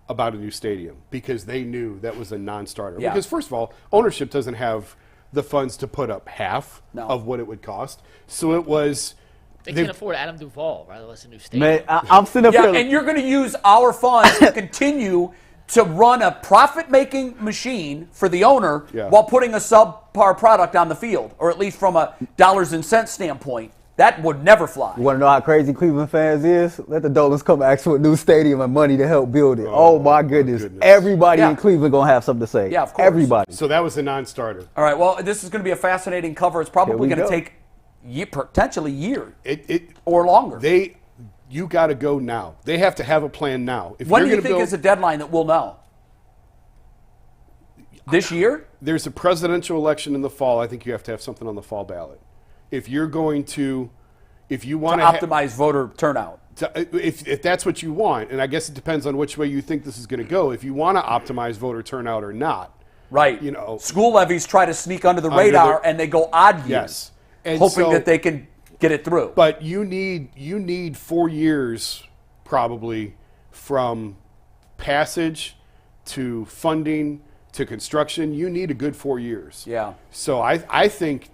about a new stadium because they knew that was a non-starter. Yeah. Because, first of all, ownership doesn't have the funds to put up half of what it would cost. So it was... They can't afford Adam Duvall, right? That's a new stadium. Man, I'm sitting up here. And you're going to use our funds to continue to run a profit-making machine for the owner while putting a subpar product on the field, or at least from a dollars and cents standpoint. That would never fly. You want to know how crazy Cleveland fans is? Let the Dolans come ask for a new stadium and money to help build it. Oh my goodness. Everybody in Cleveland going to have something to say. Yeah, of course. Everybody. So that was a non-starter. All right, well, this is going to be a fascinating cover. It's probably going to take potentially a year or longer. You got to go now. They have to have a plan now. When do you think is a deadline that we'll know? This year? There's a presidential election in the fall. I think you have to have something on the fall ballot. If you're going to, if you want to optimize voter turnout. If that's what you want, and I guess it depends on which way you think this is going to go. If you want to optimize voter turnout or not. Right. School levies try to sneak under the radar and they go odd years. Yes. And hoping that they can get it through. But you need 4 years probably from passage to funding to construction, you need a good 4 years. Yeah. So I think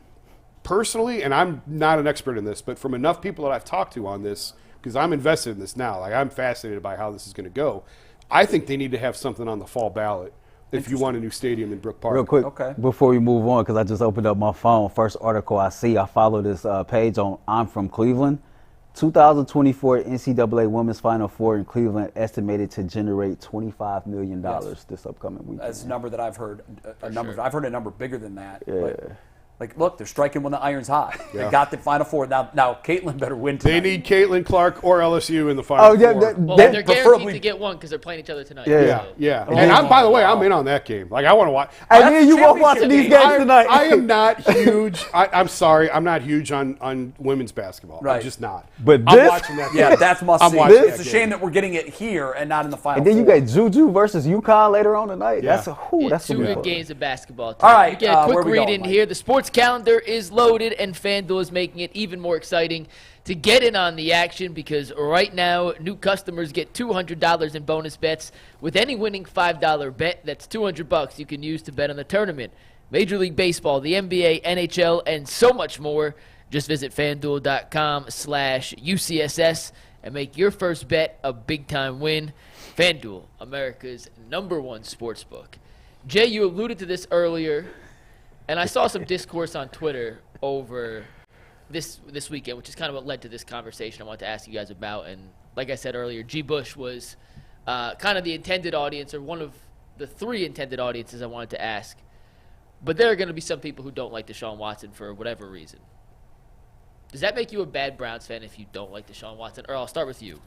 personally, and I'm not an expert in this, but from enough people that I've talked to on this, because I'm invested in this now, like I'm fascinated by how this is going to go. I think they need to have something on the fall ballot if you want a new stadium in Brook Park. Real quick, Okay. before we move on, because I just opened up my phone, first article I see, I follow this page on I'm from Cleveland. 2024 NCAA Women's Final Four in Cleveland estimated to generate $25 million this upcoming weekend. That's a number that I've heard. I've heard a number bigger than that. Yeah. Like, look, they're striking when the iron's hot. Yeah. They got the Final Four. Now Caitlin better win tonight. They need Caitlin Clark or LSU in the Final Four. Well, they're guaranteed to get one because they're playing each other tonight. Yeah. And I'm, by the way, I'm in on that game. Like, I want to watch. And then you won't watch these games tonight. I am not huge. I'm sorry. I'm not huge on women's basketball. Right. I'm just not. But I'm watching that game. Yeah, that's must I'm see. watching It's that a game. shame that we're getting it here and not in the Final And then you Four. got Juju versus UConn later on tonight. Yeah. That's Two gonna be good fun. games of basketball. All right, You get a quick where we read going, in Mike? here. The sports calendar is loaded, and FanDuel is making it even more exciting to get in on the action because right now, new customers get $200 in bonus bets with any winning $5 bet. That's $200 you can use to bet on the tournament. Major League Baseball, the NBA, NHL, and so much more. Just visit FanDuel.com/UCSS and make your first bet a big-time win. FanDuel, America's #1 sportsbook. Jay, you alluded to this earlier, and I saw some discourse on Twitter over this weekend, which is kind of what led to this conversation I wanted to ask you guys about. And like I said earlier, G. Bush was kind of the intended audience, or one of the 3 intended audiences I wanted to ask. But there are going to be some people who don't like Deshaun Watson for whatever reason. Does that make you a bad Browns fan if you don't like Deshaun Watson? Or I'll start with you.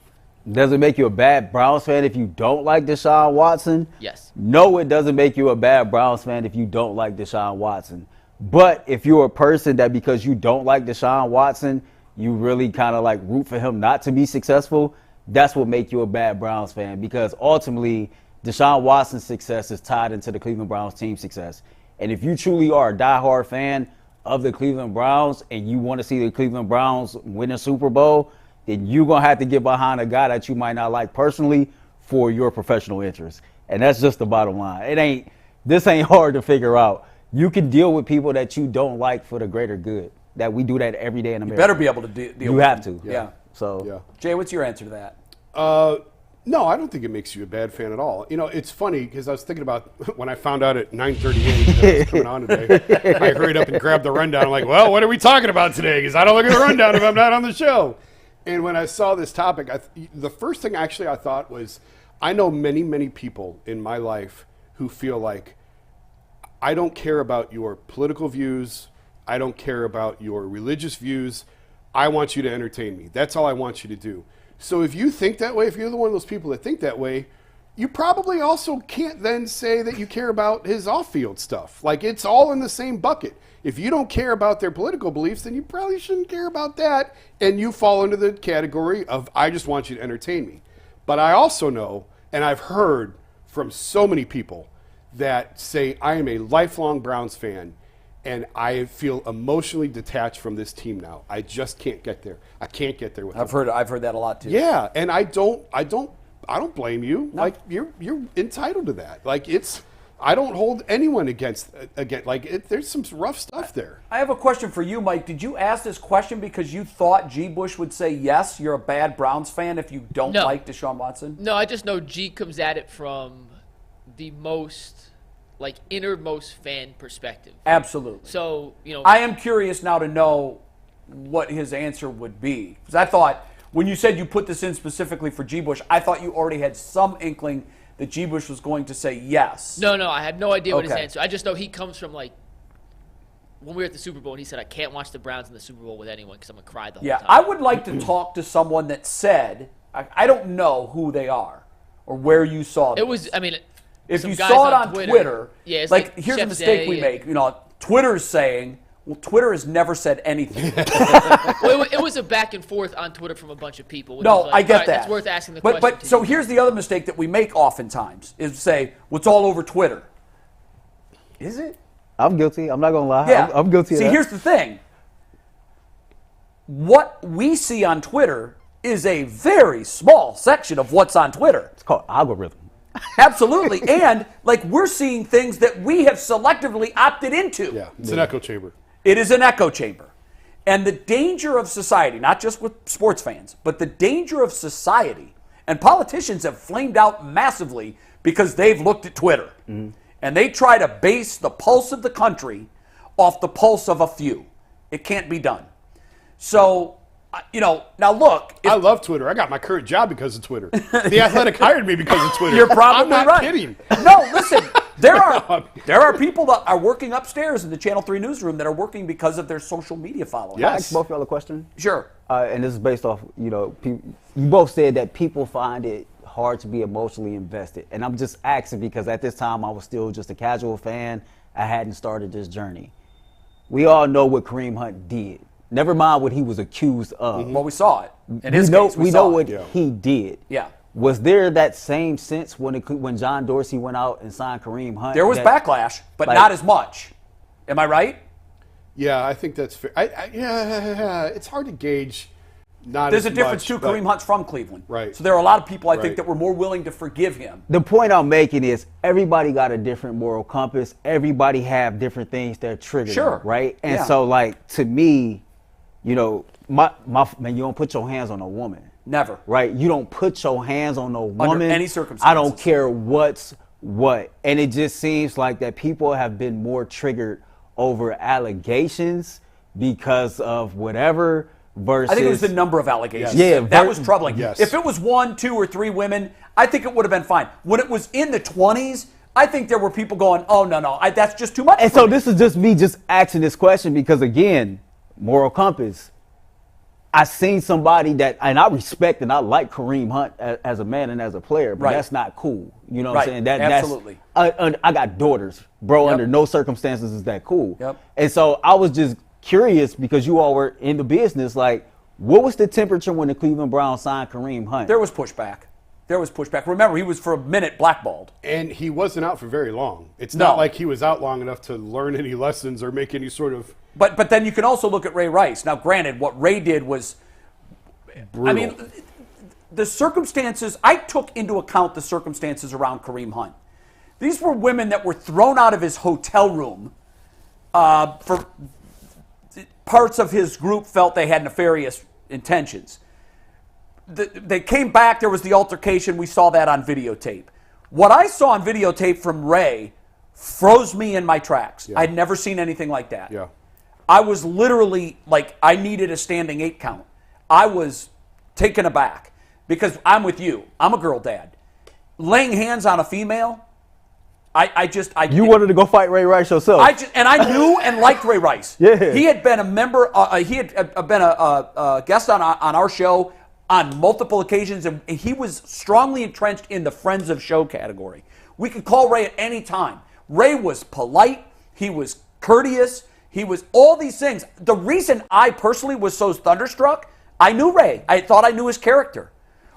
Does it make you a bad Browns fan if you don't like Deshaun Watson? Yes. No, it doesn't make you a bad Browns fan if you don't like Deshaun Watson. But if you're a person that because you don't like Deshaun Watson, you really kind of like root for him not to be successful, that's what makes you a bad Browns fan, because ultimately Deshaun Watson's success is tied into the Cleveland Browns team's success. And if you truly are a diehard fan of the Cleveland Browns and you want to see the Cleveland Browns win a Super Bowl, then you're going to have to get behind a guy that you might not like personally for your professional interest. And that's just the bottom line. This ain't hard to figure out. You can deal with people that you don't like for the greater good. That we do that every day in America. You better be able to deal You with have them. to. Yeah. So, Jay, what's your answer to that? No, I don't think it makes you a bad fan at all. You know, it's funny because I was thinking about when I found out at 9:38 that I was coming on today. I hurried up and grabbed the rundown. I'm like, well, what are we talking about today? Because I don't look at the rundown if I'm not on the show. And when I saw this topic, the first thing actually I thought was, I know many, many people in my life who feel like, I don't care about your political views. I don't care about your religious views. I want you to entertain me. That's all I want you to do. So if you think that way, if you're the one of those people that think that way, you probably also can't then say that you care about his off-field stuff. Like, it's all in the same bucket. If you don't care about their political beliefs, then you probably shouldn't care about that. And you fall into the category of, I just want you to entertain me. But I also know, and I've heard from so many people that say, I am a lifelong Browns fan, and I feel emotionally detached from this team now. I just can't get there. I can't get there with I've them. heard that a lot too. Yeah, and I don't blame you. No. Like, you're entitled to that. Like, I don't hold anyone against there's some rough stuff there. I have a question for you, Mike. Did you ask this question because you thought G. Bush would say, yes, you're a bad Browns fan if you don't like Deshaun Watson? No, I just know G comes at it from the most, innermost fan perspective. Absolutely. So, I am curious now to know what his answer would be. Because I thought, when you said you put this in specifically for G. Bush, I thought you already had some inkling that G. Bush was going to say yes. No, I had no idea what his answer. I just know he comes from, when we were at the Super Bowl, and he said, I can't watch the Browns in the Super Bowl with anyone because I'm going to cry the whole time. I would like to talk to someone that said, I don't know who they are or where you saw this. It was, if some you guys saw it on on Twitter, it's here's a Chef mistake Zay we make. Twitter's saying, well, Twitter has never said anything. Well, it was a back and forth on Twitter from a bunch of people. No, I get that. It's worth asking the question. But so here's the other mistake that we make oftentimes is say, well, it's all over Twitter. Is it? I'm guilty. I'm not going to lie. Yeah. I'm guilty of that. See, here's the thing. What we see on Twitter is a very small section of what's on Twitter. It's called algorithm. Absolutely. And, like, we're seeing things that we have selectively opted into. Yeah, it's an echo chamber. It is an echo chamber. And the danger of society, not just with sports fans, but the danger of society, and politicians have flamed out massively because they've looked at Twitter. Mm-hmm. And they try to base the pulse of the country off the pulse of a few. It can't be done. So, now look. I love Twitter. I got my current job because of Twitter. The Athletic hired me because of Twitter. You're probably I'm not right. kidding. No, listen. There are people that are working upstairs in the Channel 3 newsroom that are working because of their social media following. Can I ask both y'all a question? Sure. And this is based off, you both said that people find it hard to be emotionally invested. And I'm just asking because at this time I was still just a casual fan. I hadn't started this journey. We all know what Kareem Hunt did. Never mind what he was accused of. Well, we saw it. In his case, we know saw what it. he did. Yeah. Was there that same sense when John Dorsey went out and signed Kareem Hunt? There was backlash, but not as much. Am I right? Yeah, I think that's fair. It's hard to gauge. There's a difference too. Kareem Hunt's from Cleveland, right? So there are a lot of people I think that were more willing to forgive him. The point I'm making is everybody got a different moral compass. Everybody have different things that trigger them, right? And so, like, to me, man, you don't put your hands on a woman. Never. Right? You don't put your hands on a woman. Under any circumstances. I don't care what's what. And it just seems like that people have been more triggered over allegations because of whatever versus... I think it was the number of allegations. Yeah. That was troubling. Yes. If it was 1, 2, or 3 women, I think it would have been fine. When it was in the 20s, I think there were people going, oh, no, that's just too much. And so this is just me just asking this question because, again, moral compass. I seen somebody that, and I respect and I like Kareem Hunt as a man and as a player, but that's not cool. You know what I'm saying? Absolutely. I got daughters, bro. Yep. Under no circumstances is that cool. Yep. And so I was just curious because you all were in the business. Like, what was the temperature when the Cleveland Browns signed Kareem Hunt? There was pushback. Remember, he was for a minute blackballed. And he wasn't out for very long. It's not like he was out long enough to learn any lessons or make any sort of... But then you can also look at Ray Rice. Now, granted, what Ray did was... brutal. I mean, the circumstances... I took into account the circumstances around Kareem Hunt. These were women that were thrown out of his hotel room for... Parts of his group felt they had nefarious intentions. They came back. There was the altercation. We saw that on videotape. What I saw on videotape from Ray froze me in my tracks. Yeah. I'd never seen anything like that. Yeah. I was literally like, I needed a standing 8 count. I was taken aback because I'm with you. I'm a girl dad. Laying hands on a female, You wanted to go fight Ray Rice yourself. I knew and liked Ray Rice. Yeah. He had been a member, he had been a guest on our show on multiple occasions, and he was strongly entrenched in the Friends of Show category. We could call Ray at any time. Ray was polite. He was courteous. He was all these things. The reason I personally was so thunderstruck, I knew Ray. I thought I knew his character.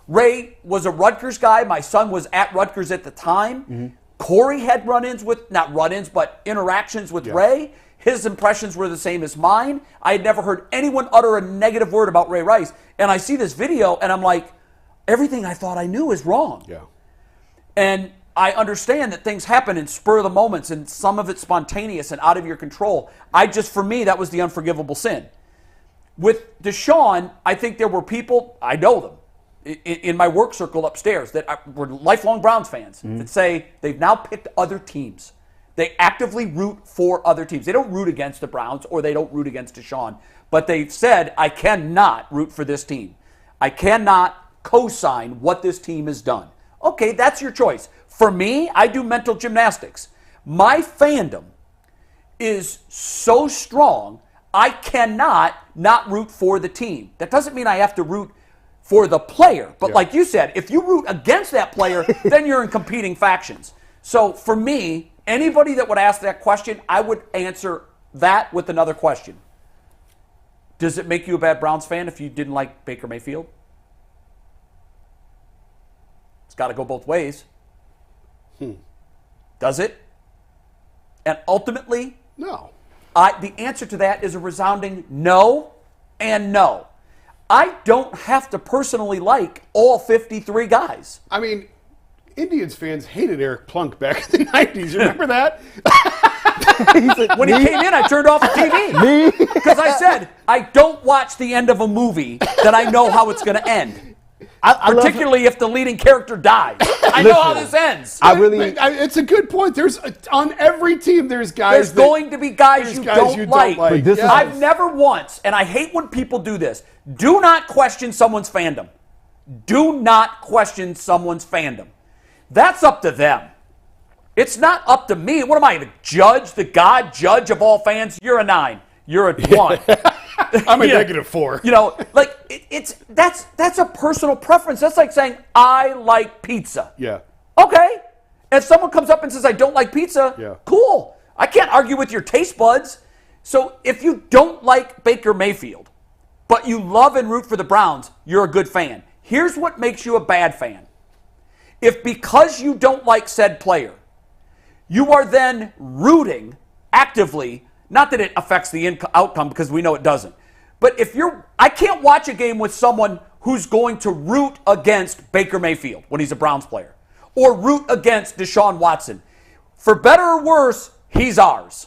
Ray was a Rutgers guy. My son was at Rutgers at the time. Mm-hmm. Corey had run-ins with, not run-ins, but interactions with Ray. His impressions were the same as mine. I had never heard anyone utter a negative word about Ray Rice. And I see this video, and I'm like, everything I thought I knew is wrong. Yeah. And I understand that things happen in spur of the moments, and some of it's spontaneous and out of your control. For me, that was the unforgivable sin. With Deshaun, I think there were people, I know them, in my work circle upstairs that were lifelong Browns fans that say they've now picked other teams. They actively root for other teams. They don't root against the Browns or they don't root against Deshaun, but they've said, I cannot root for this team. I cannot co-sign what this team has done. Okay, that's your choice. For me, I do mental gymnastics. My fandom is so strong, I cannot not root for the team. That doesn't mean I have to root for the player. But like you said, if you root against that player, then you're in competing factions. So for me, anybody that would ask that question, I would answer that with another question. Does it make you a bad Browns fan if you didn't like Baker Mayfield? It's got to go both ways. Does it? And ultimately, no. The answer to that is a resounding no and no. I don't have to personally like all 53 guys. I mean, Indians fans hated Eric Plunk back in the 90s. You remember that? When he came in, I turned off the TV. Because I said, I don't watch the end of a movie that I know how it's going to end. Particularly if the leading character dies. I know how this ends. It's a good point. On every team, there's guys. There's going to be guys you don't like. I've never once, and I hate when people do this, do not question someone's fandom. Do not question someone's fandom. That's up to them. It's not up to me. What am I, the judge, the God judge of all fans? You're a 9. You're a 1. I'm a -4. You know, like that's a personal preference. That's like saying I like pizza. Yeah. Okay. If someone comes up and says I don't like pizza, cool. I can't argue with your taste buds. So if you don't like Baker Mayfield, but you love and root for the Browns, you're a good fan. Here's what makes you a bad fan. If because you don't like said player, you are then rooting actively, not that it affects the outcome because we know it doesn't, but I can't watch a game with someone who's going to root against Baker Mayfield when he's a Browns player or root against Deshaun Watson. For better or worse, he's ours.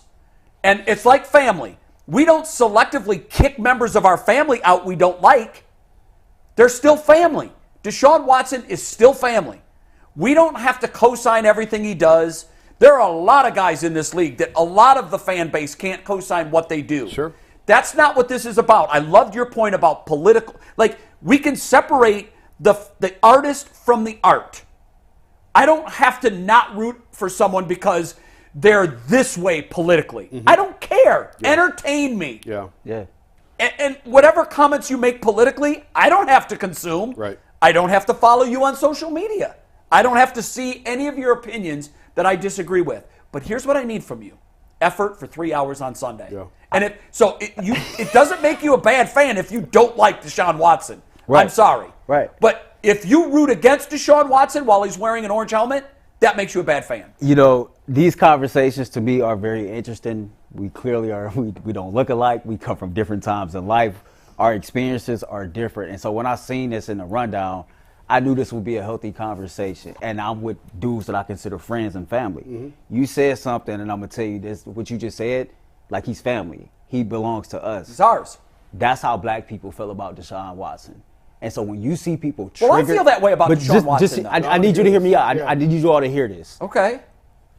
And it's like family. We don't selectively kick members of our family out we don't like. They're still family. Deshaun Watson is still family. We don't have to co-sign everything he does. There are a lot of guys in this league that a lot of the fan base can't co-sign what they do. Sure. That's not what this is about. I loved your point about political. Like, we can separate the artist from the art. I don't have to not root for someone because they're this way politically. Mm-hmm. I don't care. Yeah. Entertain me. Yeah. Yeah. And whatever comments you make politically, I don't have to consume. Right. I don't have to follow you on social media. I don't have to see any of your opinions that I disagree with. But here's what I need from you. Effort for 3 hours on Sunday. Yeah. And it doesn't make you a bad fan if you don't like Deshaun Watson. Right. I'm sorry. Right. But if you root against Deshaun Watson while he's wearing an orange helmet, that makes you a bad fan. You know, these conversations to me are very interesting. We clearly are, we don't look alike. We come from different times in life. Our experiences are different. And so when I seen this in the rundown, I knew this would be a healthy conversation. And I'm with dudes that I consider friends and family. Mm-hmm. You said something, and I'm going to tell you this, what you just said, like he's family. He belongs to us. It's ours. That's how black people feel about Deshaun Watson. And so when you see people triggered... Well, I feel that way about Deshaun Watson. I need you to hear me out. I need you all to hear this. Okay.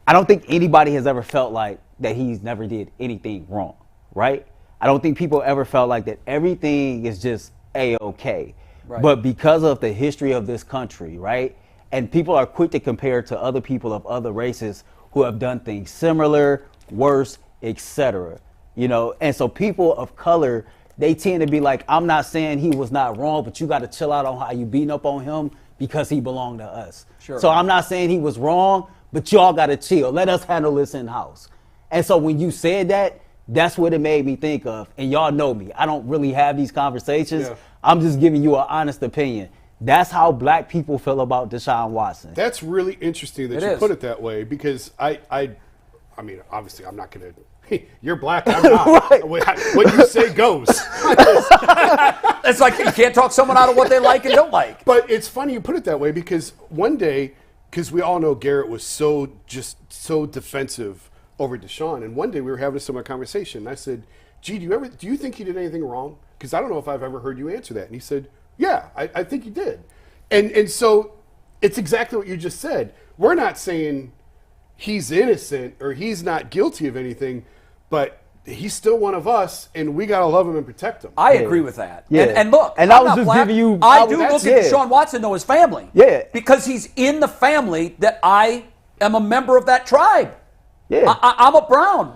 I don't think anybody has ever felt like that he's never did anything wrong, right? I don't think people ever felt like that everything is just A-okay. Right. But because of the history of this country, right, and people are quick to compare to other people of other races who have done things similar, worse, etc. You know, and so people of color, they tend to be like, I'm not saying he was not wrong, but you got to chill out on how you beating up on him because he belonged to us. Sure. So I'm not saying he was wrong, but y'all got to chill. Let us handle this in-house. And so when you said that, that's what it made me think of. And y'all know me. I don't really have these conversations. Yeah. I'm just giving you an honest opinion. That's how black people feel about Deshaun Watson. That's really interesting that you put it that way because I mean, obviously I'm not going to, you're black, I'm not. Right. What you say goes. It's like you can't talk someone out of what they like and don't like. But it's funny you put it that way because one day, because we all know Garrett was so defensive over Deshaun, and one day we were having a similar conversation, and I said, gee, do you think he did anything wrong? Because I don't know if I've ever heard you answer that. And he said, yeah, I think he did. And so it's exactly what you just said. We're not saying he's innocent or he's not guilty of anything, but he's still one of us, and we got to love him and protect him. I agree with that. Yeah. And look, and I was just giving you... I do look at Deshaun Watson, though, as family. Yeah. Because he's in the family that I am a member of that tribe. Yeah. I'm a Brown,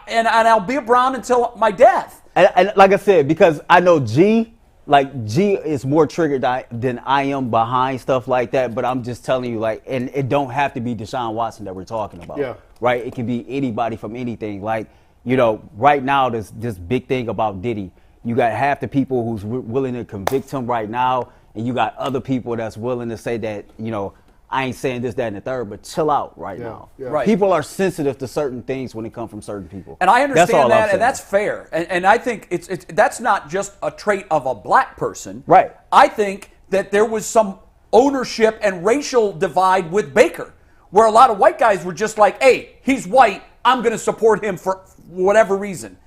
and I'll be a Brown until my death. And like I said, because I know G is more triggered than I am behind stuff like that. But I'm just telling you, like, and it don't have to be Deshaun Watson that we're talking about. Yeah. Right? It can be anybody from anything. Like, you know, right now there's this big thing about Diddy. You got half the people who's willing to convict him right now, and you got other people that's willing to say that, you know, I ain't saying this, that, and the third, but chill out right now. Yeah. Right. People are sensitive to certain things when it comes from certain people. And I understand that, and that's that's fair. And I think that's not just a trait of a black person. Right. I think that there was some ownership and racial divide with Baker, where a lot of white guys were just like, hey, he's white, I'm going to support him for whatever reason.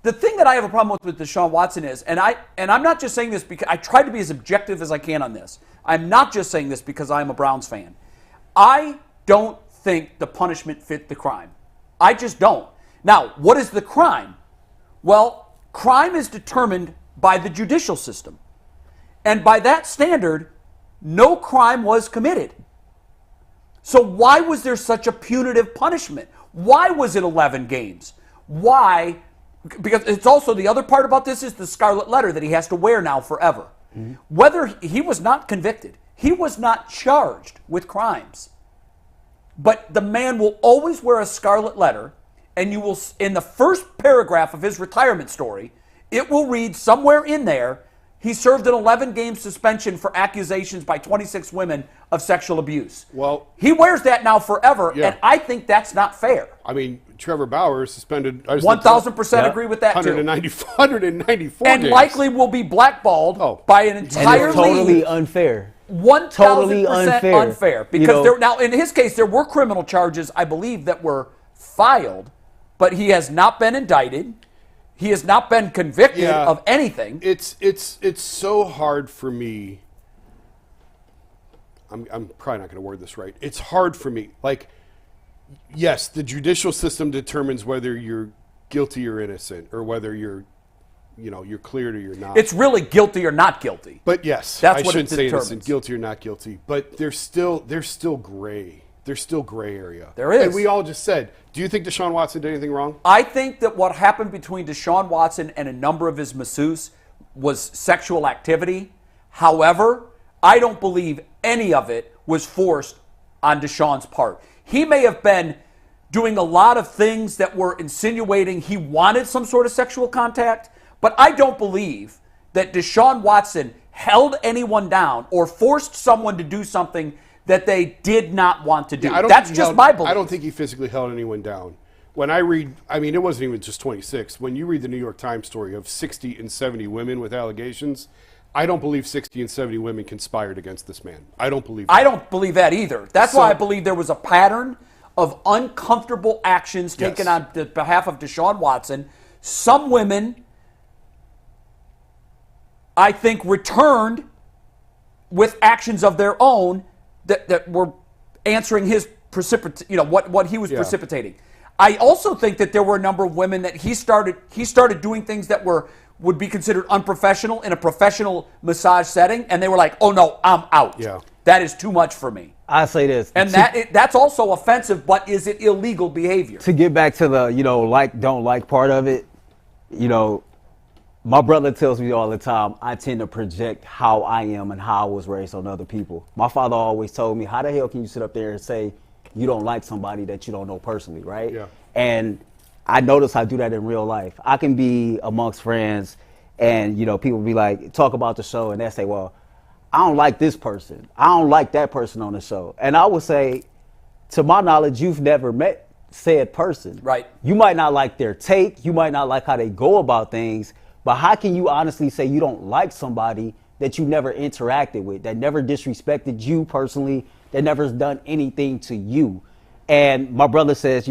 The thing that I have a problem with Deshaun Watson is, and I'm not just saying this because I try to be as objective as I can on this. I'm not just saying this because I'm a Browns fan. I don't think the punishment fit the crime. I just don't. Now, what is the crime? Well, crime is determined by the judicial system. And by that standard, no crime was committed. So why was there such a punitive punishment? Why was it 11 games? Why? Because it's also the other part about this is the scarlet letter that he has to wear now forever. Mm-hmm. Whether he was not convicted, he was not charged with crimes. But the man will always wear a scarlet letter, and you will, in the first paragraph of his retirement story, it will read somewhere in there, he served an 11-game suspension for accusations by 26 women of sexual abuse. Well, he wears that now forever, and I think that's not fair. I mean, Trevor Bauer suspended. 1,000% agree with that, 194 and games. likely will be blackballed by an entire and it's totally league. Unfair. 1,000% unfair. Because there, now, in his case, there were criminal charges, I believe, that were filed, but he has not been indicted. He has not been convicted of anything. It's so hard for me. I'm probably not going to word this right. It's hard for me. Like, yes, the judicial system determines whether you're guilty or innocent, or whether you're cleared or you're not. It's really guilty or not guilty. But yes, that's I what shouldn't it say determines. innocent, guilty or not guilty. But there's still gray. There's still gray area. There is. And we all just said, do you think Deshaun Watson did anything wrong? I think that what happened between Deshaun Watson and a number of his masseuses was sexual activity. However, I don't believe any of it was forced on Deshaun's part. He may have been doing a lot of things that were insinuating he wanted some sort of sexual contact, but I don't believe that Deshaun Watson held anyone down or forced someone to do something that they did not want to do. That's just my belief. I don't think he physically held anyone down. When I read, I mean, it wasn't even just 26. When you read the New York Times story of 60 and 70 women with allegations, I don't believe 60 and 70 women conspired against this man. I don't believe that. I don't believe that either. That's why I believe there was a pattern of uncomfortable actions taken on the behalf of Deshaun Watson. Some women, I think, returned with actions of their own that were answering his what he was precipitating. I also think that there were a number of women that he started doing things that would be considered unprofessional in a professional massage setting, and they were like, "Oh no, I'm out. Yeah. That is too much for me." I say this, and that's also offensive, but is it illegal behavior? To get back to the like don't like part of it, my brother tells me all the time, I tend to project how I am and how I was raised on other people. My father always told me, how the hell can you sit up there and say you don't like somebody that you don't know personally, right? Yeah. And I notice I do that in real life. I can be amongst friends and, people be like, talk about the show, and they say, well, I don't like this person. I don't like that person on the show. And I would say, to my knowledge, you've never met said person. Right. You might not like their take. You might not like how they go about things. But how can you honestly say you don't like somebody that you never interacted with, that never disrespected you personally, that never has done anything to you? And my brother says,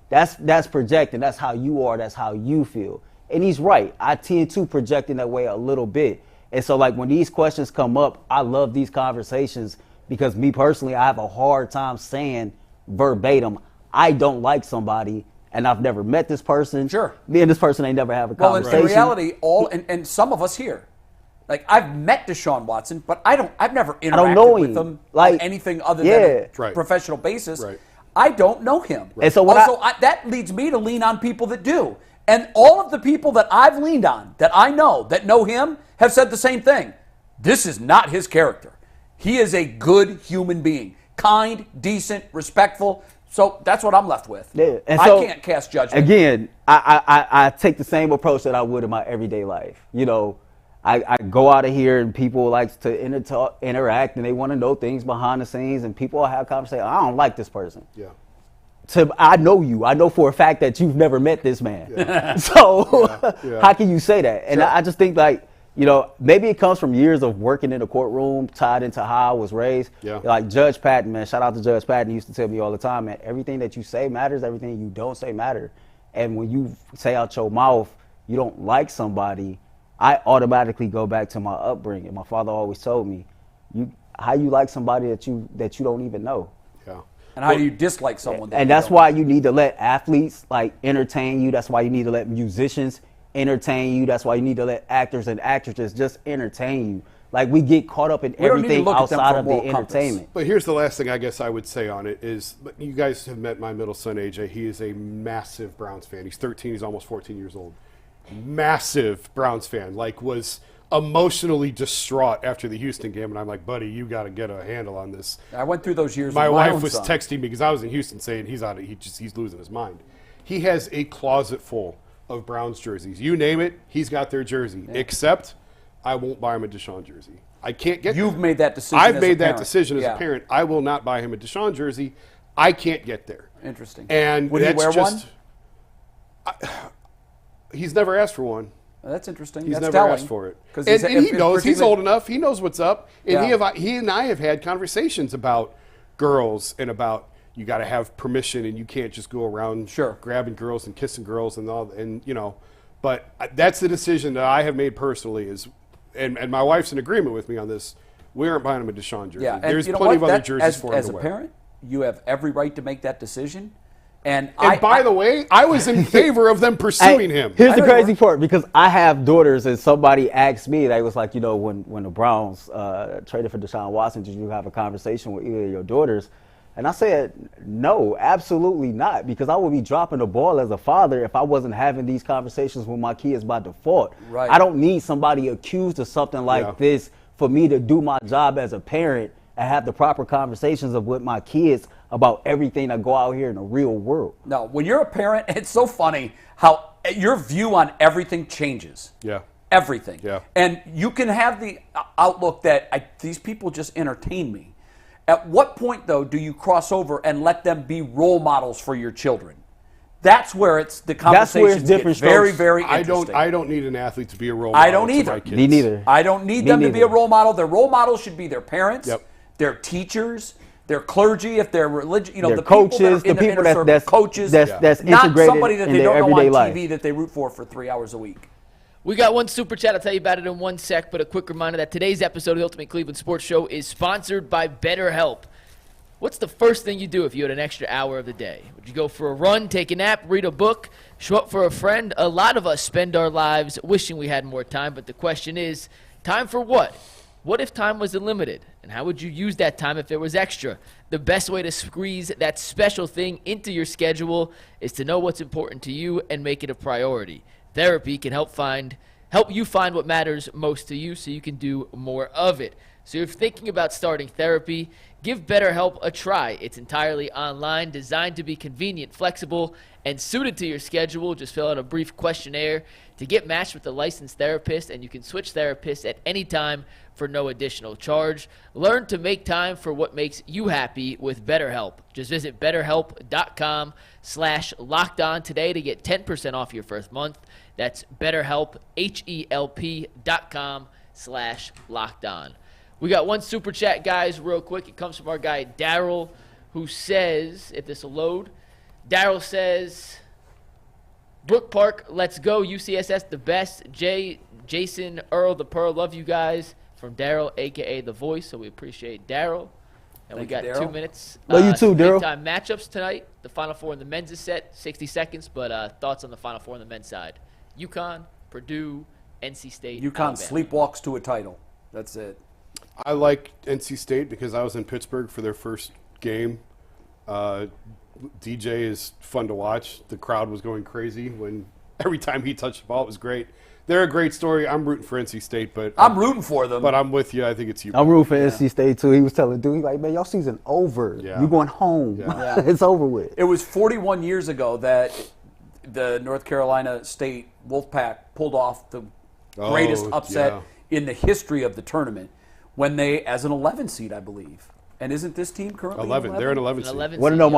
that's projecting. That's how you are. That's how you feel. And he's right. I tend to project in that way a little bit. And so, like, when these questions come up, I love these conversations because me personally, I have a hard time saying verbatim, I don't like somebody. And I've never met this person. Sure. Me and this person ain't never have a conversation. Well, in reality, and some of us here, like, I've met Deshaun Watson, but I've never interacted with him on anything other than a professional basis. Right. I don't know him. Right. And so that leads me to lean on people that do. And all of the people that I've leaned on, that I know, that know him, have said the same thing. This is not his character. He is a good human being. Kind, decent, respectful. So that's what I'm left with. Yeah. And so, I can't cast judgment. Again, I take the same approach that I would in my everyday life. I go out of here and people like to interact and they want to know things behind the scenes, and people have conversations. I don't like this person. Yeah. I know you. I know for a fact that you've never met this man. Yeah. So how can you say that? And I just think, like, maybe it comes from years of working in the courtroom, tied into how I was raised. Yeah. Like Judge Patton, man, shout out to Judge Patton. He used to tell me all the time, man, everything that you say matters, everything you don't say matter. And when you say out your mouth you don't like somebody, I automatically go back to my upbringing. My father always told me, how you like somebody that you don't even know. Yeah. And how do you dislike someone? And that's why you need to let athletes entertain you. That's why you need to let musicians entertain you. That's why you need to let actors and actresses just entertain you. Like, we get caught up in everything outside of the entertainment. But here's the last thing I guess I would say on it is, you guys have met my middle son, AJ. He is a massive Browns fan. He's 13. He's almost 14 years old. Massive Browns fan. Was emotionally distraught after the Houston game. And I'm like, buddy, you got to get a handle on this. I went through those years. My wife was texting me because I was in Houston saying he's losing his mind. He has a closet full of Browns jerseys. You name it, he's got their jersey. Yeah. Except I won't buy him a Deshaun jersey. I can't get You've there. made that decision. I've as made a that parent. decision as a parent. I will not buy him a Deshaun jersey. I can't get there. Interesting. And would he wear one? He's never asked for one. That's interesting. He's That's never telling. asked for it. And he knows. He's old enough. He knows what's up. And he and I have had conversations about girls and about you got to have permission and you can't just go around grabbing girls and kissing girls and all. And but that's the decision that I have made personally. And my wife's in agreement with me on this. We aren't buying him a Deshaun jersey. Yeah, there's plenty of other jerseys for him to wear. As a parent, you have every right to make that decision. And by the way, I was in favor of them pursuing him. Here's the crazy part, because I have daughters, and somebody asked me, they was like, when the Browns traded for Deshaun Watson, did you have a conversation with either of your daughters? And I said, no, absolutely not, because I would be dropping the ball as a father if I wasn't having these conversations with my kids by default. Right. I don't need somebody accused of something like this for me to do my job as a parent and have the proper conversations with my kids about everything that go out here in the real world. No, when you're a parent, it's so funny how your view on everything changes. Yeah. Everything. Yeah. And you can have the outlook that these people just entertain me. At what point, though, do you cross over and let them be role models for your children? That's where the conversation gets very, very interesting. I don't need an athlete to be a role model. I don't either. To my kids. Me neither. I don't need them to be a role model. Their role models should be their parents, their teachers, their clergy, if they're religious, the coaches, the people that's coaches, that's not integrated somebody that in they their don't know on everyday TV life. that they root for 3 hours a week. We got one super chat. I'll tell you about it in one sec, but a quick reminder that today's episode of the Ultimate Cleveland Sports Show is sponsored by BetterHelp. What's the first thing you do if you had an extra hour of the day? Would you go for a run, take a nap, read a book, show up for a friend? A lot of us spend our lives wishing we had more time, but the question is, time for what? What if time was unlimited? And how would you use that time if it was extra? The best way to squeeze that special thing into your schedule is to know what's important to you and make it a priority. Therapy can help you find what matters most to you so you can do more of it. So if you're thinking about starting therapy, give BetterHelp a try. It's entirely online, designed to be convenient, flexible, and suited to your schedule. Just fill out a brief questionnaire to get matched with a licensed therapist, and you can switch therapists at any time for no additional charge. Learn to make time for what makes you happy with BetterHelp. Just visit BetterHelp.com/lockedon today to get 10% off your first month. That's BetterHelp, HELP.com/lockedon. We got one super chat, guys, real quick. It comes from our guy, Daryl, who says, if this will load, Daryl says, Brook Park, let's go. UCSS, the best. Jason, Earl, the Pearl, love you guys. From Daryl, a.k.a. The Voice, so we appreciate Daryl. And we got 2 minutes. Love you too, Daryl. Big-time matchups tonight. The Final Four in the men's is set, 60 seconds, but thoughts on the Final Four on the men's side. UConn, Purdue, NC State, UConn Alabama. sleepwalks to a title. That's it. I like NC State because I was in Pittsburgh for their first game. DJ is fun to watch. The crowd was going crazy when every time he touched the ball. It was great. They're a great story. I'm rooting for NC State, but I'm rooting for them. But I'm with you. I think it's you. I'm rooting for NC State too. He was telling dude, he's like, man, y'all season over. Yeah. You going home. Yeah. It's over with. It was 41 years ago that the North Carolina State Wolfpack pulled off the greatest upset in the history of the tournament when they, as an 11 seed, I believe. And isn't this team currently 11? They're an 11 seed. Want to know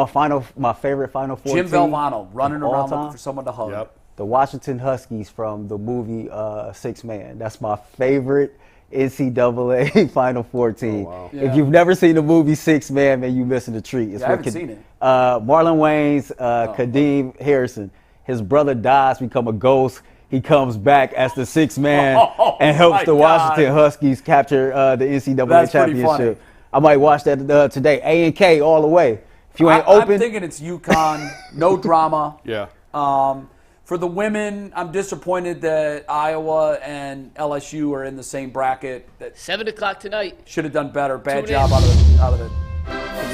my favorite Final Four Jim team Valvano running of all around time? looking for someone to hug. Yep. the Washington Huskies from the movie Six Man. That's my favorite NCAA Final Four team. Oh, wow. Yeah. If you've never seen the movie Six Man, man, you missing a treat. It's I with haven't seen it. Marlon Wayans, Kadeem Harrison. His brother dies, become a ghost. He comes back as the sixth man and helps my the Washington God. Huskies capture the NCAA That's pretty funny. championship. I might watch that today. A&K all the way. If you ain't open, I'm thinking it's UConn, no drama. Yeah. For the women, I'm disappointed that Iowa and LSU are in the same bracket. That 7 o'clock tonight. should have done better. Bad Tune job in. out of the.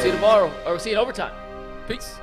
See you tomorrow, or see you in overtime. Peace.